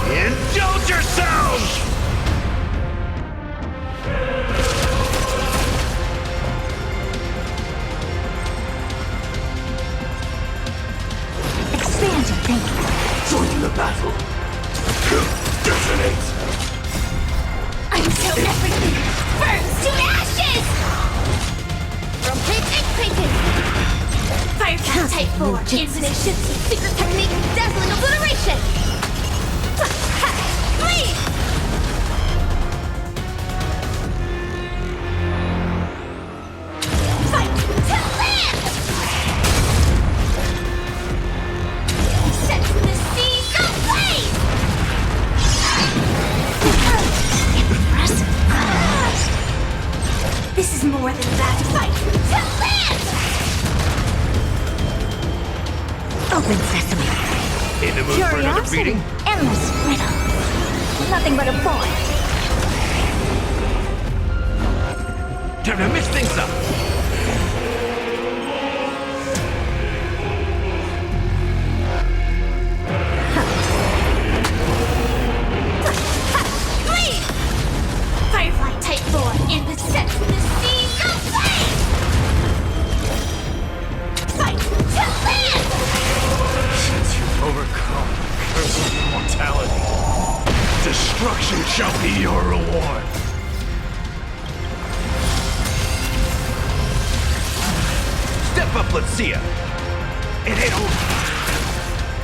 S22: indulge yourselves!
S2: Expand your thinking.
S22: Join the battle. Detonate.
S2: Until everything burns to ashes! Rotate and cranking! Firepower type 4, infinite shifting, secret technique, dazzling obliteration! Bleed! Fight to land! Set to the seas of blaze! Impressive. This is more than that. Fight to land! Open sesame.
S22: In the mood for another
S2: Curiosity.
S22: beating?
S2: Endless riddle. Nothing but a void.
S22: Time to mix things up.
S2: Bleed! Firefly type 4 in the set to the seas of flame! Fight to land!
S22: Since you've overcome the curse of immortality, destruction shall be your reward. Step up, let's see ya. It ain't over.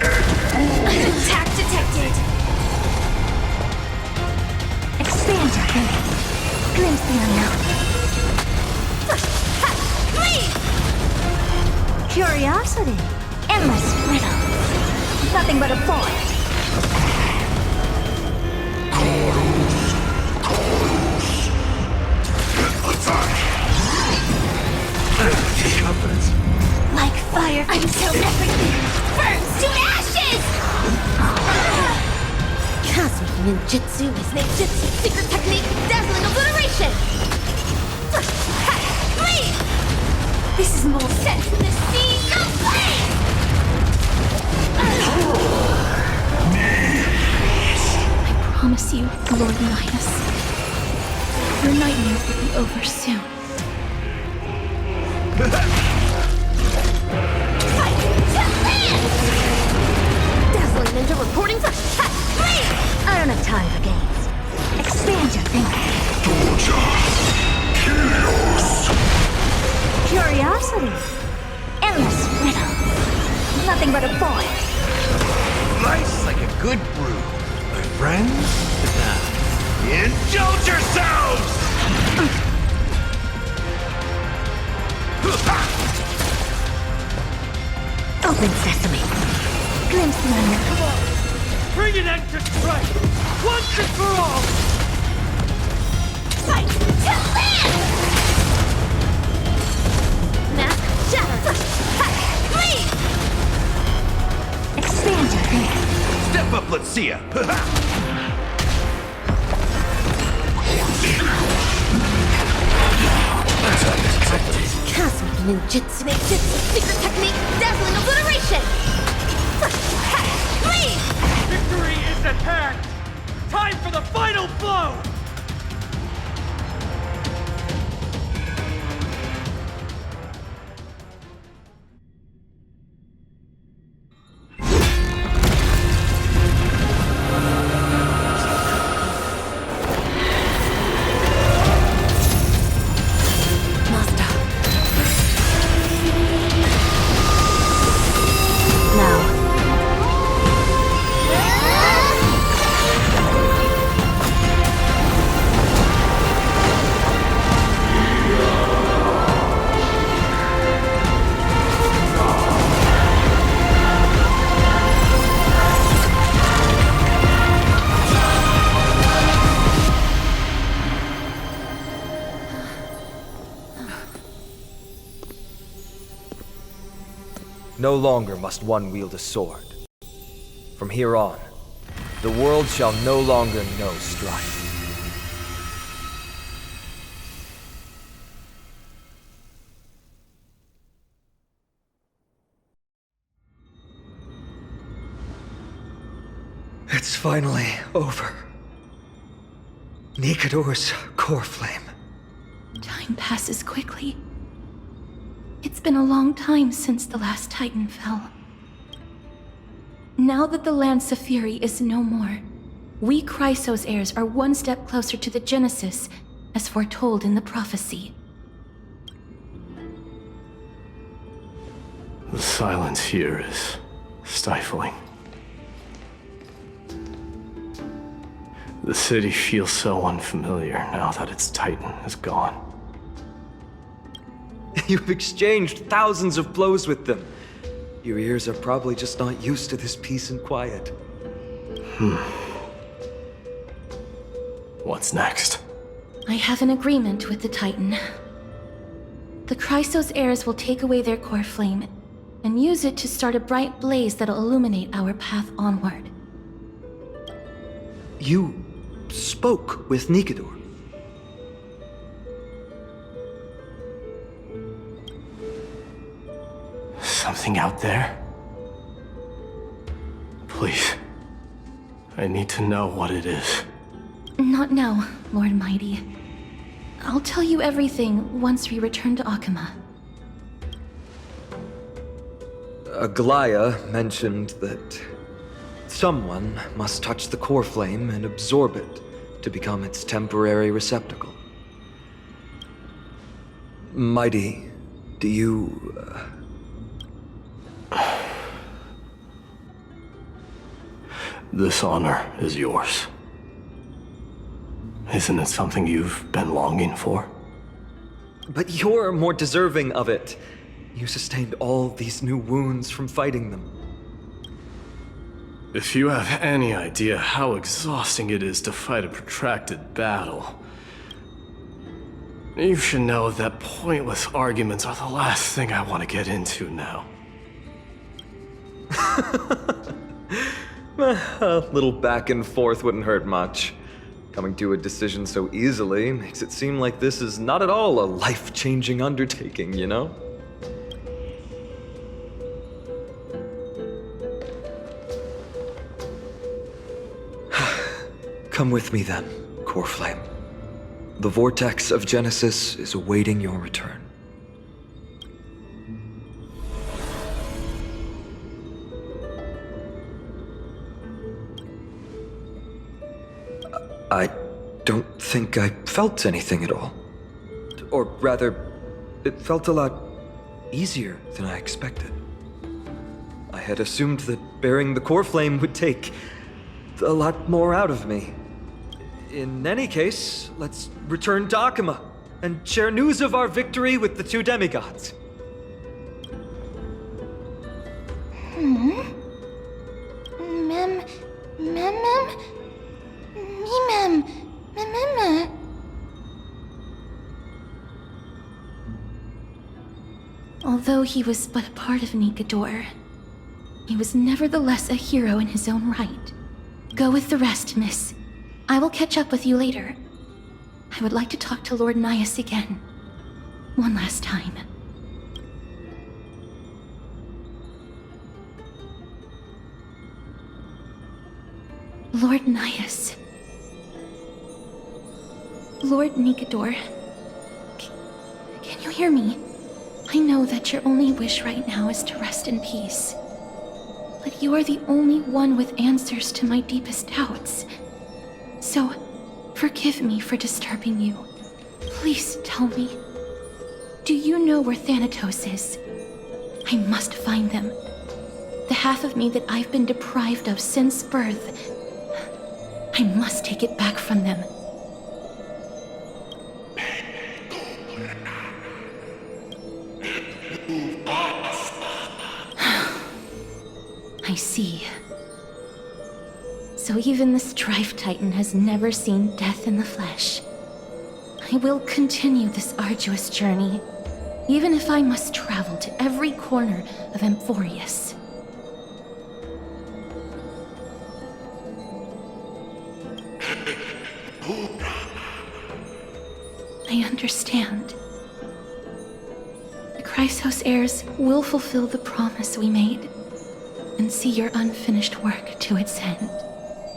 S2: Attack detected! Expand your thinking. Glimpse the unknown. Bleed! Curiosity. Endless riddle. Nothing but a void.
S14: Attack!
S22: Confidence.
S2: Like fire until everything burns to ashes! Cosmic ninjutsu is ninjutsu, secret technique, dazzling obliteration! Bleed! This is more set to the seas of flame!
S13: I promise you, Lord Midas, your nightmare will be over soon.
S2: Dazzling ninja reporting for Bleed! I don't have time for games. Expand your thinking. Curiosity. Endless
S3: nothing but a fire.
S22: Nice like a good brew. My friends, indulge yourselves!
S3: Open sesame. Glimpse me.
S22: Come on! Bring an end to strife! Once and for all!
S3: Fight to live!
S2: Mask shattered.
S3: Please! Expand your hand.
S22: Step up, let's see ya! That's how it's expected.
S8: Cosmic ninjutsu, secret technique, dazzling obliteration!
S3: Please!
S22: Victory is at hand! Time for the final blow!
S4: No longer must one wield a sword. From here on, the world shall no longer know strife. It's finally over. Nikador's core flame.
S13: Time passes quickly. It's been a long time since the last Titan fell. Now that the Lance of Fury is no more, we Chrysos heirs are one step closer to the Genesis, as foretold in the prophecy.
S21: The silence here is stifling. The city feels so unfamiliar now that its Titan is gone.
S4: You've exchanged thousands of blows with them. Your ears are probably just not used to this peace and quiet.
S21: What's next?
S13: I have an agreement with the Titan. The Chrysos heirs will take away their core flame and use it to start a bright blaze that'll illuminate our path onward.
S4: You spoke with Nikador.
S21: Something out there? Please. I need to know what it is.
S13: Not now, Lord Mighty. I'll tell you everything once we return to Akama.
S4: Aglaya mentioned that someone must touch the core flame and absorb it to become its temporary receptacle. Mighty, do you...
S21: This honor is yours. Isn't it something you've been longing for?
S4: But you're more deserving of it. You sustained all these new wounds from fighting them.
S21: If you have any idea how exhausting it is to fight a protracted battle, you should know that pointless arguments are the last thing I want to get into now.
S4: A little back and forth wouldn't hurt much. Coming to a decision so easily makes it seem like this is not at all a life-changing undertaking, you know? Come with me then, Core Flame. The vortex of Genesis is awaiting your return. I don't think I felt anything at all. Or rather, it felt a lot easier than I expected. I had assumed that bearing the core flame would take a lot more out of me. In any case, let's return to Akima and share news of our victory with the two demigods.
S13: Although he was but a part of Nikador, he was nevertheless a hero in his own right. Go with the rest, miss. I will catch up with you later. I would like to talk to Lord Nias again. One last time. Lord Nias. Lord Nikador. Can you hear me? I know that your only wish right now is to rest in peace. But you are the only one with answers to my deepest doubts. So, forgive me for disturbing you. Please tell me. Do you know where Thanatos is? I must find them. The half of me that I've been deprived of since birth. I must take it back from them. I see. So even the Strife Titan has never seen death in the flesh. I will continue this arduous journey, even if I must travel to every corner of Emphorius. I understand. The Chrysos heirs will fulfill the promise we made and see your unfinished work to its end.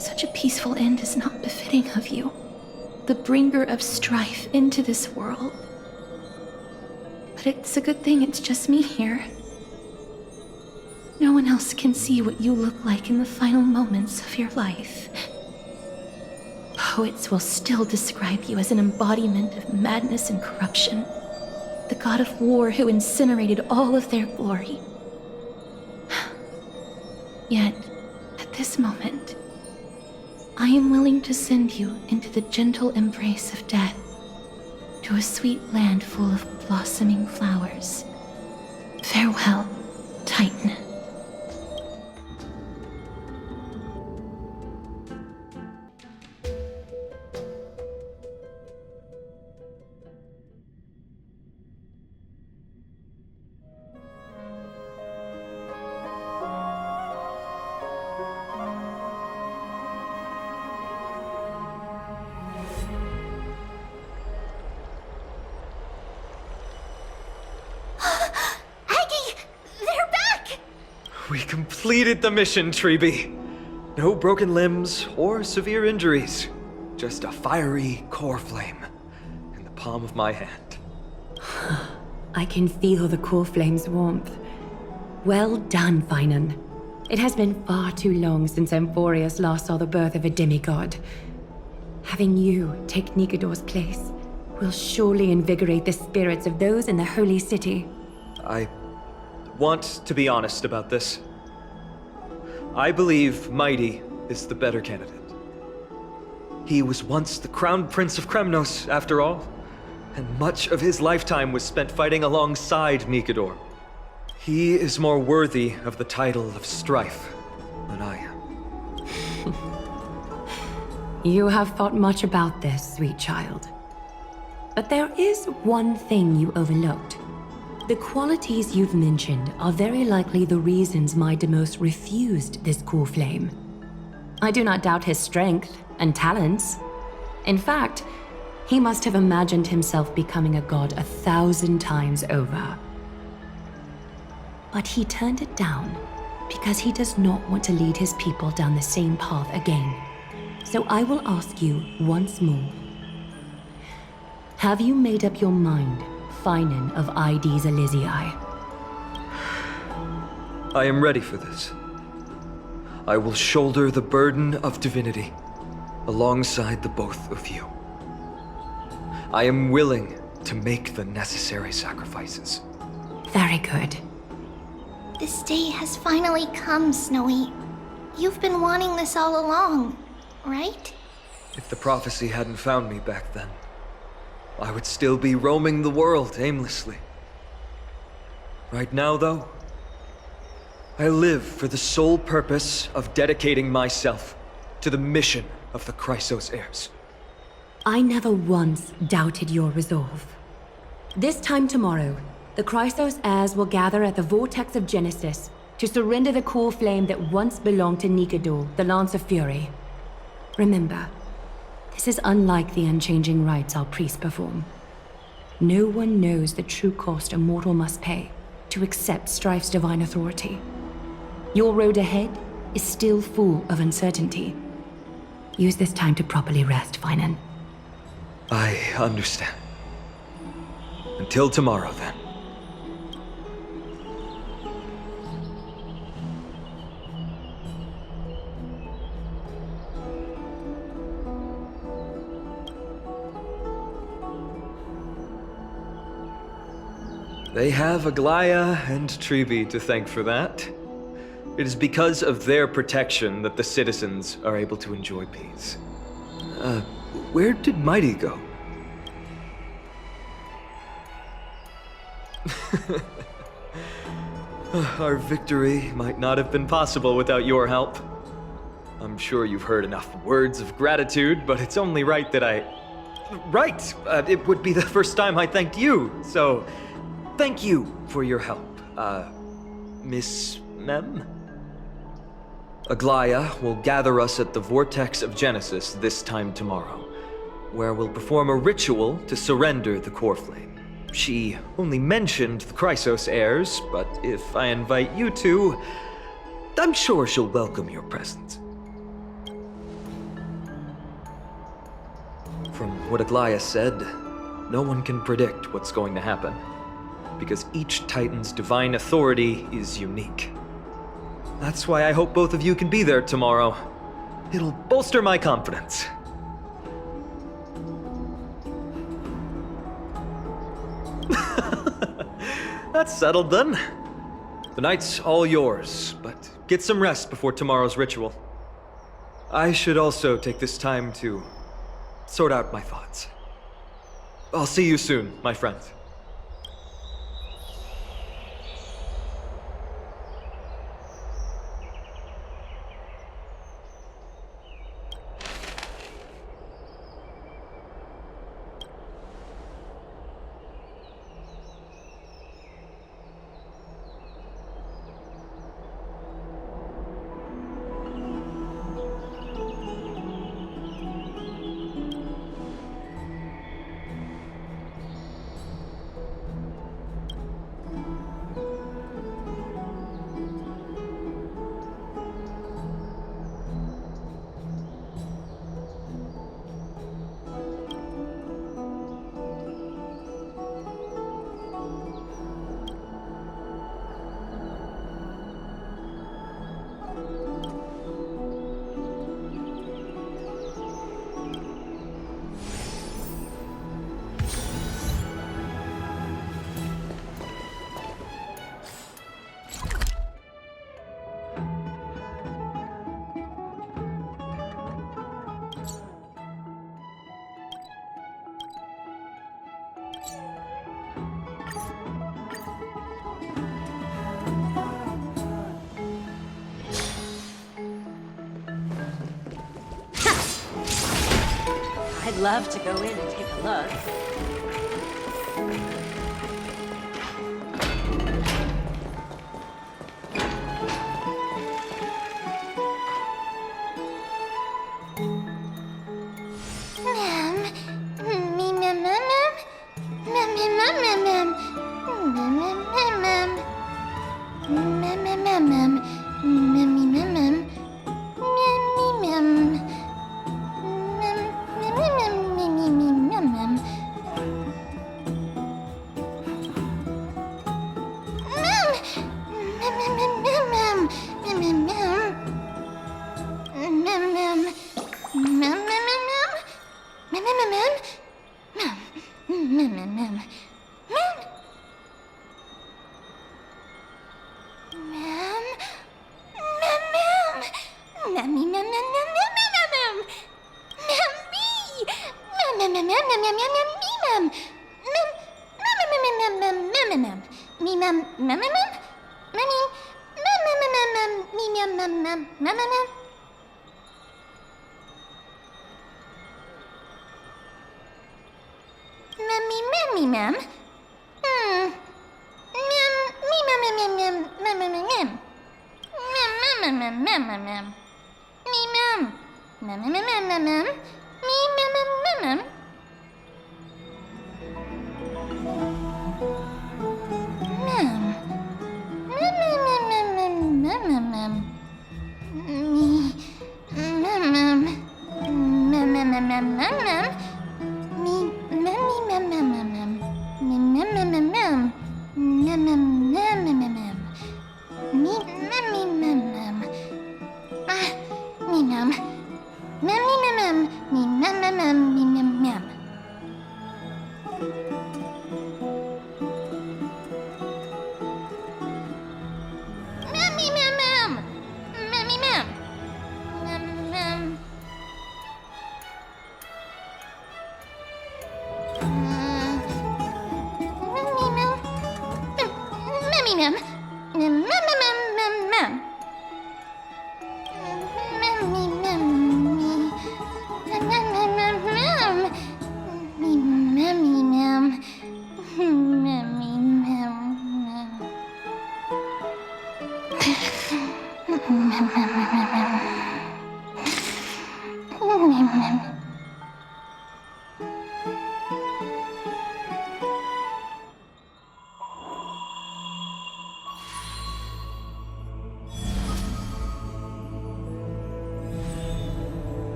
S13: Such a peaceful end is not befitting of you, the bringer of strife into this world. But it's a good thing it's just me here. No one else can see what you look like in the final moments of your life. Poets will still describe you as an embodiment of madness and corruption, the god of war who incinerated all of their glory. Yet, at this moment, I am willing to send you into the gentle embrace of death, to a sweet land full of blossoming flowers. Farewell, Titan.
S4: We completed the mission, Treeby. No broken limbs or severe injuries. Just a fiery core flame in the palm of my hand.
S1: I can feel the core flame's warmth. Well done, Finan. It has been far too long since Emphorius last saw the birth of a demigod. Having you take Nikador's place will surely invigorate the spirits of those in the holy city.
S4: I want to be honest about this. I believe Mighty is the better candidate. He was once the crown prince of Kremnos, after all, and much of his lifetime was spent fighting alongside Nikador. He is more worthy of the title of Strife than I am.
S1: You have thought much about this, sweet child. But there is one thing you overlooked. The qualities you've mentioned are very likely the reasons my Demos refused this core flame. I do not doubt his strength and talents. In fact, he must have imagined himself becoming a god 1,000 times over. But he turned it down because he does not want to lead his people down the same path again. So I will ask you once more. Have you made up your mind, Finan of ID's Elysiae?
S4: I am ready for this. I will shoulder the burden of divinity alongside the both of you. I am willing to make the necessary sacrifices.
S1: Very good.
S3: This day has finally come, Snowy. You've been wanting this all along, right?
S4: If the prophecy hadn't found me back then, I would still be roaming the world aimlessly. Right now, though, I live for the sole purpose of dedicating myself to the mission of the Chrysos heirs.
S1: I never once doubted your resolve. This time tomorrow, the Chrysos heirs will gather at the Vortex of Genesis to surrender the core flame that once belonged to Nikador, the Lance of Fury. Remember, this is unlike the unchanging rites our priests perform. No one knows the true cost a mortal must pay to accept Strife's divine authority. Your road ahead is still full of uncertainty. Use this time to properly rest, Paean.
S4: I understand. Until tomorrow, then. They have Aglaya and Trevi to thank for that. It is because of their protection that the citizens are able to enjoy peace. Where did Mighty go? Our victory might not have been possible without your help. I'm sure you've heard enough words of gratitude, but it's only right that I... Right! It would be the first time I thanked you, so... Thank you for your help, Miss Mem? Aglaya will gather us at the Vortex of Genesis this time tomorrow, where we'll perform a ritual to surrender the core flame. She only mentioned the Chrysos heirs, but if I invite you to, I'm sure she'll welcome your presence. From what Aglaya said, no one can predict what's going to happen, because each Titan's divine authority is unique. That's why I hope both of you can be there tomorrow. It'll bolster my confidence. That's settled then. The night's all yours, but get some rest before tomorrow's ritual. I should also take this time to sort out my thoughts. I'll see you soon, my friends.
S5: I'd love to go in and take a look.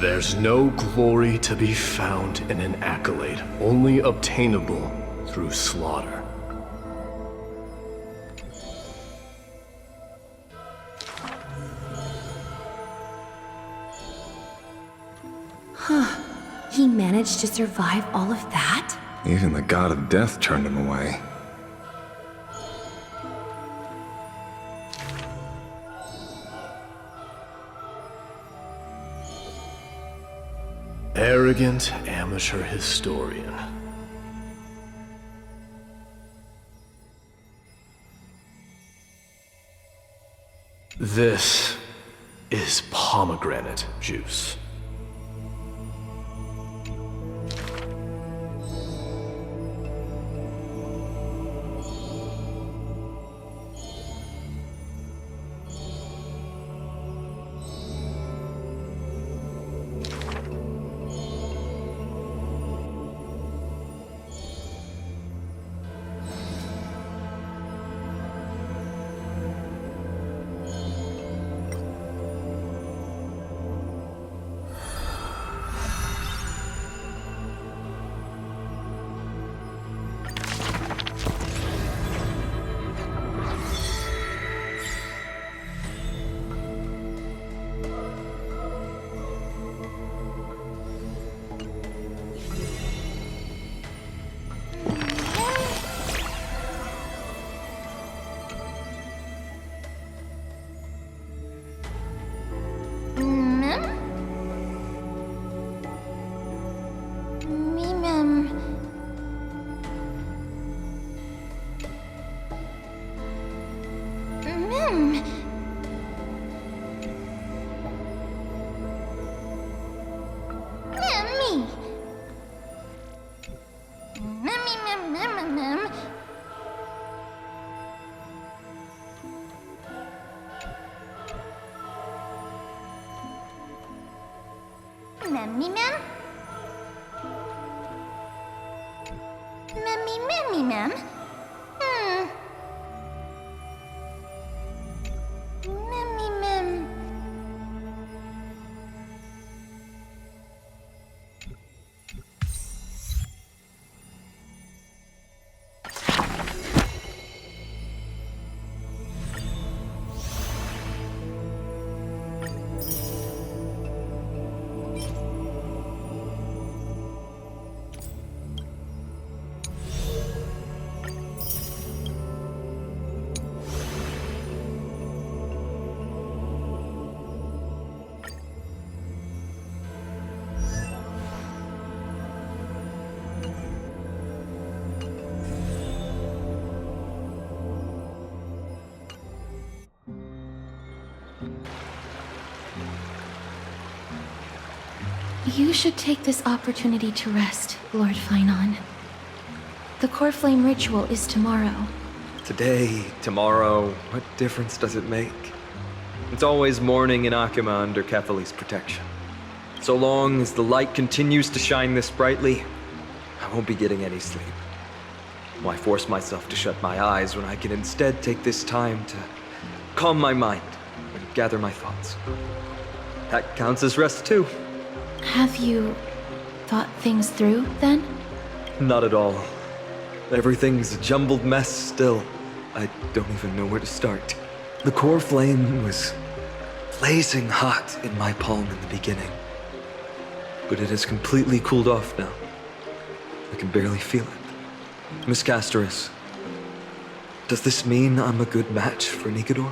S22: There's no glory to be found in an accolade, only obtainable through slaughter.
S1: Huh. He managed to survive all of that?
S19: Even the god of death turned him away.
S22: Arrogant amateur historian. This is pomegranate juice.
S2: Mem? Mem? Mem.
S13: You should take this opportunity to rest, Lord Finon. The core flame ritual is tomorrow.
S4: Today, tomorrow, what difference does it make? It's always morning in Akima under Kethely's protection. So long as the light continues to shine this brightly, I won't be getting any sleep. Why force myself to shut my eyes when I can instead take this time to calm my mind and gather my thoughts? That counts as rest too.
S13: Have you thought things through, then?
S4: Not at all. Everything's a jumbled mess still. I don't even know where to start. The core flame was blazing hot in my palm in the beginning. But it has completely cooled off now. I can barely feel it. Miss Castoris, does this mean I'm a good match for Nikador?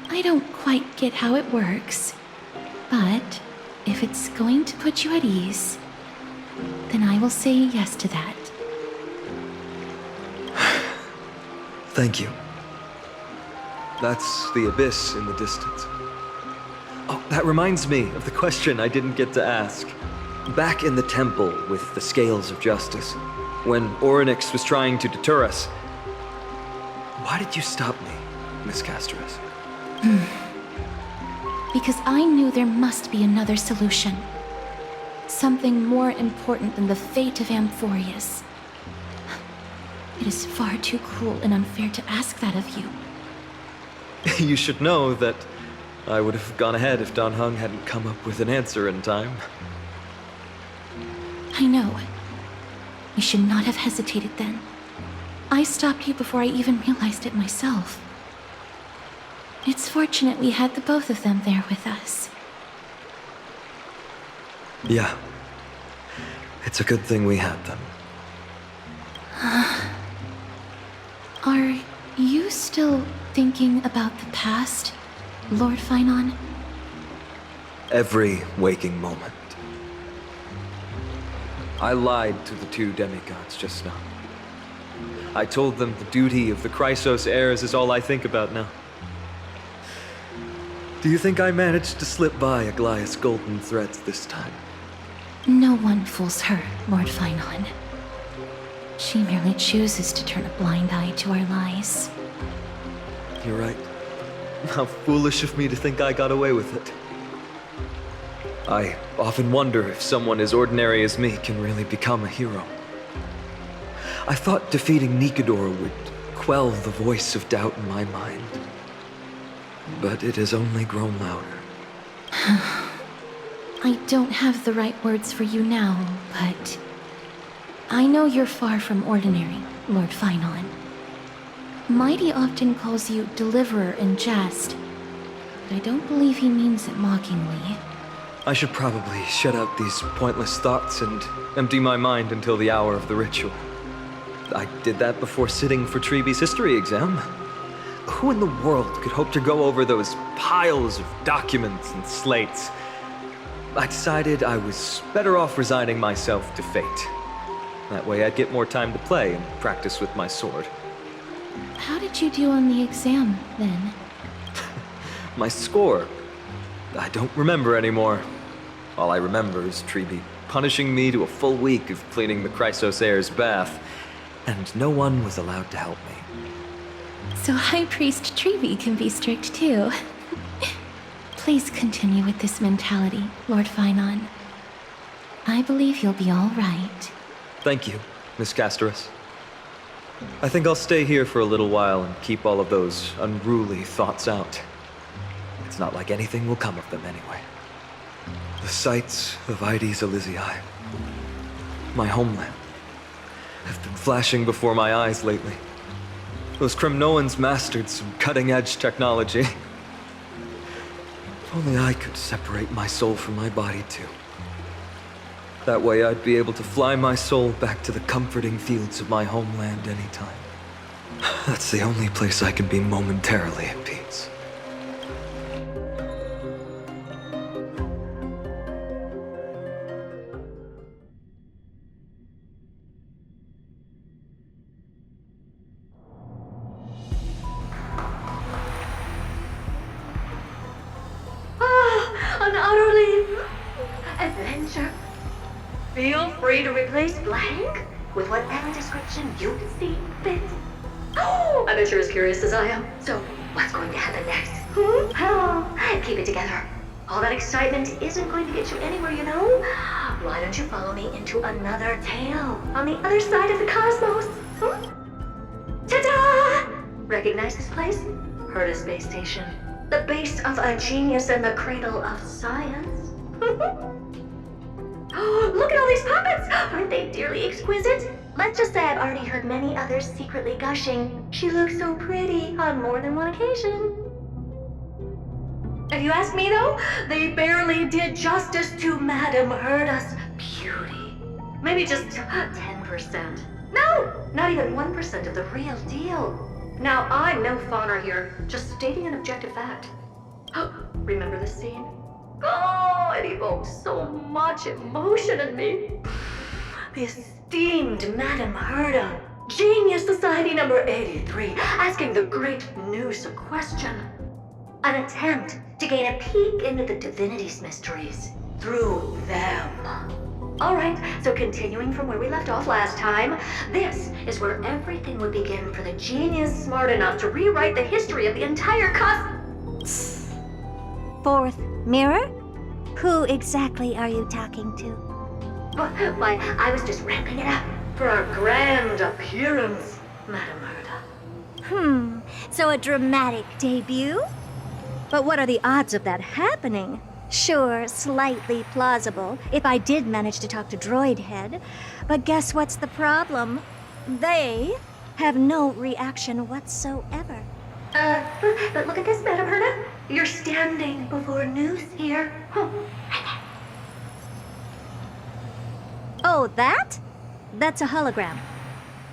S13: I don't quite get how it works, but if it's going to put you at ease, then I will say yes to that.
S4: Thank you. That's the abyss in the distance. Oh, that reminds me of the question I didn't get to ask. Back in the temple with the scales of justice, when Orynyx was trying to deter us, why did you stop me, Miss Castoris?
S13: Because I knew there must be another solution. Something more important than the fate of Amphorius. It is far too cruel and unfair to ask that of you.
S4: You should know that I would have gone ahead if Dan Heng hadn't come up with an answer in time.
S13: I know. You should not have hesitated then. I stopped you before I even realized it myself. It's fortunate we had the both of them there with us.
S4: Yeah. It's a good thing we had them.
S13: Are you still thinking about the past, Lord Finon?
S4: Every waking moment. I lied to the two demigods just now. I told them the duty of the Chrysos heirs is all I think about now. Do you think I managed to slip by Aglaya's golden threads this time?
S13: No one fools her, Lord Finon. She merely chooses to turn a blind eye to our lies.
S4: You're right. How foolish of me to think I got away with it. I often wonder if someone as ordinary as me can really become a hero. I thought defeating Nikador would quell the voice of doubt in my mind. But it has only grown louder.
S13: I don't have the right words for you now, but I know you're far from ordinary, Lord Finon. Mighty often calls you Deliverer in jest, but I don't believe he means it mockingly.
S4: I should probably shut out these pointless thoughts and empty my mind until the hour of the ritual. I did that before sitting for Treeby's history exam. Who in the world could hope to go over those piles of documents and slates? I decided I was better off resigning myself to fate. That way I'd get more time to play and practice with my sword.
S13: How did you do on the exam, then?
S4: My score? I don't remember anymore. All I remember is Treeby punishing me to a full week of cleaning the Chrysos heir's bath, and no one was allowed to help me.
S13: So High Priest Treeby can be strict too. Please continue with this mentality, Lord Finon. I believe you'll be all right.
S4: Thank you, Miss Casterus. I think I'll stay here for a little while and keep all of those unruly thoughts out. It's not like anything will come of them anyway. The sights of Ides Elysiae, my homeland, have been flashing before my eyes lately. Those Kremnoans mastered some cutting-edge technology. If only I could separate my soul from my body too. That way I'd be able to fly my soul back to the comforting fields of my homeland anytime. That's the only place I can be momentarily at peace.
S2: An utterly adventure. Feel free to replace blank with whatever description you see fit. Oh, I bet you're as curious as I am. So, what's going to happen next? Oh, keep it together. All that excitement isn't going to get you anywhere, you know? Why don't you follow me into another tale on the other side of the cosmos? Ta-da! Recognize this place? Herta Space Station. The base of a genius and the cradle of science. Oh, look at all these puppets! Aren't they dearly exquisite? Let's just say I've already heard many others secretly gushing. She looks so pretty on more than one occasion. If you ask me though, they barely did justice to Madame Herta's beauty. Maybe just 10%. No, not even 1% of the real deal. Now, I'm no fawner here, just stating an objective fact. Remember this scene? Oh, it evoked so much emotion in me. The esteemed Madame Herta, Genius Society number 83, asking the great Noose a question. An attempt to gain a peek into the divinity's mysteries through them. Alright, so continuing from where we left off last time, this is where everything would begin for the genius smart enough to rewrite the history of the entire
S3: Fourth mirror? Who exactly are you talking to?
S2: Why, I was just ramping it up for our grand appearance, Madame Herta.
S3: So a dramatic debut? But what are the odds of that happening? Sure, slightly plausible, if I did manage to talk to Droid Head. But guess what's the problem? They have no reaction whatsoever.
S2: But look at this, Madame Herta. You're standing before Noose here.
S3: Oh, that? That's a hologram.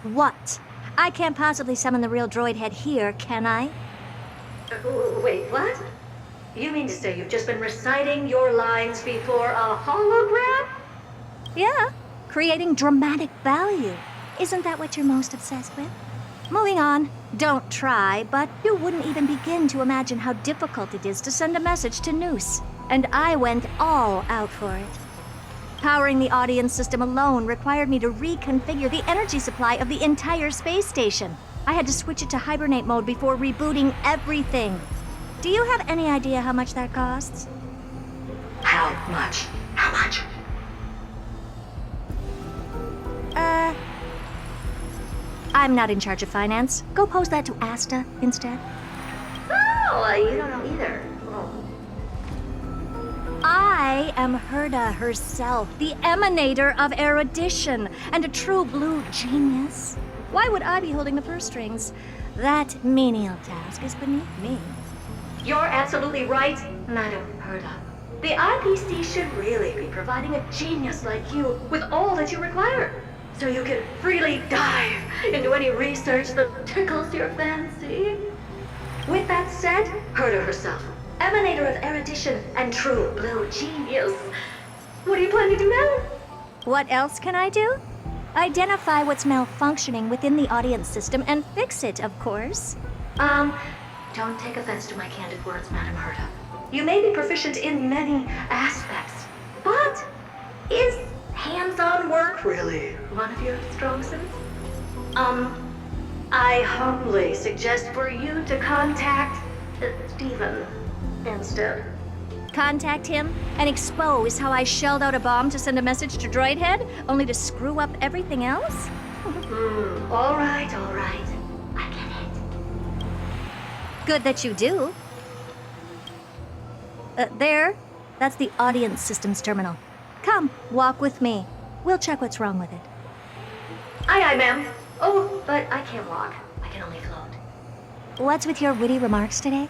S3: What? I can't possibly summon the real Droid Head here, can I?
S2: Wait, what? You mean to say you've just been reciting your lines before a hologram?
S3: Yeah, creating dramatic value. Isn't that what you're most obsessed with? Moving on. Don't try, but you wouldn't even begin to imagine how difficult it is to send a message to Noose. And I went all out for it. Powering the audience system alone required me to reconfigure the energy supply of the entire space station. I had to switch it to hibernate mode before rebooting everything. Do you have any idea how much that costs?
S2: How much? How much?
S3: I'm not in charge of finance. Go pose that to Asta instead.
S2: Oh, you don't know either.
S3: I am Herta herself, the emanator of erudition, and a true blue genius. Why would I be holding the purse strings? That menial task is beneath me.
S2: You're absolutely right, Madame Herta. The IPC should really be providing a genius like you with all that you require, so you can freely dive into any research that tickles your fancy. With that said, Herta herself, emanator of erudition and true blue genius. What do you plan to do now?
S3: What else can I do? Identify what's malfunctioning within the audience system and fix it, of course.
S2: Don't take offense to my candid words, Madame Herta. You may be proficient in many aspects, but is hands-on work really one of your strong suits? I humbly suggest for you to contact Stephen instead.
S6: Contact him and expose how I shelled out a bomb to send a message to Droid Head, only to screw up everything else?
S2: All right. I get it.
S6: Good that you do. There. That's the audience systems terminal. Come, walk with me. We'll check what's wrong with it.
S2: Aye, ma'am. Oh, but I can't walk. I can only float.
S6: What's with your witty remarks today?